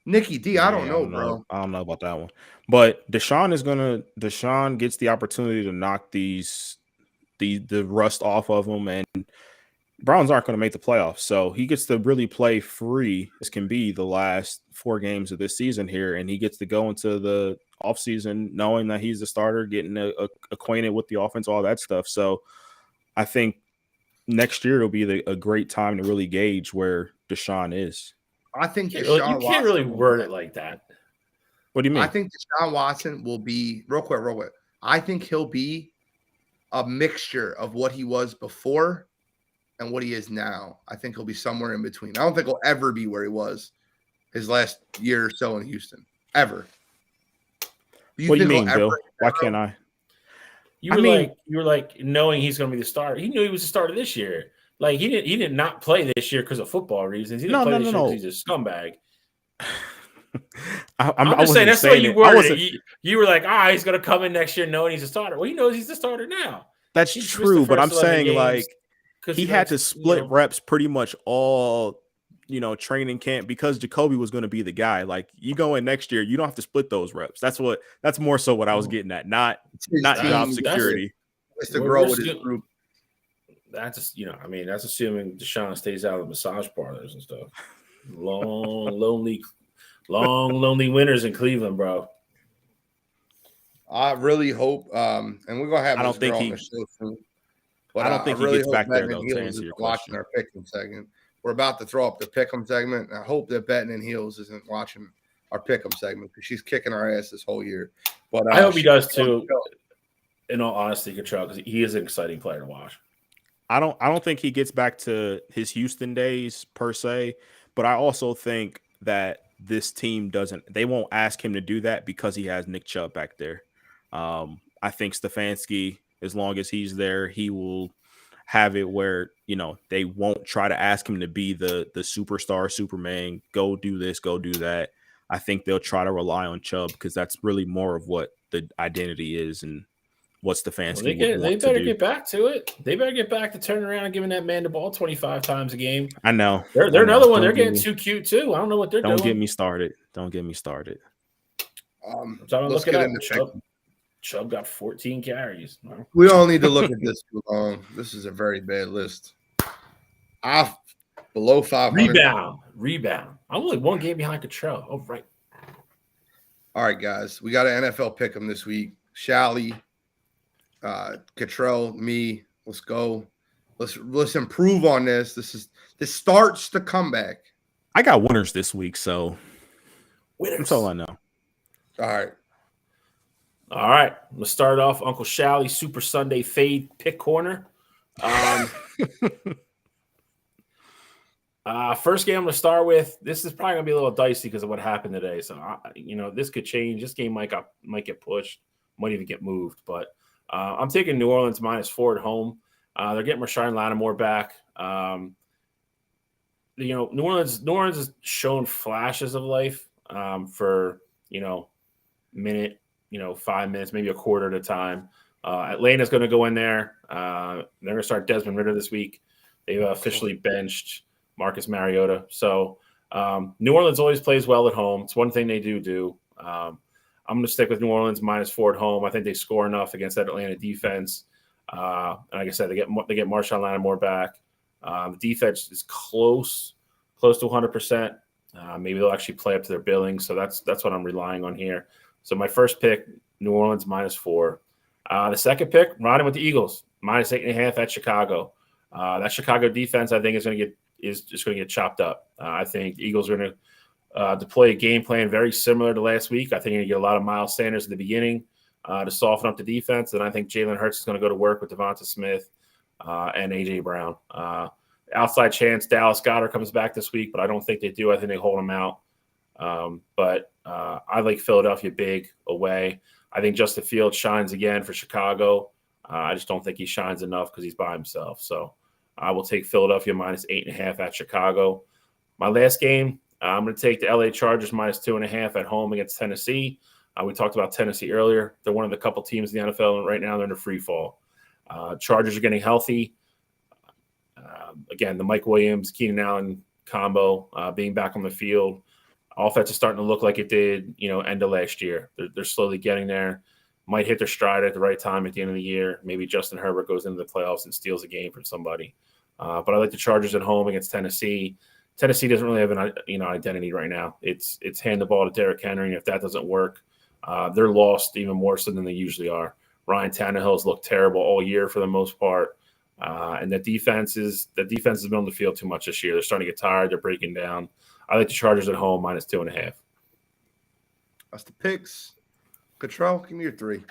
Nikki D, I don't know, bro. I don't know about that one. But Deshaun gets the opportunity to knock the rust off of him, and Browns aren't going to make the playoffs. So he gets to really play free as can be the last 4 games of this season here, and he gets to go into the offseason knowing that he's the starter, getting acquainted with the offense, all that stuff. So I think next year it'll be a great time to really gauge where Deshaun is. I think you can't really word it like that. What do you mean? I think Deshaun Watson will be real quick. I think he'll be a mixture of what he was before and what he is now. I think he'll be somewhere in between. I don't think he'll ever be where he was his last year or so in Houston. Ever. What do you mean, Bill? Why can't I? You were like knowing he's going to be the starter. He knew he was the starter this year. Like he did not play this year because of football reasons. He didn't play this year because he's a scumbag. I'm just saying that's what you worded it. You were like, he's going to come in next year knowing he's a starter. Well, he knows he's the starter now. That's true, but I'm saying like he had to split reps pretty much all, training camp because Jacoby was going to be the guy. Like you go in next year, you don't have to split those reps. That's more so what I was getting at, not job security. It's to grow with his group. That's just, that's assuming Deshaun stays out of the massage parlors and stuff. Long, lonely winters in Cleveland, bro. I really hope, and we're gonna have this girl on the show soon. But I don't think he gets back there though. To answer your question, watching our pick'em segment, we're about to throw up the pick'em segment. And I hope that Betting and Heels isn't watching our pick'em segment because she's kicking our ass this whole year. But I hope he does too. In all honesty, Control, because he is an exciting player to watch. I don't think he gets back to his Houston days per se, but I also think that this team they won't ask him to do that because he has Nick Chubb back there. I think Stefanski, as long as he's there, he will have it where, they won't try to ask him to be the superstar, Superman, go do this, go do that. I think they'll try to rely on Chubb because that's really more of what the identity is and what Stefanski they better get back to it. They better get back to turning around and giving that man the ball 25 times a game. I know. They're another one. They're getting too cute too. I don't know what they're doing. Don't get me started. Look at Chubb got 14 carries. We don't need to look at this too long. This is a very bad list. Below 500. Rebound. I'm only one game behind Cottrell. Oh, right. All right, guys. We got an NFL pick'em this week. Shally, Cottrell, me. Let's go. Let's improve on this. This starts the comeback. I got winners this week, so winners. That's all I know. All right. Let's start off Uncle Shally Super Sunday Fade Pick Corner. First game I'm going to start with. This is probably going to be a little dicey because of what happened today. So, this could change. This game might get pushed, might even get moved. But I'm taking New Orleans -4 at home. They're getting Rashawn Lattimore back. New Orleans has shown flashes of life for, minute, 5 minutes, maybe a quarter at a time. Atlanta's going to go in there. They're going to start Desmond Ridder this week. They've officially benched Marcus Mariota. So New Orleans always plays well at home. It's one thing they do. I'm going to stick with New Orleans -4 at home. I think they score enough against that Atlanta defense. And like I said, they get Marshawn Lattimore back. The defense is close to 100%. Maybe they'll actually play up to their billing. So that's what I'm relying on here. So my first pick, New Orleans -4. The second pick, riding with the Eagles, -8.5 at Chicago. That Chicago defense, I think, is just going to get chopped up. I think the Eagles are going to deploy a game plan very similar to last week. I think you're going to get a lot of Miles Sanders at the beginning to soften up the defense. And I think Jalen Hurts is going to go to work with Devonta Smith and A.J. Brown. Outside chance Dallas Goedert comes back this week, but I don't think they do. I think they hold him out. But I like Philadelphia big away. I think Justin Fields shines again for Chicago. I just don't think he shines enough because he's by himself. So I will take Philadelphia -8.5 at Chicago. My last game, I'm going to take the LA Chargers -2.5 at home against Tennessee. We talked about Tennessee earlier. They're one of the couple teams in the NFL, and right now they're in a free fall. Chargers are getting healthy. Again, the Mike Williams, Keenan Allen combo being back on the field. Offense is starting to look like it did, end of last year. They're slowly getting there. Might hit their stride at the right time at the end of the year. Maybe Justin Herbert goes into the playoffs and steals a game from somebody. But I like the Chargers at home against Tennessee. Tennessee doesn't really have an identity right now. It's hand the ball to Derrick Henry, and if that doesn't work, they're lost even more so than they usually are. Ryan Tannehill's looked terrible all year for the most part. And the defense has been on the field too much this year. They're starting to get tired. They're breaking down. I like the Chargers at home -2.5. That's the picks. Cottrell, give me your 3.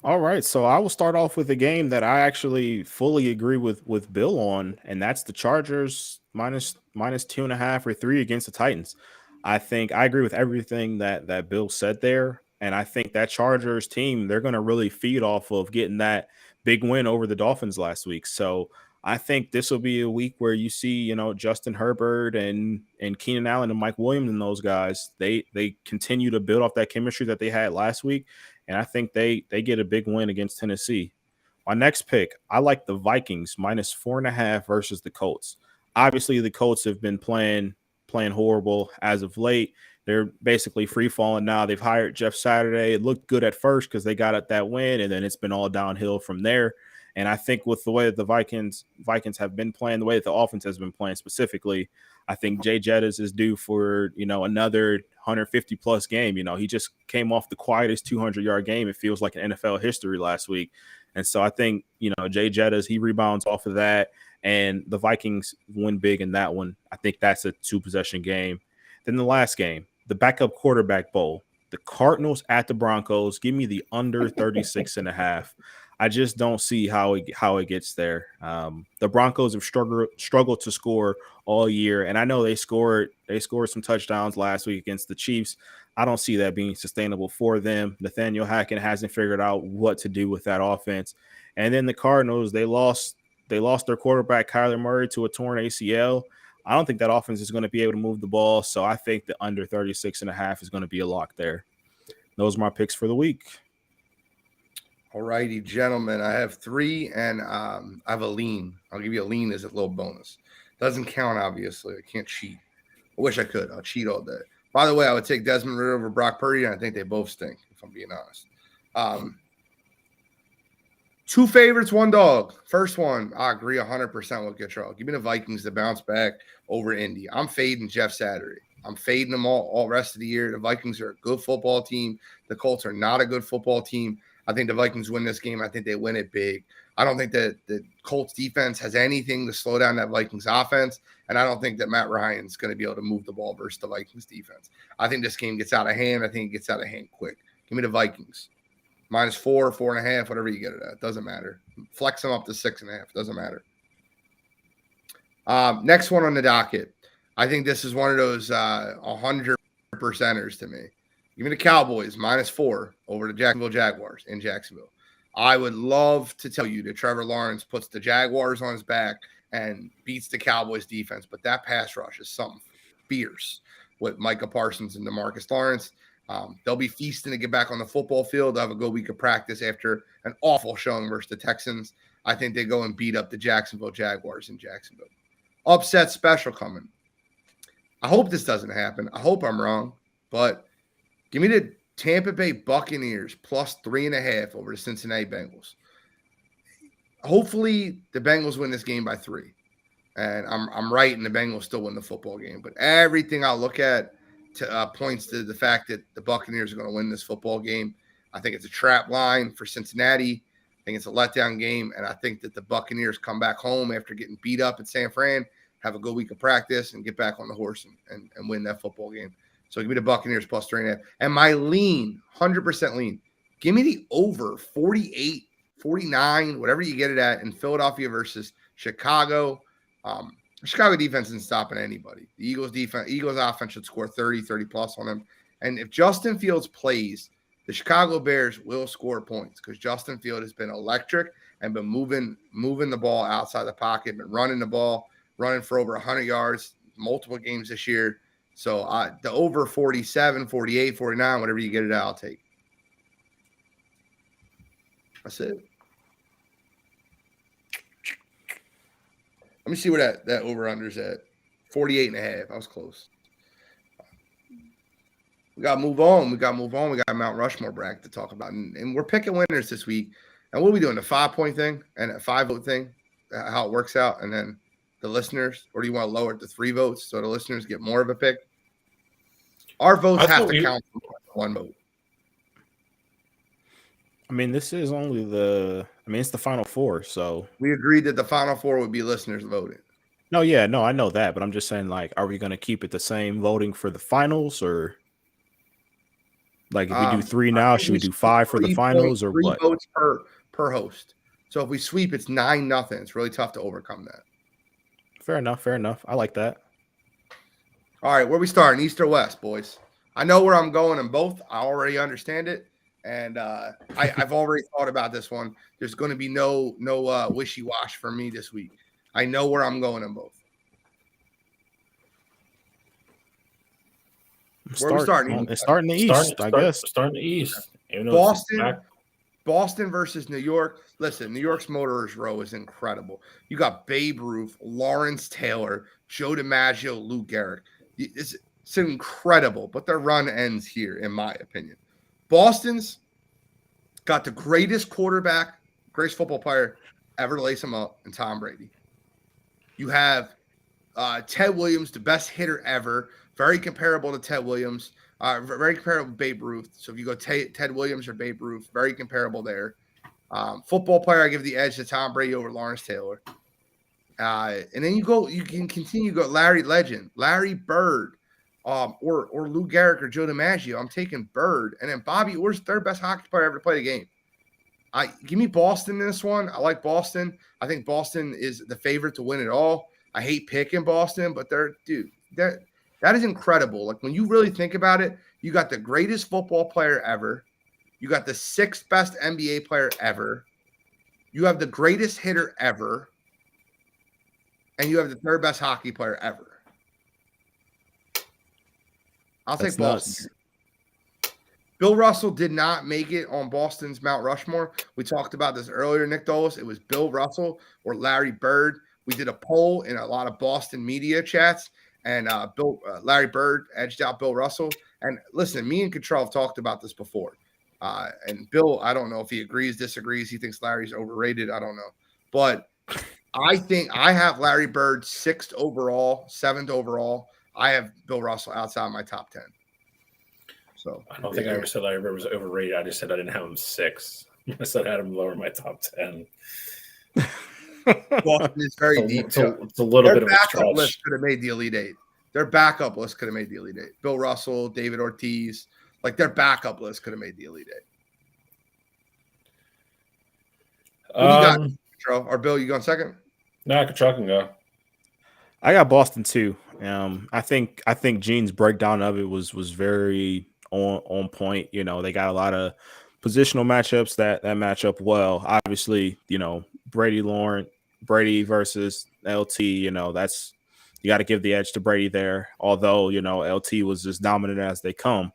All right, so I will start off with a game that I actually fully agree with Bill on, and that's the Chargers -2.5 or 3 against the Titans. I think I agree with everything that Bill said there, and I think that Chargers team, they're going to really feed off of getting that big win over the Dolphins last week. So I think this will be a week where you see, Justin Herbert and Keenan Allen and Mike Williams and those guys. They continue to build off that chemistry that they had last week, and I think they get a big win against Tennessee. My next pick, I like the Vikings -4.5 versus the Colts. Obviously, the Colts have been playing horrible as of late. They're basically free falling now. They've hired Jeff Saturday. It looked good at first because they got that win, and then it's been all downhill from there. And I think with the way that the Vikings have been playing, the way that the offense has been playing specifically, I think Jay Jettis is due for, another 150-plus game. He just came off the quietest 200-yard game, it feels like, in NFL history last week. And so I think, Jay Jettis, he rebounds off of that, and the Vikings win big in that one. I think that's a 2-possession game. Then the last game, the backup quarterback bowl, the Cardinals at the Broncos. Give me the under 36.5. I just don't see how it gets there. The Broncos have struggled to score all year, and I know they scored some touchdowns last week against the Chiefs. I don't see that being sustainable for them. Nathaniel Hackett hasn't figured out what to do with that offense. And then the Cardinals, they lost their quarterback Kyler Murray to a torn ACL. I don't think that offense is going to be able to move the ball, so I think the under 36.5 is going to be a lock there. Those are my picks for the week. All righty, gentlemen. I have 3, and I have a lean. I'll give you a lean as a little bonus. Doesn't count, obviously. I can't cheat. I wish I could. I'll cheat all day. By the way, I would take Desmond Ridder over Brock Purdy, and I think they both stink, if I'm being honest. 2 favorites, 1 dog. First one, I agree 100% with Gittrell. Give me the Vikings to bounce back over Indy. I'm fading Jeff Saturday. I'm fading them all rest of the year. The Vikings are a good football team. The Colts are not a good football team. I think the Vikings win this game. I think they win it big. I don't think that the Colts defense has anything to slow down that Vikings offense, and I don't think that Matt Ryan's going to be able to move the ball versus the Vikings defense. I think this game gets out of hand. I think it gets out of hand quick. Give me the Vikings. -4, 4.5, whatever you get it at. Doesn't matter. Flex them up to 6.5. Doesn't matter. Next one on the docket. I think this is one of those 100%ers to me. Give me the Cowboys -4 over the Jacksonville Jaguars in Jacksonville. I would love to tell you that Trevor Lawrence puts the Jaguars on his back and beats the Cowboys defense, but that pass rush is something fierce with Micah Parsons and DeMarcus Lawrence. They'll be feasting to get back on the football field. They'll have a good week of practice after an awful showing versus the Texans. I think they go and beat up the Jacksonville Jaguars in Jacksonville. Upset special coming. I hope this doesn't happen. I hope I'm wrong, but give me the Tampa Bay Buccaneers +3.5 over the Cincinnati Bengals. Hopefully the Bengals win this game by 3. And I'm right, and the Bengals still win the football game. But everything I look at points to the fact that the Buccaneers are going to win this football game. I think it's a trap line for Cincinnati. I think it's a letdown game, and I think that the Buccaneers come back home after getting beat up at San Fran, have a good week of practice, and get back on the horse and win that football game. So give me the Buccaneers +3.5. And my lean, 100% lean, give me the over 48, 49, whatever you get it at, in Philadelphia versus Chicago. Chicago defense isn't stopping anybody. The Eagles offense should score 30 plus on them. And if Justin Fields plays, the Chicago Bears will score points because Justin Fields has been electric and been moving the ball outside the pocket, been running the ball, running for over 100 yards, multiple games this year. So the over 47, 48, 49, whatever you get it at, I'll take. That's it. Let me see where that over-under's at. 48.5. I was close. We got to move on. We got a Mount Rushmore bracket to talk about. And we're picking winners this week. And what are we doing? The 5-point thing and a 5-vote thing, how it works out. And then the listeners, or do you want to lower it to 3 votes so the listeners get more of a pick? Our votes have to count for 1 vote. I mean, this is only it's the Final Four, so. We agreed that the Final Four would be listeners voting. No, yeah, no, I know that, but I'm just saying, like, are we going to keep it the same voting for the finals, or like if we do 3 now, should we do 5 for the finals, or 3 what? 3 votes per host. So if we sweep, it's 9-0. It's really tough to overcome that. Fair enough. I like that. All right, where we starting? East or West, boys? I know where I'm going in both. I already understand it. And I've already thought about this one. There's going to be no wishy-wash for me this week. I know where I'm going in both. Where are we starting? It's starting the East, I guess. Starting the East. Boston versus New York. Listen, New York's Motorers Row is incredible. You got Babe Ruth, Lawrence Taylor, Joe DiMaggio, Lou Gehrig. It's incredible, but their run ends here, in my opinion. Boston's got the greatest quarterback, greatest football player ever to lace him up, and Tom Brady. You have Ted Williams, the best hitter ever, very comparable to Ted Williams, very comparable to Babe Ruth. So if you go Ted Williams or Babe Ruth, very comparable there. Football player, I give the edge to Tom Brady over Lawrence Taylor. And then you can continue to go Larry Legend, Larry Bird, or Lou Gehrig or Joe DiMaggio. I'm taking Bird. And then Bobby Orr's third best hockey player ever to play the game. Give me Boston in this one. I like Boston. I think Boston is the favorite to win it all. I hate picking Boston, but that is incredible. Like when you really think about it, you got the greatest football player ever. You got the sixth best NBA player ever. You have the greatest hitter ever. And you have the third best hockey player ever. I'll take Boston. Bill Russell did not make it on Boston's Mount Rushmore. We talked about this earlier, Nick Dolis. It was Bill Russell or Larry Bird. We did a poll in a lot of Boston media chats, and Larry Bird edged out Bill Russell. And listen, me and Control have talked about this before. And Bill, I don't know if he agrees, disagrees. He thinks Larry's overrated. I don't know. But I think I have Larry Bird 6th overall, 7th overall. I have Bill Russell outside my top 10. So I don't think I ever said Larry Bird was overrated. I just said I didn't have him 6. I said I had him lower in my top 10. Boston is very deep. It's a little bit of a stretch. List could have made the Elite Eight. Their backup list could have made the Elite Eight. Bill Russell, David Ortiz, like their backup list could have made the Elite Eight. Who you got, Control? Or Bill, you going second? No, Control can go. I got Boston too. I think Gene's breakdown of it was very on point. You know, they got a lot of positional matchups that match up well. Obviously, you know, Brady versus LT, you know, you got to give the edge to Brady there. Although, you know, LT was as dominant as they come.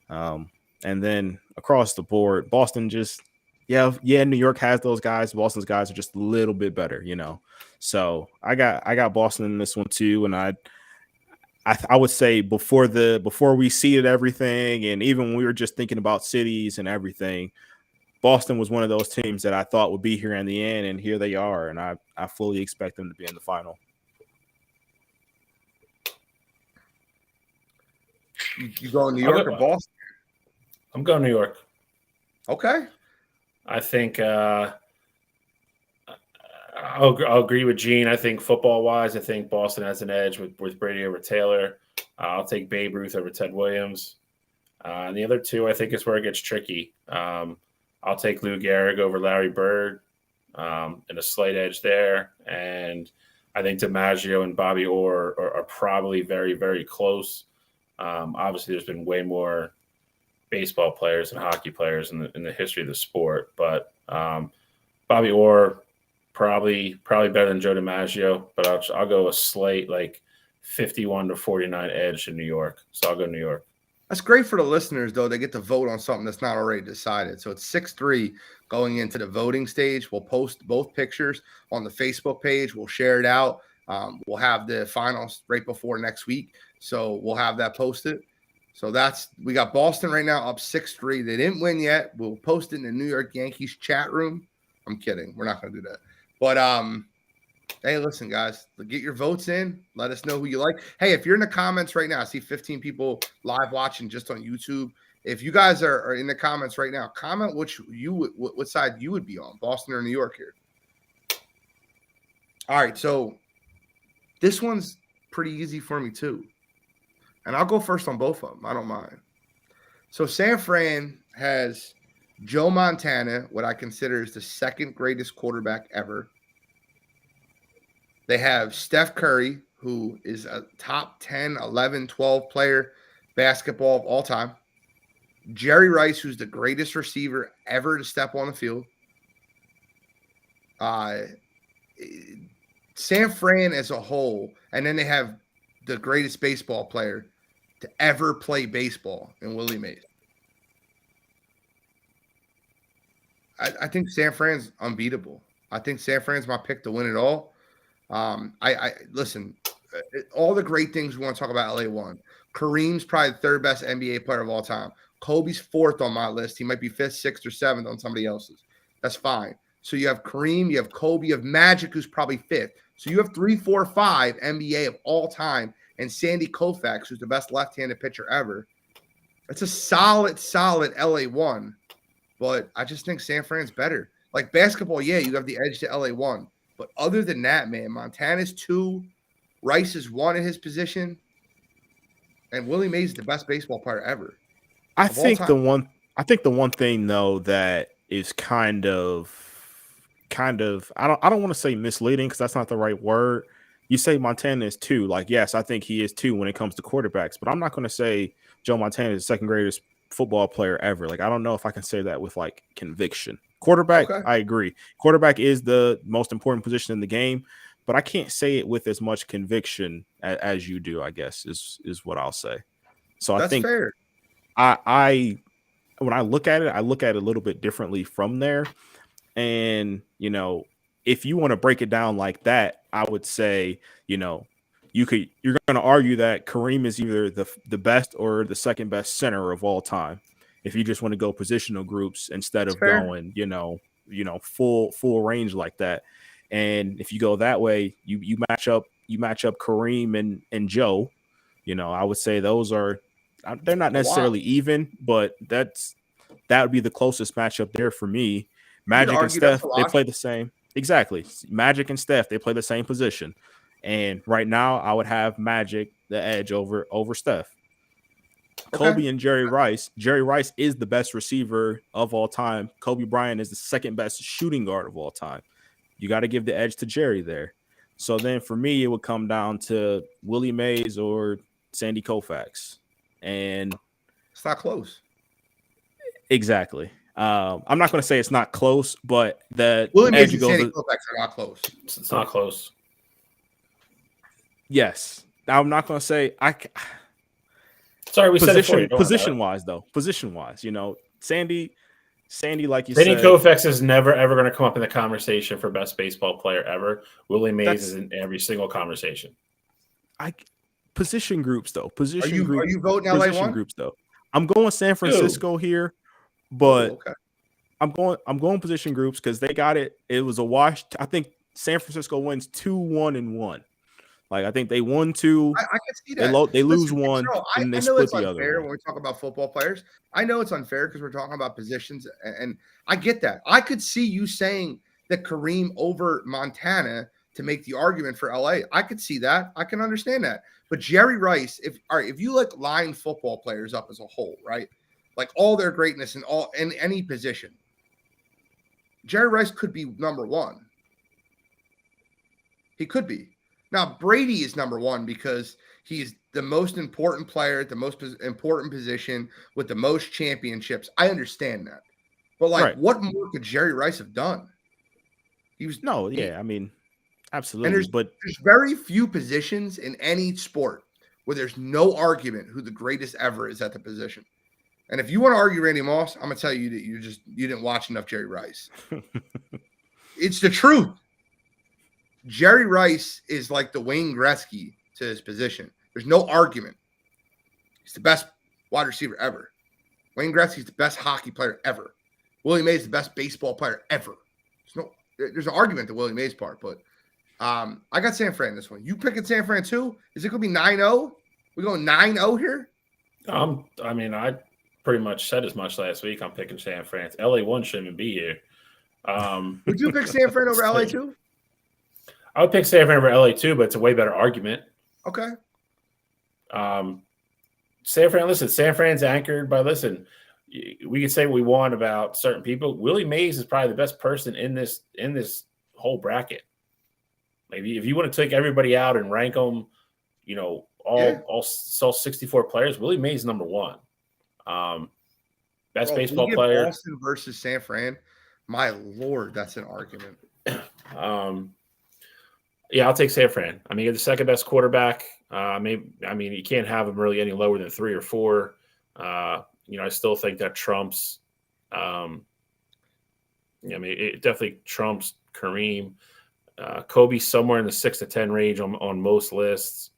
And then across the board, Boston just, New York has those guys. Boston's guys are just a little bit better, you know. So I got Boston in this one too, and I would say before we seeded everything, and even when we were just thinking about cities and everything, Boston was one of those teams that I thought would be here in the end, and here they are, and I fully expect them to be in the final. You going New York or Boston? I'm going New York. Okay. I think I'll agree with Gene. I think football-wise, I think Boston has an edge with Brady over Taylor. I'll take Babe Ruth over Ted Williams. And the other two, I think, is where it gets tricky. I'll take Lou Gehrig over Larry Bird and a slight edge there. And I think DiMaggio and Bobby Orr are probably very, very close. Obviously, there's been way more baseball players and hockey players in the history of the sport. But Bobby Orr, probably better than Joe DiMaggio, but I'll go a slight 51-49 edge in New York. So I'll go New York. That's great for the listeners, though. They get to vote on something that's not already decided. So it's 6-3 going into the voting stage. We'll post both pictures on the Facebook page. We'll share it out. We'll have the finals right before next week. So we'll have that posted. So we got Boston right now up 6-3. They didn't win yet. We'll post it in the New York Yankees chat room. I'm kidding. We're not going to do that. But hey, listen, guys, get your votes in. Let us know who you like. Hey, if you're in the comments right now, I see 15 people live watching just on YouTube. If you guys are in the comments right now, comment what side you would be on, Boston or New York here. All right, so this one's pretty easy for me too. And I'll go first on both of them. I don't mind. So San Fran has Joe Montana, what I consider is the second greatest quarterback ever. They have Steph Curry, who is a top 10, 11, 12 player basketball of all time. Jerry Rice, who's the greatest receiver ever to step on the field. San Fran as a whole, and then they have the greatest baseball player to ever play baseball in Willie Mays. I think San Fran's unbeatable. I think San Fran's my pick to win it all. I listen, all the great things we want to talk about LA1. Kareem's probably the third best NBA player of all time. Kobe's fourth on my list. He might be fifth, sixth, or seventh on somebody else's. That's fine. So you have Kareem, you have Kobe, you have Magic, who's probably fifth. So you have 3, 4, 5 NBA of all time, and Sandy Koufax, who's the best left-handed pitcher ever. It's a solid LA1, but I just think San Fran's better. Like basketball, yeah, you have the edge to LA1. But other than that, man, Montana's 2, Rice is 1 in his position, and Willie Mays is the best baseball player ever. I think the one thing though that is kind of I don't want to say misleading because that's not the right word. You say Montana is 2, like yes, I think he is 2 when it comes to quarterbacks, but I'm not going to say Joe Montana is the second greatest football player ever. Like I don't know if I can say that with like conviction. Quarterback, okay. I agree. Quarterback is the most important position in the game, but I can't say it with as much conviction as you do, I guess, is what I'll say. So I think fair. I when I look at it a little bit differently from there. And, you know, if you want to break it down like that, I would say, you know, you're going to argue that Kareem is either the best or the second best center of all time. If you just want to go positional groups instead of going, you know, full range like that. And if you go that way, you match up Kareem and Joe, you know, I would say they're not necessarily even, but that would be the closest matchup there for me. Magic and Steph, they play the same. Exactly. Magic and Steph, they play the same position. And right now, I would have Magic the edge over Steph. Okay. Kobe and Jerry Rice. Jerry Rice is the best receiver of all time. Kobe Bryant is the second best shooting guard of all time. You got to give the edge to Jerry there. So then for me, it would come down to Willie Mays or Sandy Koufax. And it's not close. Exactly. I'm not going to say it's not close, but the Willie Mays and Sandy Koufax are not close. It's not close. Yes. I'm not going to say Sorry, we said it for you. Position wise, you know, Sandy, like you Sandy said, Koufax is never ever going to come up in the conversation for best baseball player ever. Willie Mays is in every single conversation. Position groups though. Are you voting LA1? Groups though. I'm going San Francisco here, but I'm going position groups because they got it. It was a wash. I think San Francisco wins 2-1-1. Like I think they won 2. I can see that. They lose 1, and they split the other. When we talk about football players, I know it's unfair because we're talking about positions, and I get that. I could see you saying that Kareem over Montana to make the argument for LA. I could see that. I can understand that. But Jerry Rice, if you like line football players up as a whole, right? Like all their greatness in any position, Jerry Rice could be number 1. He could be. Now, Brady is number 1 because he's the most important player at the most important position with the most championships. I understand that. But, what more could Jerry Rice have done? I mean, absolutely. And there's very few positions in any sport where there's no argument who the greatest ever is at the position. And if you want to argue Randy Moss, I'm going to tell you that you didn't watch enough Jerry Rice. It's the truth. Jerry Rice is like the Wayne Gretzky to his position. There's no argument. He's the best wide receiver ever. Wayne Gretzky's the best hockey player ever. Willie Mays is the best baseball player ever. There's an argument to Willie Mays' part, but I got San Fran this one. You picking San Fran too? Is it going to be 9-0? We going 9-0 here? I mean, I pretty much said as much last week. I'm picking San Fran. LA1 shouldn't even be here. Would you pick San Fran over LA2? I would pick San Fran over LA too, but it's a way better argument. Okay. San Fran's anchored by, we could say what we want about certain people. Willie Mays is probably the best person in this whole bracket. Maybe if you want to take everybody out and rank them, you know, all 64 players, Willie Mays is number 1. Best baseball player. Boston versus San Fran. My Lord, that's an argument. Yeah, I'll take San Fran. I mean, you're the second best quarterback. You can't have him really any lower than 3 or 4. I still think that trumps. It definitely trumps Kareem. Kobe somewhere in the 6 to 10 range on most lists.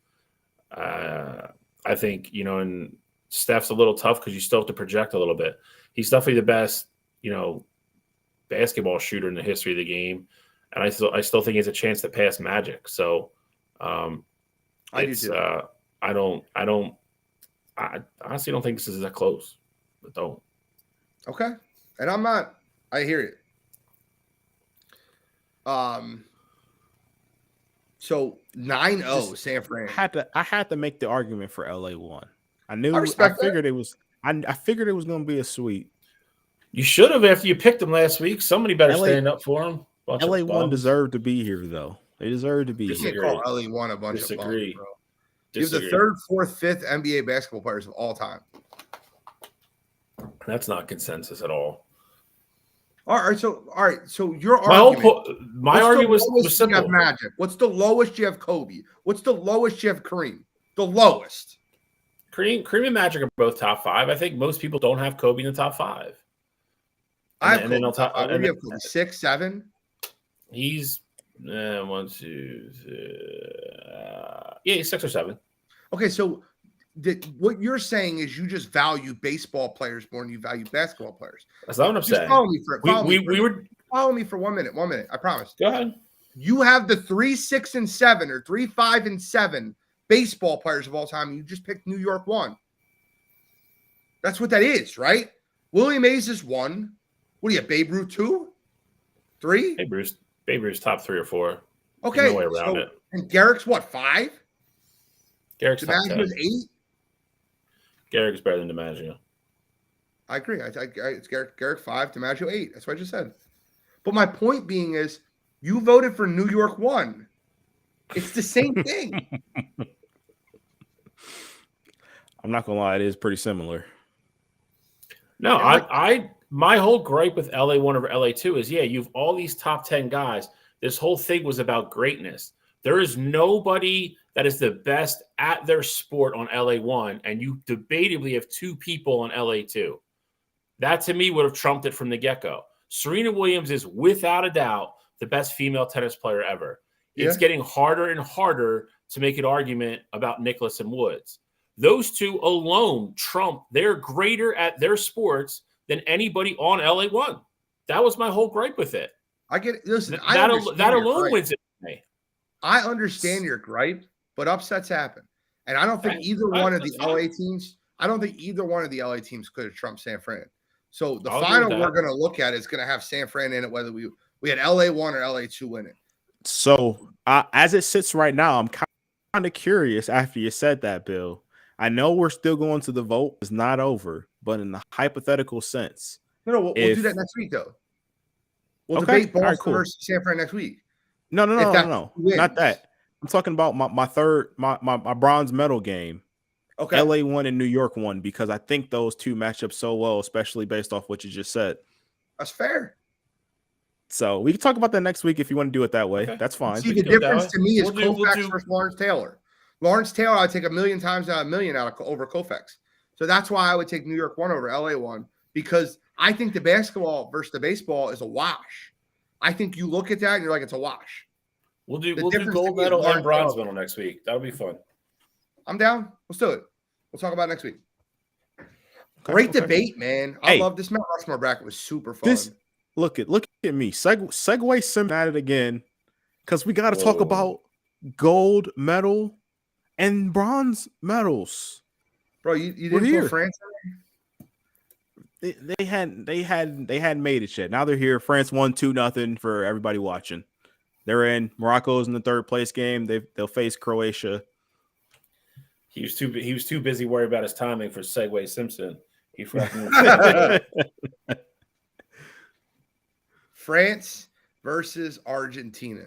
I think and Steph's a little tough because you still have to project a little bit. He's definitely the best basketball shooter in the history of the game. And I still think he has a chance to pass Magic. So, I do too. I honestly don't think this is that close. But don't. Okay, and I'm not. I hear you. So 9-0 San Fran. I had to make the argument for LA1. I figured it was going to be a sweep. You should have after you picked them last week. Somebody better stand up for them. LA1 deserved to be here, though. They deserved to be here. You can't call LA1 a bunch of bums, bro. He was the 3rd, 4th, 5th NBA basketball players of all time. That's not consensus at all. All right. So your argument. My argument was simple. You have Magic. What's the lowest you have Kobe? What's the lowest you have Kareem? The lowest. Kareem and Magic are both top 5. I think most people don't have Kobe in the top 5. I have Kobe 6, 7. He's 1, 2, 3, he's 6 or 7. Okay, so what you're saying is you just value baseball players more than you value basketball players. That's not what I'm saying. Follow me for 1 minute. 1 minute. I promise. Go ahead. You have the 3, 6, and 7 or 3, 5, and 7 baseball players of all time. And you just picked New York 1. That's what that is, right? Willie Mays is 1. What do you have? Babe Ruth 2? 3? Babe Ruth's top 3 or 4. Okay. There's no way around it. And Garrick's what, 5? Garrick's top 10. 8? Garrick's better than DiMaggio. I agree. It's Garrick 5, DiMaggio 8. That's what I just said. But my point being is you voted for New York 1. It's the same thing. I'm not going to lie. It is pretty similar. No, my whole gripe with LA1 over LA2 is, you've all these top 10 guys. This whole thing was about greatness. There is nobody that is the best at their sport on LA1, and you debatably have 2 people on LA2. That, to me, would have trumped it from the get-go. Serena Williams is, without a doubt, the best female tennis player ever. Yeah. It's getting harder and harder to make an argument about Nicklaus and Woods. Those 2 alone trump. They're greater at their sports than anybody on LA1. That was my whole gripe with it. I get it. Listen, that alone wins it for me. I understand your gripe, but upsets happen. And I don't think either one of the LA teams, could have trumped San Fran. So the final we're going to look at is going to have San Fran in it, whether we had LA1 or LA2 win it. So as it sits right now, I'm kind of curious after you said that, Bill. I know we're still going to the vote. It's not over, but in the hypothetical sense. No, we'll do that next week, though. We'll debate Boston versus San Fran next week. No. Not that. I'm talking about my bronze medal game. Okay. LA won and New York won because I think those 2 match up so well, especially based off what you just said. That's fair. So we can talk about that next week if you want to do it that way. Okay. That's fine. See, the difference to me is Koufax versus Lawrence Taylor. Lawrence Taylor, I'd take a million times out of a million over Koufax. So that's why I would take New York 1 over LA 1, because I think the basketball versus the baseball is a wash. I think you look at that and you're like, it's a wash. We'll do gold medal and bronze medal next week. That'll be fun. I'm down. Let's do it. We'll talk about it next week. Great debate, man. I love this Mount Rushmore bracket. It was super fun. Look at me. Segue Sim at it again, because we got to talk about gold medal and bronze medals. Bro, you didn't put France in? They hadn't made it yet. Now they're here. France won 2-0 for everybody watching. They're in. Morocco's in the 3rd place game. They'll face Croatia. He was too busy worried about his timing for Segway Simpson. He fucking France versus Argentina.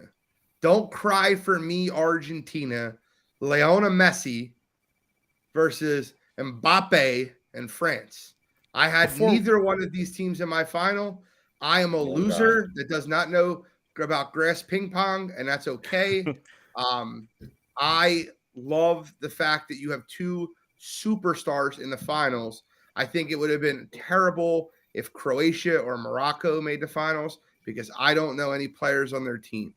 Don't cry for me, Argentina. Lionel Messi versus Mbappe and France. I had neither one of these teams in my final. I am a loser that does not know about grass ping pong, and that's okay. I love the fact that you have two superstars in the finals. I think it would have been terrible if Croatia or Morocco made the finals because I don't know any players on their team.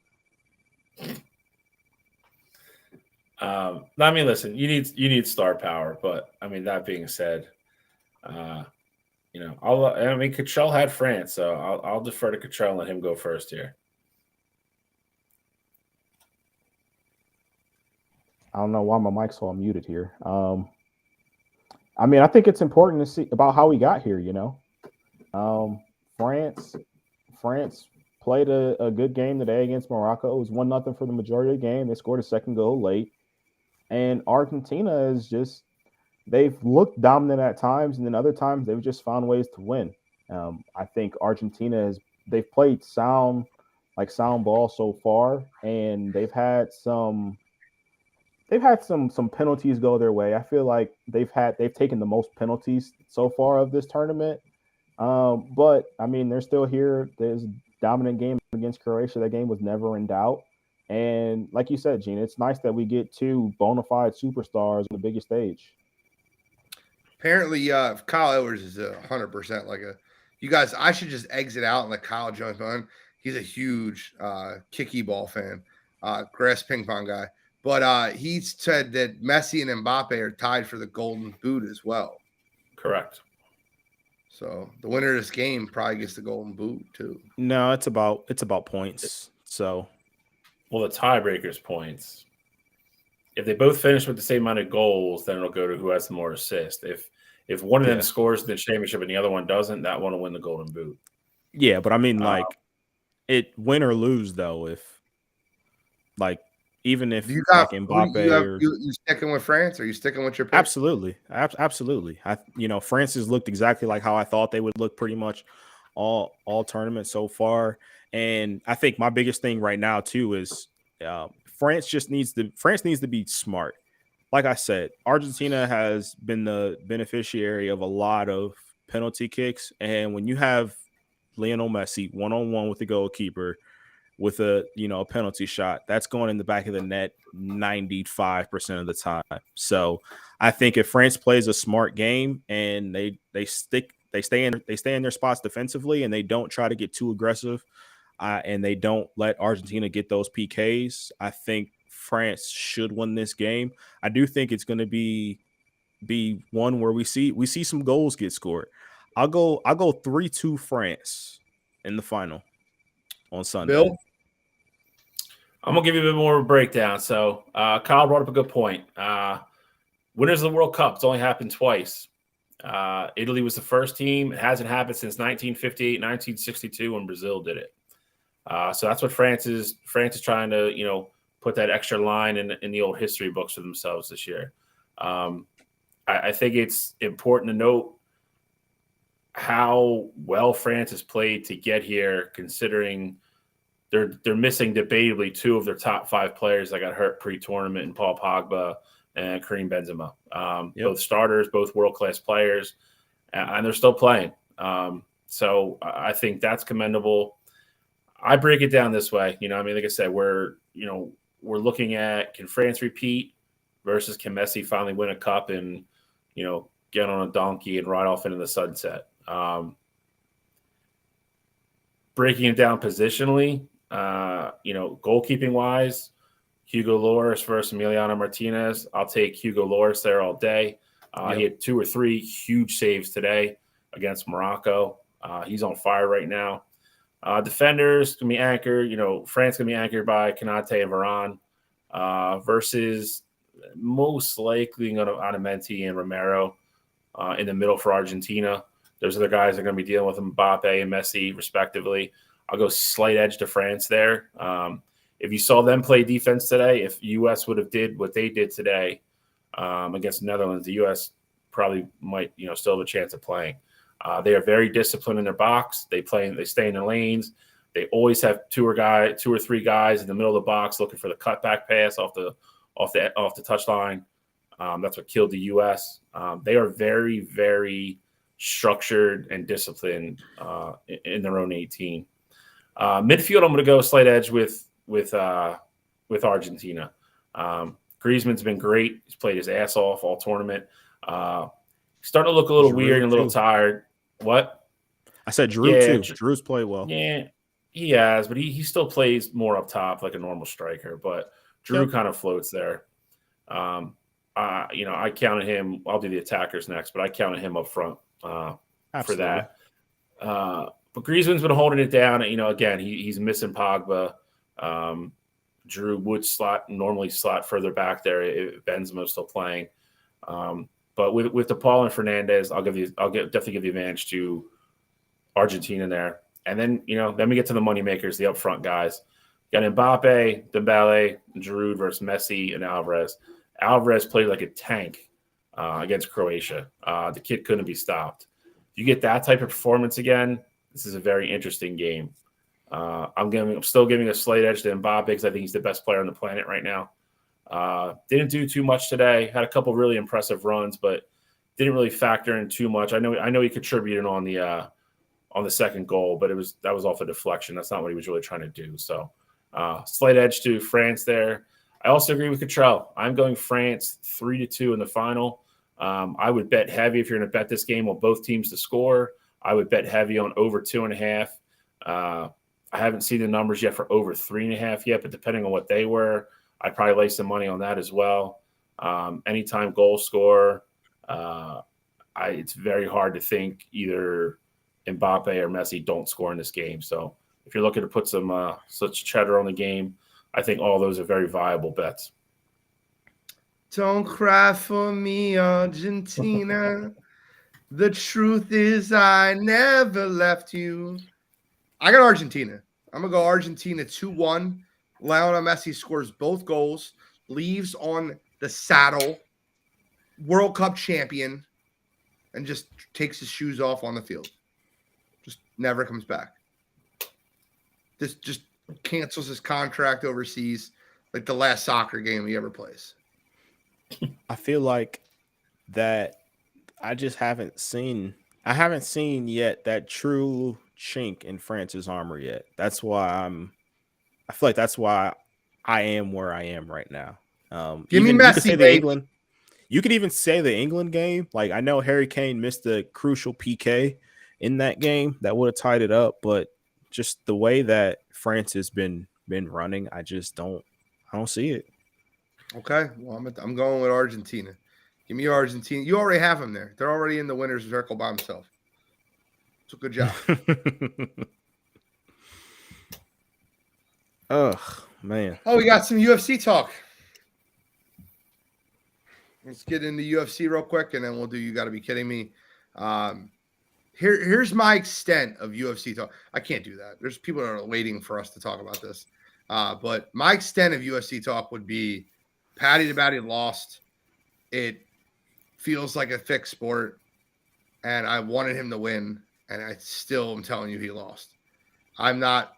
I mean, listen, you need star power, but I mean, that being said, Cottrell had France, so I'll defer to Cottrell and let him go first here. I don't know why my mic's all muted here. I mean, I think it's important to see about how we got here. France played a good game today against Morocco. It was 1-0 for the majority of the game. They scored a second goal late, and Argentina is just they've looked dominant at times, and then other times they've just found ways to win. I think Argentina they've played sound ball so far, and they've had some penalties go their way. I feel like they've taken the most penalties so far of this tournament. But I mean, they're still here. There's a dominant game against Croatia. That game was never in doubt. And like you said, Gene, it's nice that we get two bona fide superstars on the biggest stage. Apparently, Kyle Edwards is 100% like you guys. I should just exit out and let Kyle join on. He's a huge kicky ball fan, grass ping pong guy. But he said that Messi and Mbappe are tied for the Golden Boot as well. Correct. So the winner of this game probably gets the Golden Boot too. No, it's about points. So, well, the tiebreaker's points. If they both finish with the same amount of goals, then it'll go to who has the more assists. If one of them scores the championship and the other one doesn't, that one will win the Golden Boot. Yeah, but I mean, it win or lose though. Even if Mbappe you sticking with France, or you sticking with your pick? Absolutely. France has looked exactly like how I thought they would look pretty much all tournaments so far. And I think my biggest thing right now too is France needs to be smart. Like I said, Argentina has been the beneficiary of a lot of penalty kicks, and when you have Lionel Messi one-on-one with the goalkeeper with a penalty shot, that's going in the back of the net 95% of the time. So I think if France plays a smart game and they stay in their spots defensively and they don't try to get too aggressive, and they don't let Argentina get those PKs, I think France should win this game. I do think it's going to be one where we see some goals get scored. I'll go 3-2 France in the final on Sunday. Bill? I'm going to give you a bit more of a breakdown. So Kyle brought up a good point. Winners of the World Cup, it's only happened twice. Italy was the first team. It hasn't happened since 1958, 1962 when Brazil did it. So that's what France is trying to, put that extra line in the old history books for themselves this year. I think it's important to note how well France has played to get here, considering they're missing debatably two of their top 5 players that got hurt pre-tournament, in Paul Pogba and Karim Benzema. Both starters, both world-class players, and they're still playing. So I think that's commendable. I break it down this way. Like I said, we're looking at, can France repeat versus can Messi finally win a cup and, get on a donkey and ride off into the sunset. Breaking it down positionally, goalkeeping wise, Hugo Lloris versus Emiliano Martinez. I'll take Hugo Lloris there all day. He had 2 or 3 huge saves today against Morocco. He's on fire right now. Defenders can be anchored. France can be anchored by Kanate and Varane versus most likely Otamendi and Romero in the middle for Argentina. Those are the guys that are going to be dealing with Mbappe and Messi, respectively. I'll go slight edge to France there. If you saw them play defense today, if U.S. would have did what they did today against the Netherlands, the U.S. probably might still have a chance of playing. They are very disciplined in their box. They stay in their lanes. They always have 2 or 3 guys in the middle of the box looking for the cutback pass off the touchline. That's what killed the U.S. They are very, very structured and disciplined in their own 18. Midfield, I'm going to go slight edge with with Argentina. Griezmann's been great. He's played his ass off all tournament. Starting to look a little weird and a little tired. What? I said Drew too. Drew's played well. Yeah, he has, but he still plays more up top like a normal striker. But Drew kind of floats there. I counted him. I'll do the attackers next, but I counted him up front for that. But Griezmann's been holding it down. Again, he's missing Pogba. Drew would normally slot further back there if Benzema's still playing. But with DePaul and Fernandez, I'll definitely give the advantage to Argentina there. And then then we get to the moneymakers, the upfront guys. Got Mbappe, Dembele, Giroud versus Messi and Alvarez. Alvarez played like a tank against Croatia. The kid couldn't be stopped. If you get that type of performance again, this is a very interesting game. I'm still giving a slight edge to Mbappe because I think he's the best player on the planet right now. Didn't do too much today. Had a couple really impressive runs, but didn't really factor in too much. I know he contributed on the second goal, but that was off a deflection. That's not what he was really trying to do. So slight edge to France there. I also agree with Cottrell. I'm going France 3-2 in the final. I would bet heavy if you're going to bet this game on both teams to score. I would bet heavy on over 2.5. I haven't seen the numbers yet for over 3.5 yet, but depending on what they were, I'd probably lay some money on that as well. Anytime goal scorer, it's very hard to think either Mbappe or Messi don't score in this game. So if you're looking to put some such cheddar on the game, I think all those are very viable bets. Don't cry for me, Argentina. The truth is I never left you. I got Argentina. I'm going to go Argentina 2-1. Lionel Messi scores both goals, leaves on the saddle, World Cup champion, and just takes his shoes off on the field. Just never comes back. This just cancels his contract overseas like the last soccer game he ever plays. I feel like that I haven't seen yet that true chink in France's armor yet. That's why I feel like that's why I am where I am right now. Give me Messi, you could even say the England game. Like, I know Harry Kane missed the crucial PK in that game that would have tied it up, but just the way that France has been running, I don't see it. Okay, well, I'm going with Argentina. Give me Argentina. You already have them there. They're already in the winner's circle by himself. So good job. Ugh, man. Oh, we got some UFC talk. Let's get into UFC real quick, and then we'll do You Gotta Be Kidding Me. Here's my extent of UFC talk. I can't do that. There's people that are waiting for us to talk about this. But my extent of UFC talk would be Paddy the Baddy lost. It feels like a fixed sport, and I wanted him to win, and I still am telling you he lost. I'm not,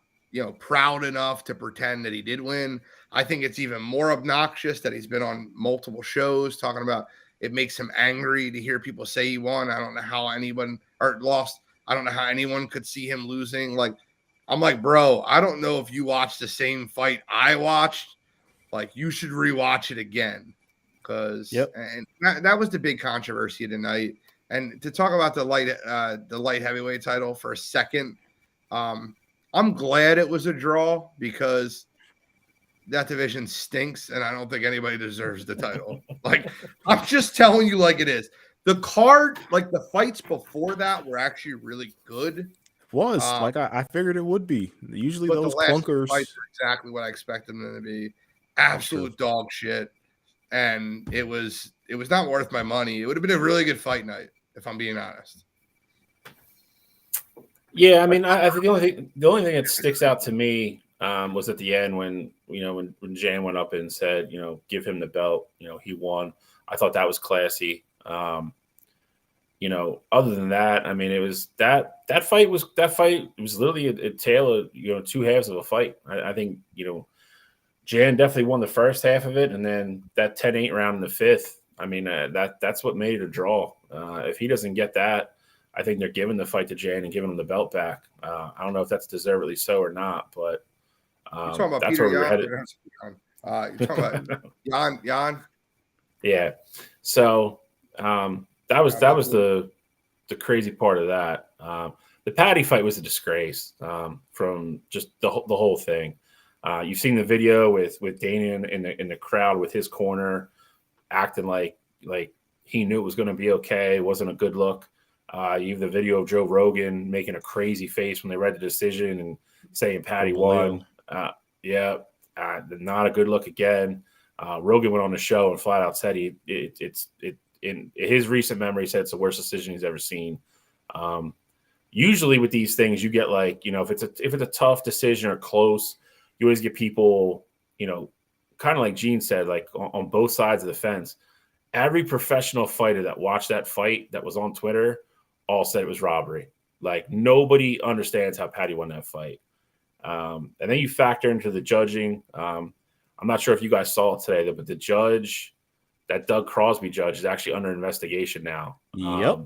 proud enough to pretend that he did win. I think it's even more obnoxious that he's been on multiple shows talking about it makes him angry to hear people say he won. I don't know how anyone or lost. I don't know how anyone could see him losing. Like, I'm like, bro, I don't know if you watched the same fight I watched. Like, you should rewatch it again. And that was the big controversy tonight. And to talk about the light heavyweight title for a second, I'm glad it was a draw because that division stinks, and I don't think anybody deserves the title. Like, I'm just telling you like it is. The card, like the fights before that, were actually really good. I figured it would be. Usually those clunkers fights are exactly what I expected them to be. Absolute dog shit. And it was not worth my money. It would have been a really good fight night, if I'm being honest. Yeah, I mean, I think the only thing that sticks out to me was at the end when Jan went up and said, give him the belt. He won. I thought that was classy. Other than that, I mean, it was that fight was literally a tale of two halves of a fight. I think Jan definitely won the first half of it, and then that 10-8 round in the fifth. I mean, that's what made it a draw. If he doesn't get that, I think they're giving the fight to Jan and giving him the belt back. I don't know if that's deservedly so or not, but you're talking about that's Peter where we're Yan, headed. You're talking about Jan. Yeah. So that was the crazy part of that. The Patty fight was a disgrace from just the whole thing. You've seen the video with Daniel in the crowd with his corner acting like he knew it was going to be okay. It wasn't a good look. You have the video of Joe Rogan making a crazy face when they read the decision and saying Patty won. Not a good look again. Rogan went on the show and flat out said it's in his recent memory said it's the worst decision he's ever seen. Usually with these things, you get if it's a tough decision or close, you always get people, kind of like Gene said, like on both sides of the fence. Every professional fighter that watched that fight that was on Twitter all said it was robbery. Like nobody understands how Patty won that fight. And then you factor into the judging. I'm not sure if you guys saw it today, but the judge, that Doug Crosby judge, is actually under investigation now. Yep.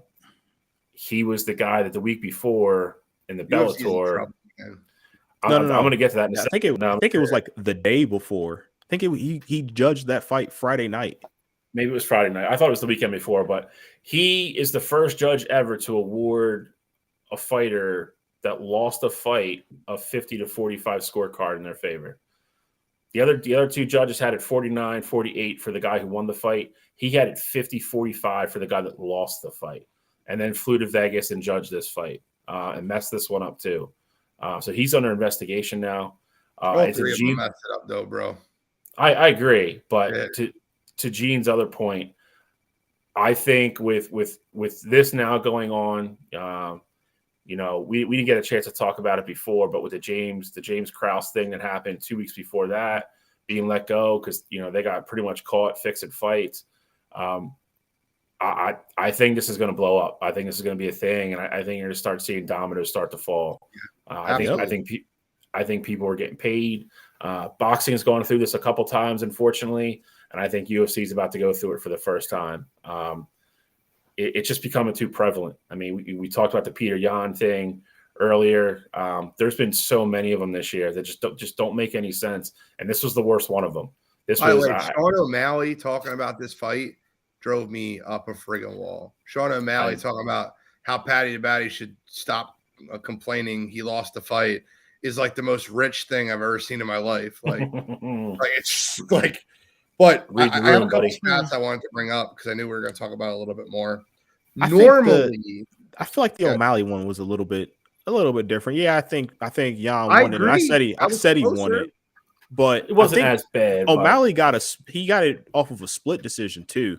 He was the guy that the week before in the Bellator. No. I'm going to get to that in a second. I think it was like the day before. I think he judged that fight Friday night. Maybe it was Friday night. I thought it was the weekend before, but he is the first judge ever to award a fighter that lost a fight a 50-45 scorecard in their favor. The other two judges had it 49-48 for the guy who won the fight. He had it 50-45 for the guy that lost the fight, and then flew to Vegas and judged this fight and messed this one up too. So he's under investigation now. All three of them messed it up though, bro. I agree, but to Gene's other point, I think with this now going on, we didn't get a chance to talk about it before, but with the James Krause thing that happened 2 weeks before that, being let go because they got pretty much caught fixing fights. I think this is going to blow up. I think this is going to be a thing, and I think you're going to start seeing dominoes start to fall. I think people are getting paid. Boxing has gone through this a couple times, unfortunately, and I think UFC is about to go through it for the first time. It's just becoming too prevalent. I mean, we talked about the Peter Yan thing earlier. There's been so many of them this year that just don't make any sense, and this was the worst one of them. Sean O'Malley talking about this fight drove me up a friggin' wall. Sean O'Malley talking about how Paddy the Baddy should stop complaining he lost the fight is like the most rich thing I've ever seen in my life. Like it's like, but I have a couple stats I wanted to bring up because I knew we were going to talk about it a little bit more. I feel like the O'Malley one was a little bit different. Yeah, I think Jan won it. And I said he won it, but it wasn't as bad. O'Malley got it off of a split decision too.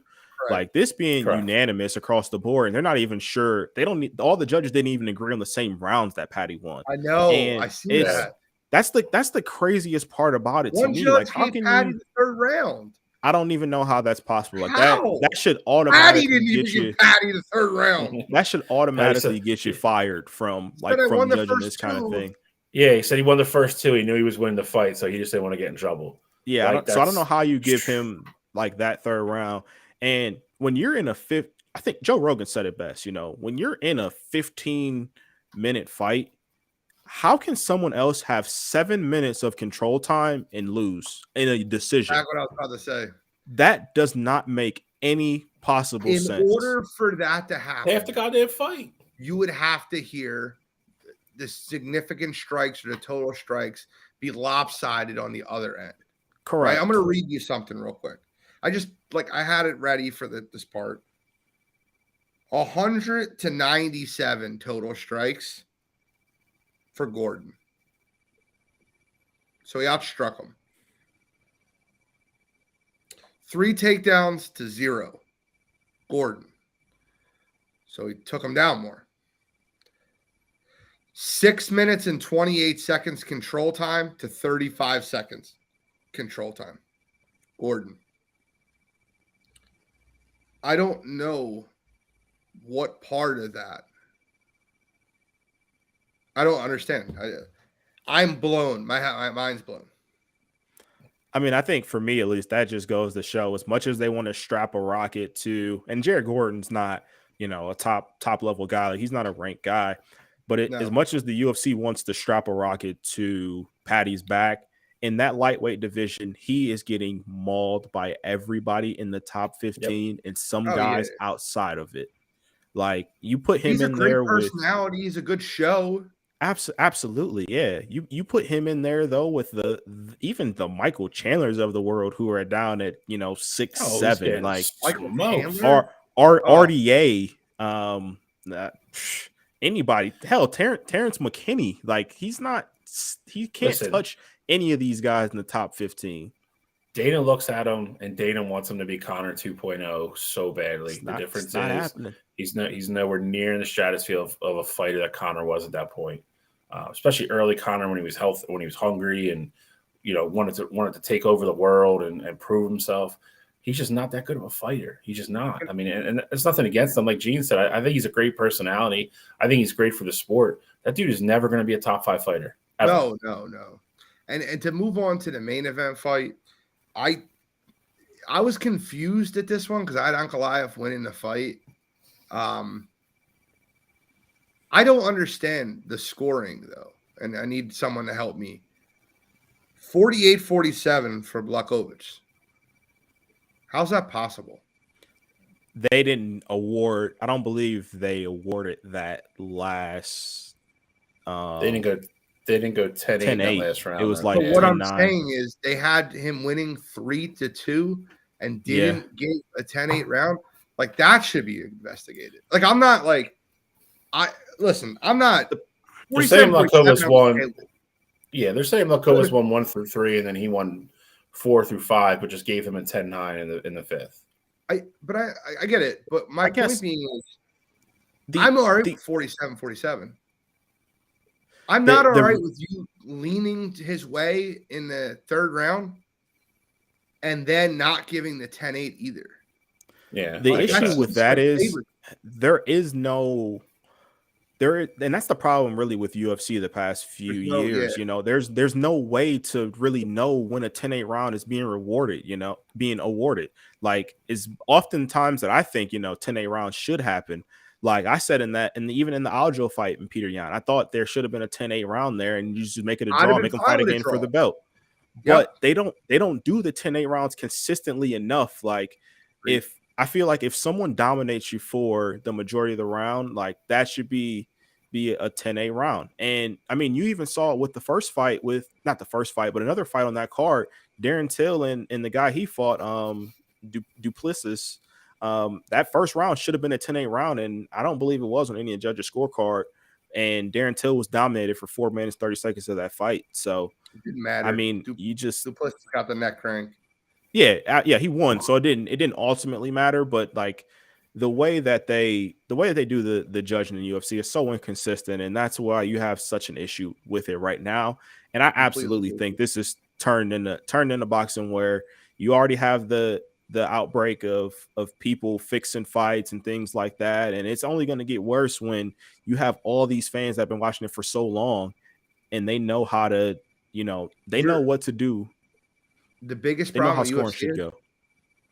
Right. Like this being unanimous across the board, and they're not even sure. All the judges didn't even agree on the same rounds that Patty won. I know. And I see that. That's the craziest part about it to me. Like, how can Patty the third round? I don't even know how that's possible. Like that should automatically Patty didn't even give Patty the third round. That should automatically get you fired from judging this kind of thing. Yeah, he said he won the first two. He knew he was winning the fight, so he just didn't want to get in trouble. Yeah, so I don't know how you give him like that third round. And when you're in I think Joe Rogan said it best, when you're in a 15-minute fight, how can someone else have 7 minutes of control time and lose in a decision? That's what I was about to say. That does not make any possible sense. In order for that to happen, they have to goddamn fight. You would have to hear the significant strikes or the total strikes be lopsided on the other end. Correct. Right? I'm going to read you something real quick. I had it ready for this part. 100-97 total strikes for Gordon. So he outstruck him. 3 takedowns to 0. Gordon. So he took him down more. 6 minutes and 28 seconds control time to 35 seconds control time. Gordon. I don't know what part of that. I don't understand. I'm blown. My mind's blown. I mean, I think for me, at least, that just goes to show as much as they want to strap a rocket to, and Jared Gordon's not, a top level guy. Like, he's not a ranked guy, but as much as the UFC wants to strap a rocket to Patty's back, in that lightweight division, he is getting mauled by everybody in the top 15 and some guys outside of it. Like, you put him He's a in great there with personality. He's a good show. absolutely, yeah. You put him in there though with even the Michael Chandlers of the world who are down at 6'7", like Michael smoked. Chandler? RDA, anybody, hell, Terrence McKinney, like he can't touch any of these guys in the top 15. Dana looks at him, and Dana wants him to be Connor 2.0 so badly. The difference is he's nowhere near in the stratosphere of a fighter that Connor was at that point. Especially early Connor when he was healthy, when he was hungry, and wanted to take over the world and prove himself. He's just not that good of a fighter. He's just not. I mean, and it's nothing against him. Like Gene said, I think he's a great personality. I think he's great for the sport. That dude is never going to be a top 5 fighter. Ever. No. And to move on to the main event fight, I was confused at this one because I had Ankalaev winning the fight. I don't understand the scoring, though, and I need someone to help me. 48-47 for Blachowicz. How's that possible? They didn't award. I don't believe they awarded that last. They didn't go 10-8 last round. It was like what I'm saying is they had him winning 3-2 and didn't get a 10-8 round. Like, that should be investigated. Like, I'm not like I'm not. They're saying Blachowicz won. Yeah, they're saying Blachowicz won 1-3, and then he won 4-5, but just gave him a 10-9 in the fifth. I get it, but my point being is, I'm all right with 47-47. I'm not all right with you leaning his way in the third round and then not giving the 10-8 either. Yeah. The issue with that is there is no there, and that's the problem really with UFC the past few years. There's no way to really know when a 10-8 round is being awarded. Like, is oftentimes that I think 10-8 rounds should happen. Like I said even in the Aljo fight in Peter Yan, I thought there should have been a 10-8 round there, and you just make it a draw, make them fight again for the belt. But they don't do the 10-8 rounds consistently enough. Like, I feel like if someone dominates you for the majority of the round, like that should be a 10-8 round. And I mean, you even saw it with the first fight not the first fight, but another fight on that card, Darren Till and the guy he fought, Duplessis. That first round should have been a 10-8 round, and I don't believe it was on any judge's scorecard. And Darren Till was dominated for 4 minutes 30 seconds of that fight. So it didn't matter. I mean, Duplessis got the neck crank. Yeah, he won. So it didn't ultimately matter, but like the way that they do the judging in the UFC is so inconsistent, and that's why you have such an issue with it right now. And I absolutely think this is turned into boxing where you already have the outbreak of people fixing fights and things like that, and it's only going to get worse when you have all these fans that have been watching it for so long, and they know how to, they know what to do. The biggest problem with UFC should go.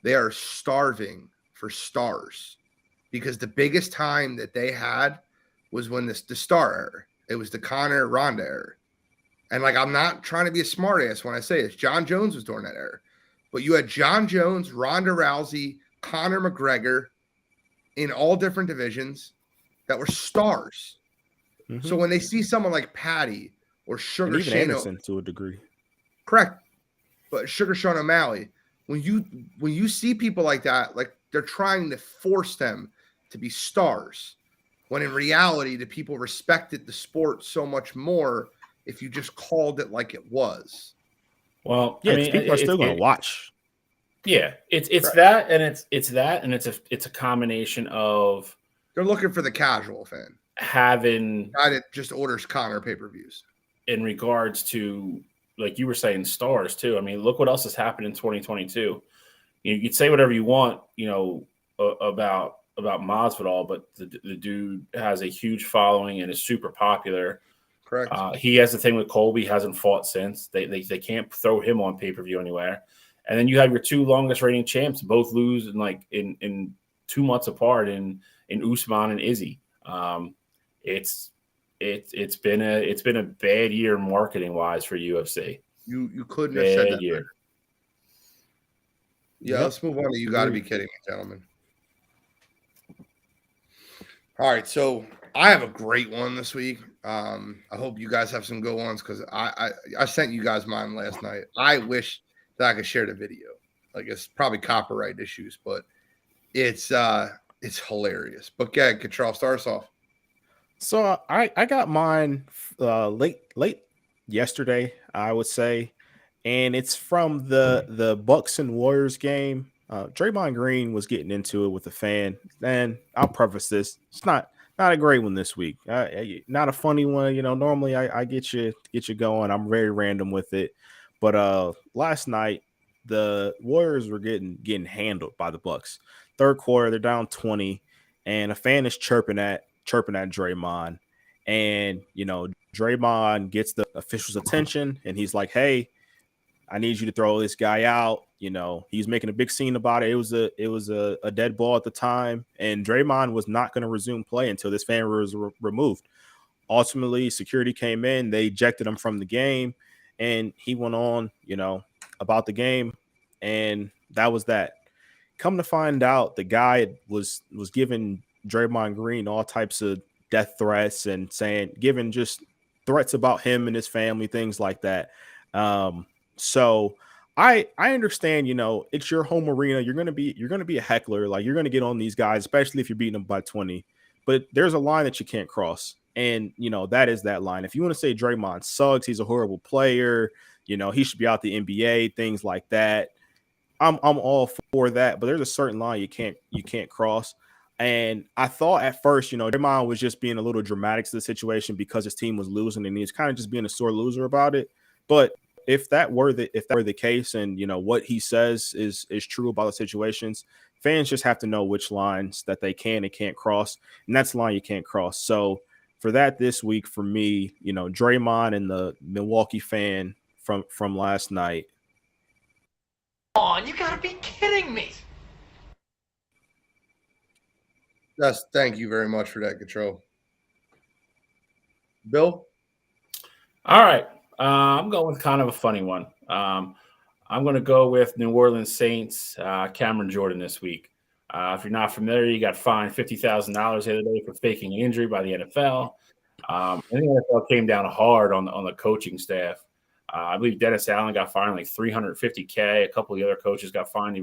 They are starving for stars, because the biggest time that they had was when the star era. It was the Conor Ronda era. And like, I'm not trying to be a smartass when I say this. John Jones was during that era. But you had John Jones, Ronda Rousey, Conor McGregor in all different divisions that were stars. Mm-hmm. So when they see someone like Patty or Sugar Shane Anderson to a degree. Correct. But Sugar Sean O'Malley, when you see people like that, like they're trying to force them to be stars, when in reality the people respected the sport so much more if you just called it like it was. Well, yeah, people are still going to watch. Yeah, it's that, and it's a combination of they're looking for the casual fan, having guy that just orders Conor pay-per-views. In regards to, like you were saying, stars too. I mean, look what else has happened in 2022. You'd say whatever you want, about Masvidal, but the dude has a huge following and is super popular. Correct. He has the thing with Colby, hasn't fought since. They can't throw him on pay-per-view anywhere. And then you have your two longest reigning champs both lose in 2 months apart in Usman and Izzy. It's been a bad year marketing wise for UFC. You couldn't have said that year. better. Yeah, let's move on to You Gotta Be Kidding Me, gentlemen. All right, so I have a great one this week. I hope you guys have some good ones because I sent you guys mine last night. I wish that I could share the video. Like it's probably copyright issues, but it's hilarious. But yeah, Control, start us off. So I got mine late yesterday, I would say, and it's from the Bucks and Warriors game. Draymond Green was getting into it with a fan, and I'll preface this: it's not a great one this week. Not a funny one. You know, normally I get you going. I'm very random with it, but last night the Warriors were getting handled by the Bucks. Third quarter, they're down 20, and a fan is chirping at Draymond, and Draymond gets the official's attention, and he's like, "Hey, I need you to throw this guy out." He's making a big scene about it. It was a dead ball at the time, and Draymond was not going to resume play until this fan was removed. Ultimately, security came in, they ejected him from the game, and he went on, about the game, and that was that. Come to find out, the guy was giving Draymond Green all types of death threats and giving just threats about him and his family, things like that. So I understand, it's your home arena. You're gonna be a heckler, like you're gonna get on these guys, especially if you're beating them by 20. But there's a line that you can't cross, and that is that line. If you want to say Draymond sucks, he's a horrible player, he should be out the NBA, things like that. I'm all for that, but there's a certain line you can't cross. And I thought at first, Draymond was just being a little dramatic to the situation because his team was losing, and he was kind of just being a sore loser about it. But if that were the case, and what he says is true about the situations, fans just have to know which lines that they can and can't cross, and that's the line you can't cross. So for that this week, for me, Draymond and the Milwaukee fan from last night. On, you gotta be kidding me. Yes, thank you very much for that, Control. Bill? All right. I'm going with kind of a funny one. I'm going to go with New Orleans Saints, Cameron Jordan this week. If you're not familiar, you got fined $50,000 the other day for faking an injury by the NFL. And the NFL came down hard on the coaching staff. I believe Dennis Allen got fined like $350K. A couple of the other coaches got fined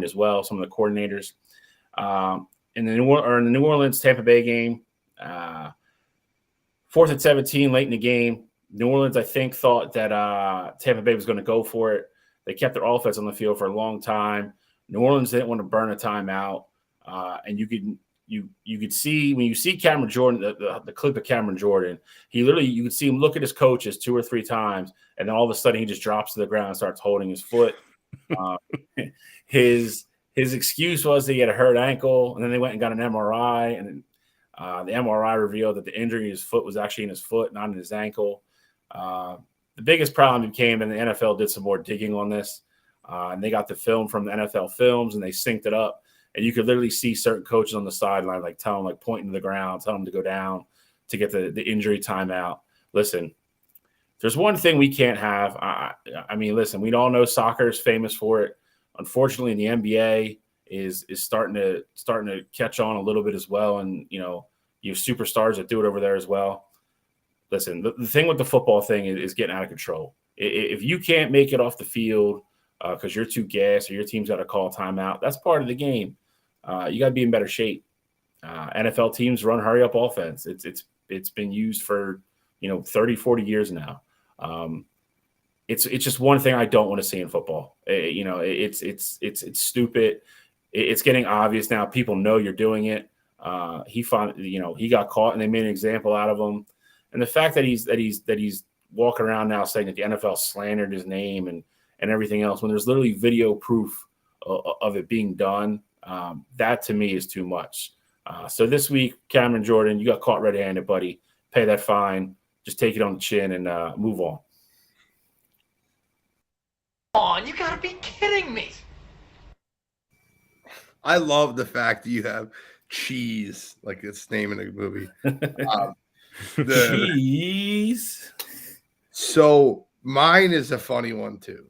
as well. Some of the coordinators. In the New Orleans Tampa Bay game, 4th and 17 late in the game. New Orleans, I think, thought that Tampa Bay was going to go for it. They kept their offense on the field for a long time. New Orleans didn't want to burn a timeout, and you could see when you see Cameron Jordan, the clip of Cameron Jordan, you could see him look at his coaches 2 or 3 times, and then all of a sudden he just drops to the ground and starts holding his foot. His excuse was that he had a hurt ankle, and then they went and got an MRI, and the MRI revealed that the injury in his foot was actually in his foot, not in his ankle. The biggest problem became, and the NFL did some more digging on this, and they got the film from the NFL films, and they synced it up. And you could literally see certain coaches on the sideline, pointing to the ground, telling them to go down to get the injury timeout. Listen, there's one thing we can't have. I mean, listen, we all know soccer is famous for it. Unfortunately, the NBA is starting to catch on a little bit as well, and you have superstars that do it over there as well. Listen, the thing with the football thing is getting out of control. If you can't make it off the field because you're too gassed or your team's got to call timeout, that's part of the game. You got to be in better shape. NFL teams run hurry up offense. It's been used for 30, 40 years now. It's just one thing I don't want to see in football. It's stupid. It's getting obvious now. People know you're doing it. He got caught and they made an example out of him. And the fact that he's walking around now saying that the NFL slandered his name and everything else, when there's literally video proof of it being done, that to me is too much. So this week, Cameron Jordan, you got caught red-handed, buddy. Pay that fine. Just take it on the chin and move on. On, you gotta be kidding me. I love the fact that you have cheese, like it's name in the movie. Cheese. So Mine is a funny one too.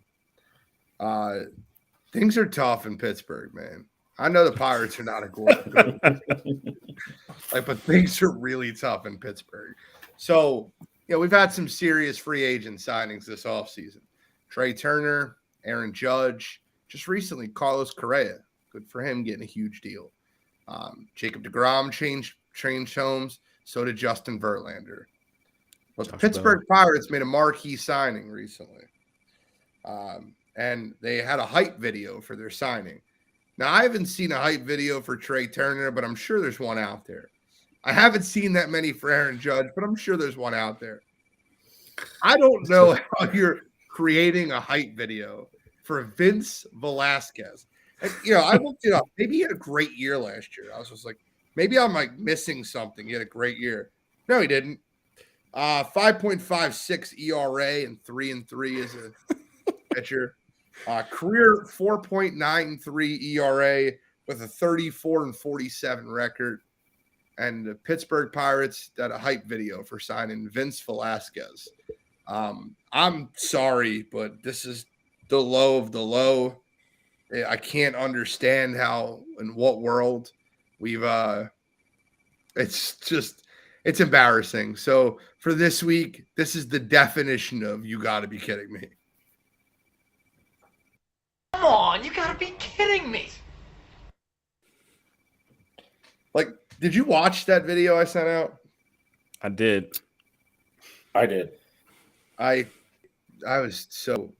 Things are tough in Pittsburgh, man. I know the Pirates are not a good but things are really tough in Pittsburgh. So, we've had some serious free agent signings this offseason. Trey Turner, Aaron Judge, just recently Carlos Correa. Good for him getting a huge deal. Jacob deGrom changed homes. So did Justin Verlander. But the Pittsburgh Pirates made a marquee signing recently. And they had a hype video for their signing. Now, I haven't seen a hype video for Trey Turner, but I'm sure there's one out there. I haven't seen that many for Aaron Judge, but I'm sure there's one out there. I don't know how you're creating a hype video for Vince Velasquez. And, I looked it up. Maybe he had a great year last year. I was just like, maybe I'm missing something. He had a great year. No, he didn't. 5.56 ERA and 3-3 as a pitcher. Career 4.93 ERA with a 34-47 record. And the Pittsburgh Pirates did a hype video for signing Vince Velasquez. I'm sorry, but this is the low of the low. I can't understand how, in what world we've it's embarrassing. So for this week, this is the definition of you got to be kidding me. Come on, you gotta be kidding me. Did you watch that video I sent out? I did. I did. I was so,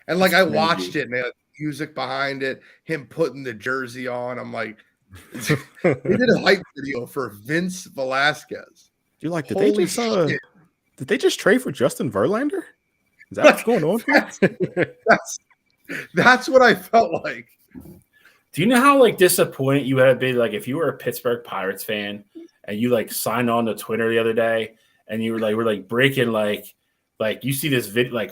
and I watched it and they had music behind it, him putting the jersey on. I'm like, they did a hype video for Vince Velasquez. You're like, did they just trade for Justin Verlander? Is that what's going on here? That's what I felt like. Do you know how disappointed you had been if you were a Pittsburgh Pirates fan and you signed on to Twitter the other day and you were breaking you see this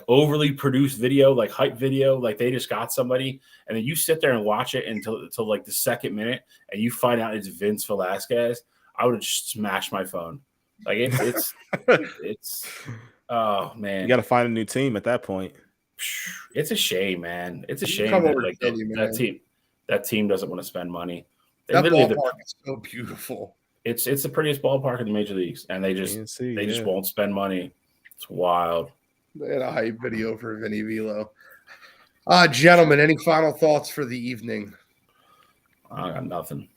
overly produced video, hype video, they just got somebody, and then you sit there and watch it until the second minute and you find out it's Vince Velasquez. I would have just smashed my phone. It's oh man, you got to find a new team at that point. It's a shame, man. It's a shame that that team doesn't want to spend money. That ballpark is so beautiful. It's the prettiest ballpark in the major leagues, and they just won't spend money. It's wild. They had a hype video for Vinny Velo. Gentlemen, any final thoughts for the evening? I got nothing.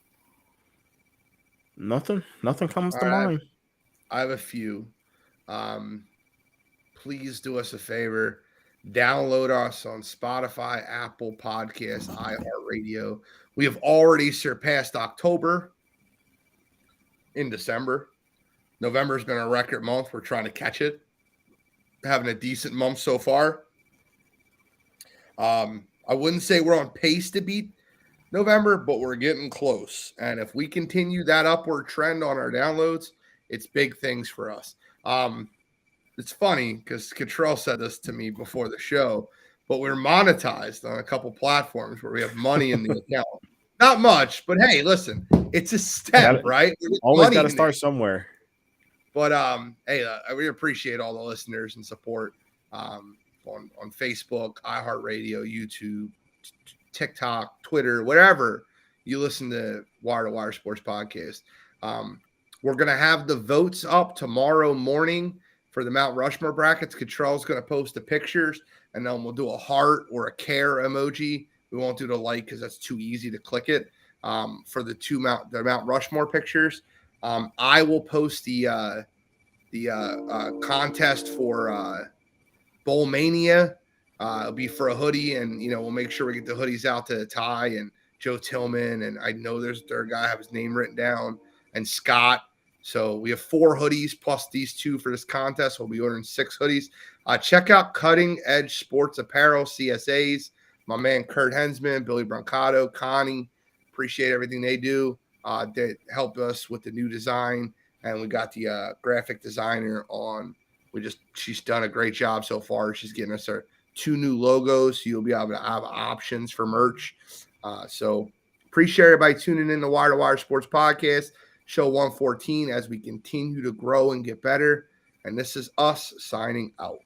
Nothing comes to mind. I have a few. Please do us a favor. Download us on Spotify, Apple Podcasts, iHeartRadio. We have already surpassed October in December. November's been a record month. We're trying to catch it. Having a decent month so far. I wouldn't say we're on pace to beat November, but we're getting close. And if we continue that upward trend on our downloads, it's big things for us. It's funny because Cottrell said this to me before the show, but we're monetized on a couple platforms where we have money in the account. Not much, but hey, listen, it's a step, right? Always got to start somewhere. But hey, we appreciate all the listeners and support on Facebook, iHeartRadio, YouTube, TikTok, Twitter, whatever you listen to Wire to Wire Sports Podcast. We're gonna have the votes up tomorrow morning for the Mount Rushmore brackets. Cottrell's going to post the pictures, and then we'll do a heart or a care emoji. We won't do the like because that's too easy to click it. For the Mount Rushmore pictures, I will post the contest for Bowl Mania. It'll be for a hoodie, and we'll make sure we get the hoodies out to Ty and Joe Tillman, and I know there's their guy have his name written down, and Scott. So we have 4 hoodies plus these 2 for this contest. We'll be ordering 6 hoodies. Check out Cutting Edge Sports Apparel, CSAs. My man Kurt Hensman, Billy Brancato, Connie. Appreciate everything they do. They help us with the new design. And we got the graphic designer on. She's done a great job so far. She's getting us our 2 new logos. So you'll be able to have options for merch. So appreciate everybody tuning in to Wire to Wire Sports Podcast. Show 114 as we continue to grow and get better. And this is us signing out.